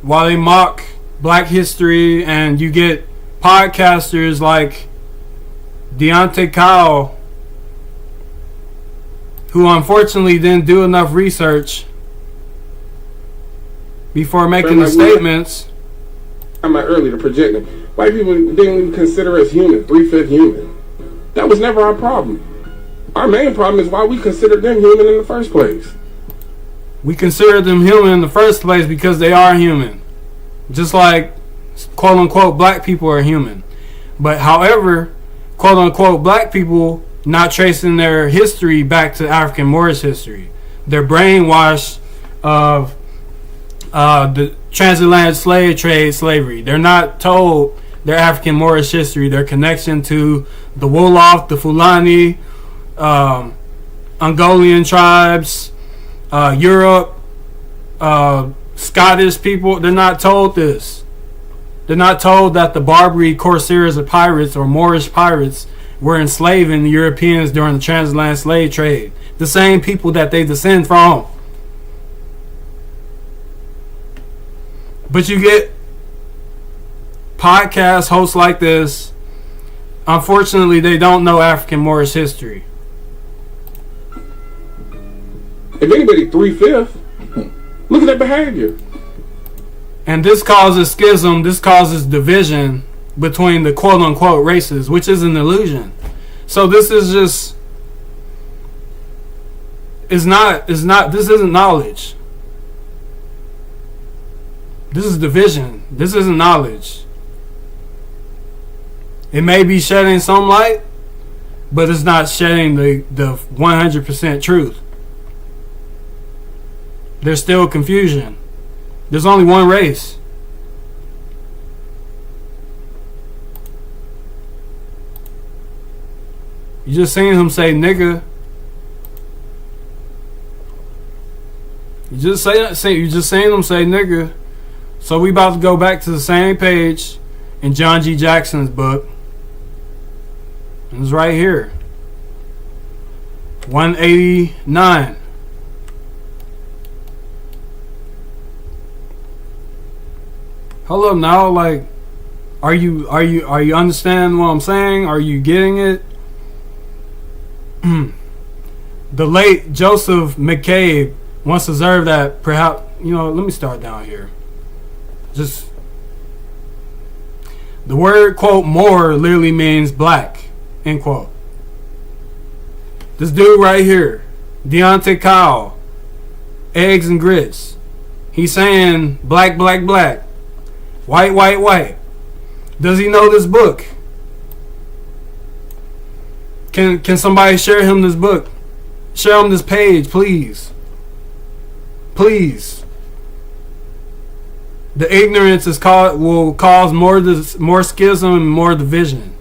while they mock black history and you get podcasters like Deontay Kyle, who unfortunately didn't do enough research before making the statements.
I'm early to projecting. White people didn't even consider us human, 3/5 human. That was never our problem. Our main problem is why we considered them human in the first place.
We consider them human in the first place because they are human. Just like quote unquote black people are human. But however, quote unquote black people not tracing their history back to African Moorish history. They're brainwashed of the transatlantic slave trade, slavery. They're not told their African Moorish history, their connection to the Wolof, the Fulani, Mongolian tribes, Europe, Scottish people. They're not told this. They're not told that the Barbary corsairs or pirates or Moorish pirates were enslaving the Europeans during the transatlantic slave trade. The same people that they descend from. But you get podcast hosts like this. Unfortunately, they don't know African Moorish history.
If anybody 3/5, look at their behavior.
And this causes schism, this causes division between the quote-unquote races, which is an illusion. So this is just, this isn't knowledge. This is division. This isn't knowledge. It may be shedding some light, but it's not shedding the 100% truth. There's still confusion. There's only one race. You just seen him say nigga. You just seen him say nigga. So we about to go back to the same page in John G. Jackson's book. And it's right here. 189. Hold up now, like, are you understanding what I'm saying? Are you getting it? The late Joseph McCabe once observed that perhaps, let me start down here. Just, the word, quote, Moor literally means black, end quote. This dude right here, Deontay Kyle, eggs and grits. He's saying black, black, black, white, white, white. Does he know this book? Can somebody share him this book? Share him this page, please. Please. The ignorance will cause more schism and more division.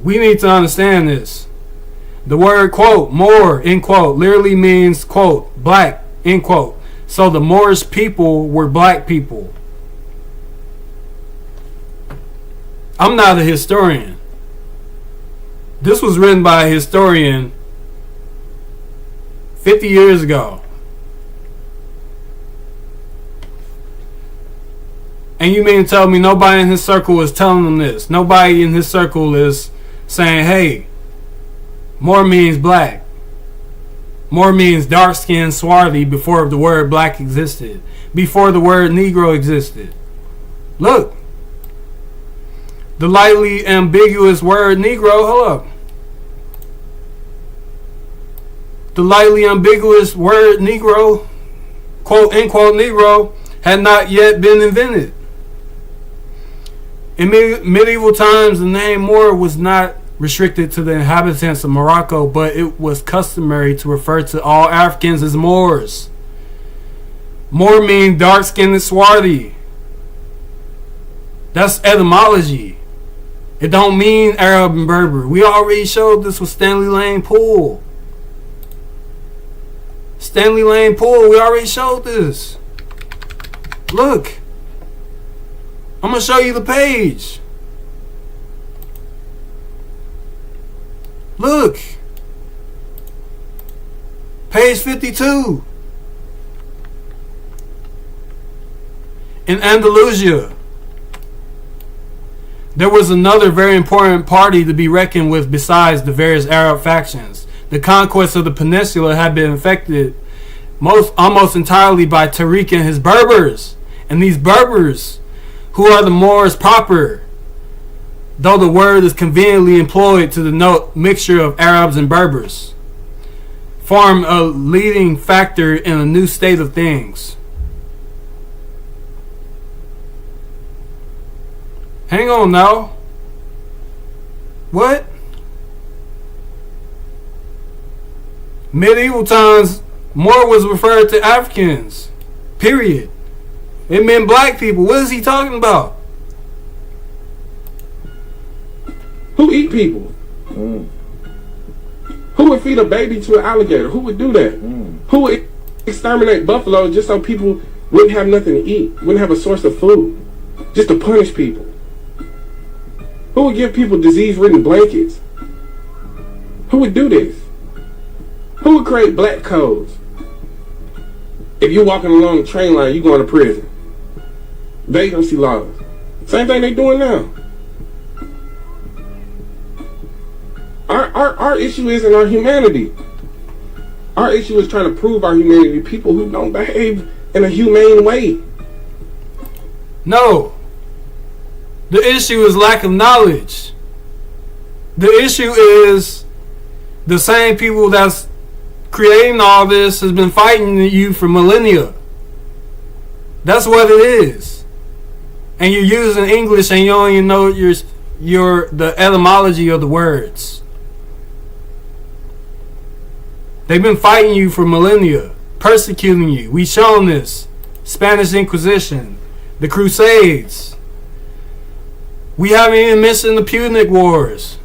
We need to understand this. The word, quote, Moor, end quote, literally means, quote, black, end quote. So the Moorish people were black people. I'm not a historian. This was written by a historian 50 years ago. And you mean to tell me nobody in his circle is telling him this? Nobody in his circle is saying, hey, Moor means black. Moor means dark-skinned, swarthy before the word black existed. Before the word Negro existed. Look. The lightly ambiguous word Negro, hold up. The lightly ambiguous word Negro, quote, end quote, Negro, had not yet been invented. In medieval times, the name Moor was not restricted to the inhabitants of Morocco, but it was customary to refer to all Africans as Moors. Moor means dark-skinned and swarthy. That's etymology. It don't mean Arab and Berber. We already showed this with Stanley Lane Poole. Stanley Lane Poole, we already showed this. Look. I'm going to show you the page. Look. Page 52. In Andalusia, there was another very important party to be reckoned with besides the various Arab factions. The conquest of the peninsula had been affected almost entirely by Tariq and his Berbers. And these Berbers, who are the Moors proper, though the word is conveniently employed to denote mixture of Arabs and Berbers, form a leading factor in a new state of things. Hang on now. What? Medieval times, Moor was referred to Africans. Period. It meant black people. What is he talking about?
Who eat people? Who would feed a baby to an alligator? Who would do that? Who would exterminate buffalo just so people wouldn't have nothing to eat, wouldn't have a source of food, just to punish people? Who would give people disease-ridden blankets? Who would do this? Who would create black codes? If you're walking along the train line, you're going to prison. Vacancy laws. Same thing they doing now. Our issue isn't our humanity. Our issue is trying to prove our humanity to people who don't behave in a humane way.
No. The issue is lack of knowledge. The issue is the same people that's creating all this has been fighting you for millennia. That's what it is. And you're using English and you don't even know the etymology of the words. They've been fighting you for millennia, persecuting you. We've shown this. Spanish Inquisition, the Crusades. We haven't even mentioned the Punic Wars.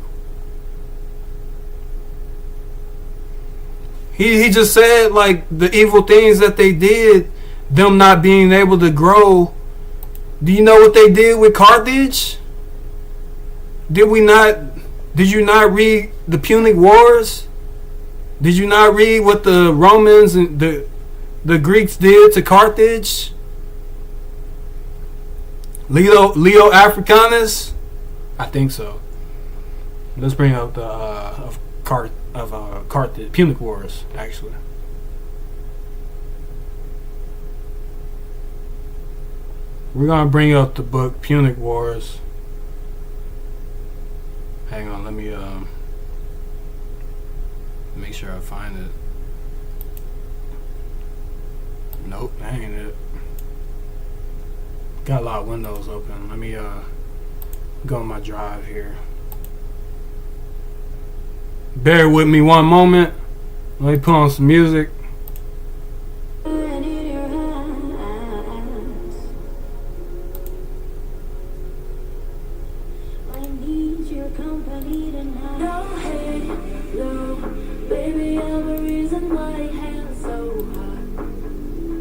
He just said, like, the evil things that they did, them not being able to grow. Do you know what they did with Carthage? Did you not read the Punic Wars? Did you not read what the Romans and the Greeks did to Carthage? Leo Africanus? I think so. Let's bring up the Carthage, Punic Wars, actually. We're gonna bring up the book Punic Wars. Hang on, let me Make sure I find it. Nope, that ain't it. Got a lot of windows open. Let me go on my drive here. Bear with me one moment. Let me put on some music.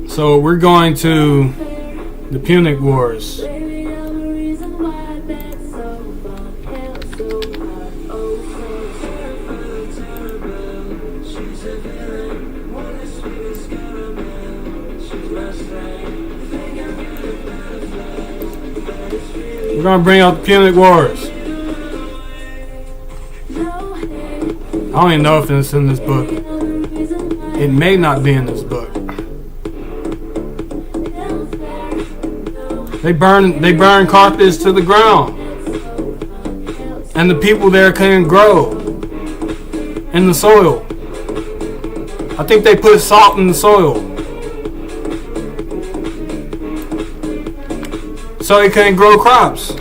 So we're going to the Punic Wars. We're going to bring out the Punic Wars. I don't even know if it's in this book. It may not be in this book. They burn Carthage to the ground. And the people there couldn't grow in the soil. I think they put salt in the soil. So they couldn't grow crops.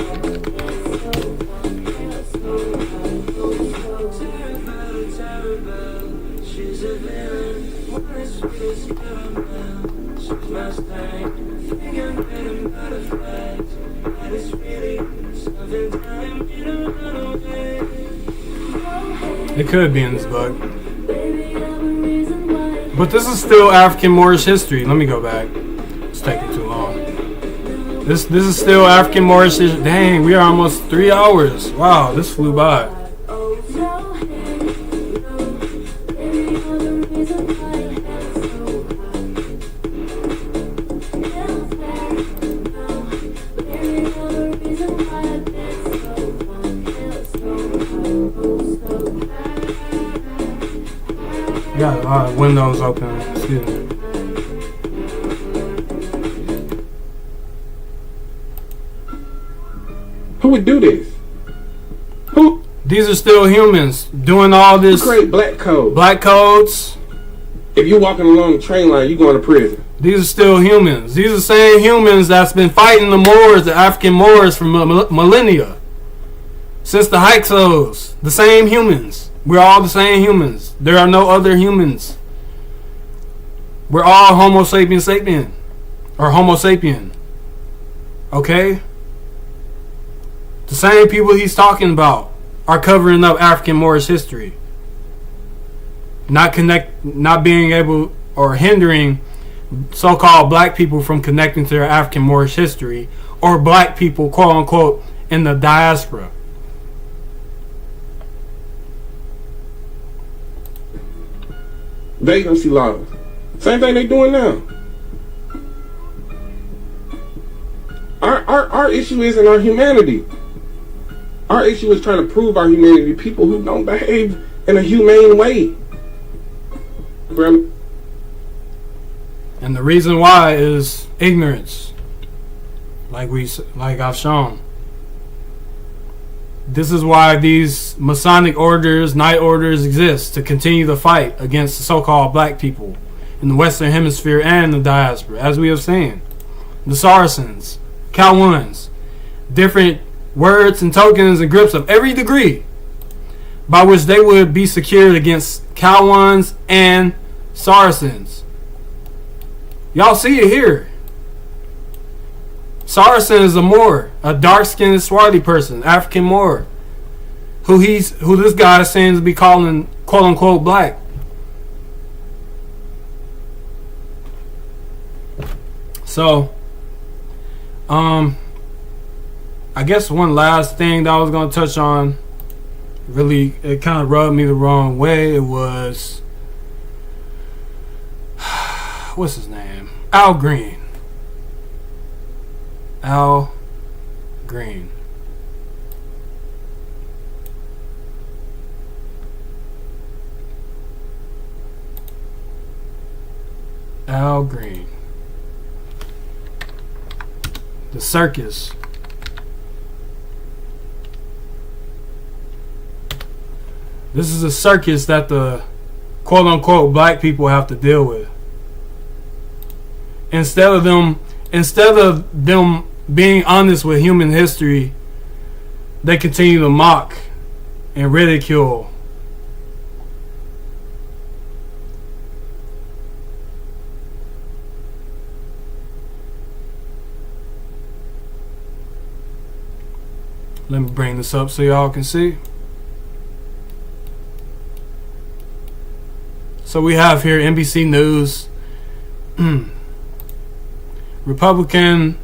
It could be in this book. But this is still African Moorish history. Let me go back. It's taking too long. This is still African Moorish history. Dang, we are almost 3 hours. Wow, this flew by. Got a lot of windows open. Excuse me.
Who would do this? Who?
These are still humans doing all this.
Who create black code?
Black codes.
If you're walking along the train line, you're going to prison.
These are still humans. These are the same humans that's been fighting the Moors, the African Moors, for millennia. Since the Hyksos. The same humans. We're all the same humans. There are no other humans. We're all Homo sapiens sapien. Or Homo sapien. Okay? The same people he's talking about are covering up African Moorish history. Not being able or hindering so-called black people from connecting to their African Moorish history, or black people, quote unquote, in the diaspora.
Vacancy laws. Same thing they doing now. Our issue isn't our humanity. Our issue is trying to prove our humanity to people who don't behave in a humane way.
And the reason why is ignorance. Like I've shown. This is why these Masonic orders, night orders exist, to continue the fight against the so-called black people in the Western Hemisphere and the diaspora, as we have seen. The Saracens, Cowans, different words and tokens and grips of every degree by which they would be secured against Cowans and Saracens. Y'all see it here. Saracen is a Moor, a dark-skinned, swarthy person, African Moor, who this guy seems to be calling quote unquote black. So, I guess one last thing that I was gonna touch on, really, it kind of rubbed me the wrong way. It was, what's his name? Al Green. Al Green. Al Green. The circus. This is a circus that the quote unquote black people have to deal with. Instead of them being honest with human history, they continue to mock and ridicule. Let me bring this up so y'all can see. So we have here NBC News. Republican.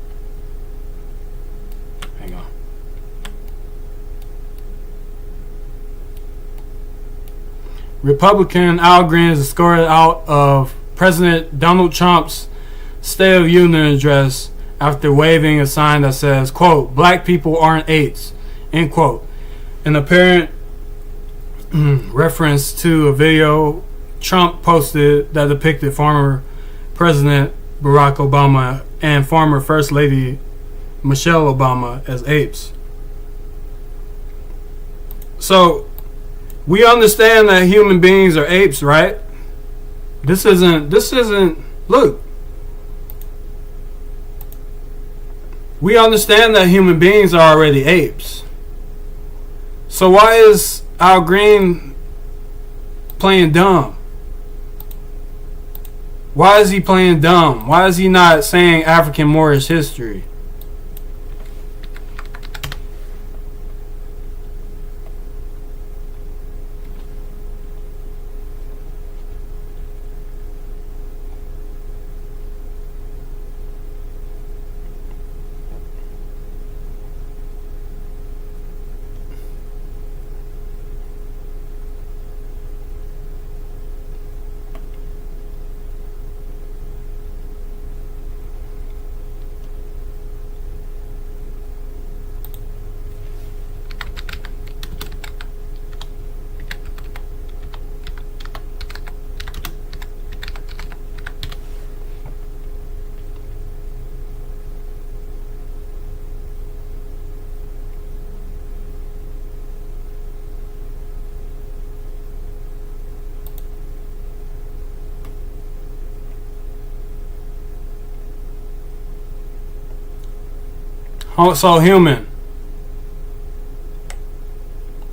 Hang on. Republican Al Green is escorted out of President Donald Trump's State of Union address after waving a sign that says, quote, "Black people aren't apes," end quote. An apparent reference to a video Trump posted that depicted former President Barack Obama and former First Lady Michelle Obama as apes. So we understand that human beings are apes, right? This isn't look. We understand that human beings are already apes. So why is Al Green playing dumb? Why is he playing dumb? Why is he not saying African Moorish history? So human.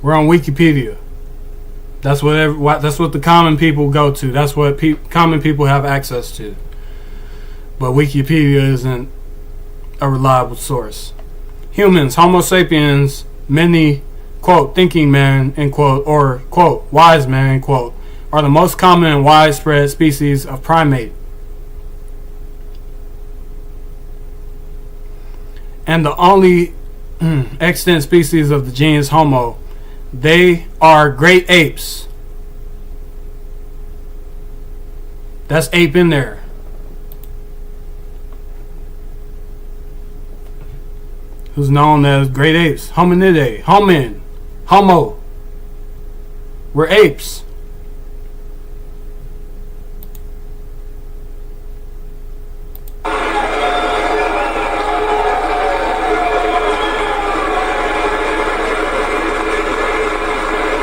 We're on Wikipedia. That's what the common people go to. That's what common people have access to. But Wikipedia isn't a reliable source. Humans, Homo sapiens, many, quote, thinking men, end quote, or, quote, wise men, end quote, are the most common and widespread species of primate. And the only extant species of the genus Homo. They are great apes. That's ape in there. Who's known as great apes. Hominidae. Homin. Homo. We're apes.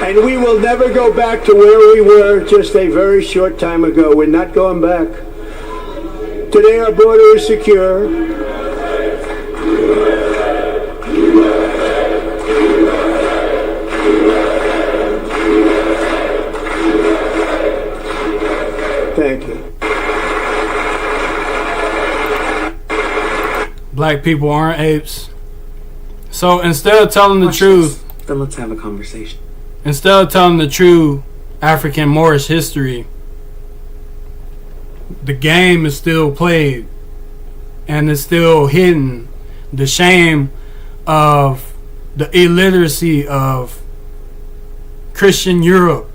And we will never go back to where we were just a very short time ago. We're not going back. Today our border is secure. Thank you.
Black people aren't apes. So instead of telling the truth,
then let's have a conversation.
Instead of telling the true African Moorish history, the game is still played and it's still hidden. The shame of the illiteracy of Christian Europe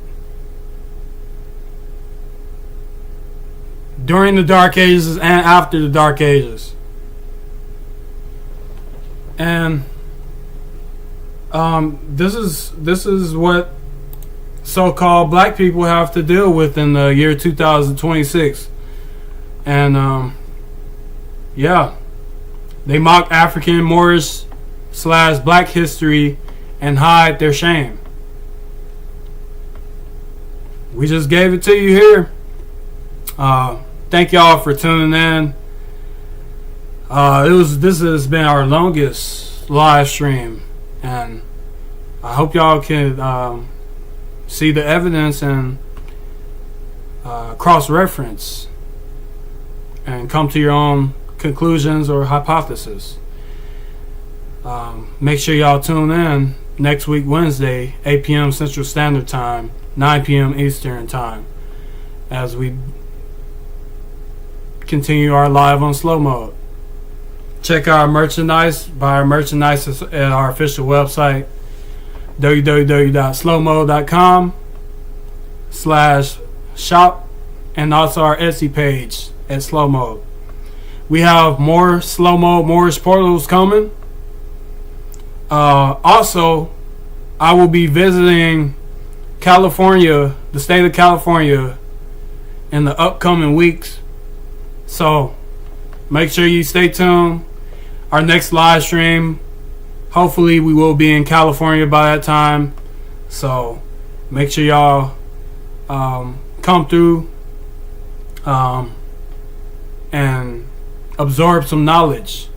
during the Dark Ages and after the Dark Ages. And this is what so-called black people have to deal with in the year 2026. And yeah, they mock African Moorish / black history and hide their shame. we just gave it to you here. Thank y'all for tuning in. This has been our longest live stream, and I hope y'all can see the evidence and cross-reference and come to your own conclusions or hypothesis. Make sure y'all tune in next week, Wednesday, 8 p.m. Central Standard Time, 9 p.m. Eastern Time, as we continue our live on Slow Mode. Check our merchandise, buy our merchandise at our official website, www.slowmoed.com/shop, and also our Etsy page at Slow Mode. We have more Slow Mode Moorish portals coming. Also, I will be visiting California, the state of California, in the upcoming weeks. So make sure you stay tuned. Our next live stream, hopefully we will be in California by that time. So make sure y'all come through and absorb some knowledge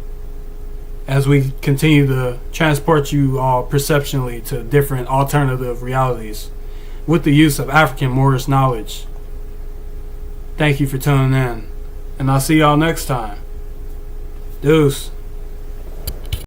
as we continue to transport you all perceptually to different alternative realities with the use of African Moorish knowledge. Thank you for tuning in, and I'll see y'all next time. Deuce.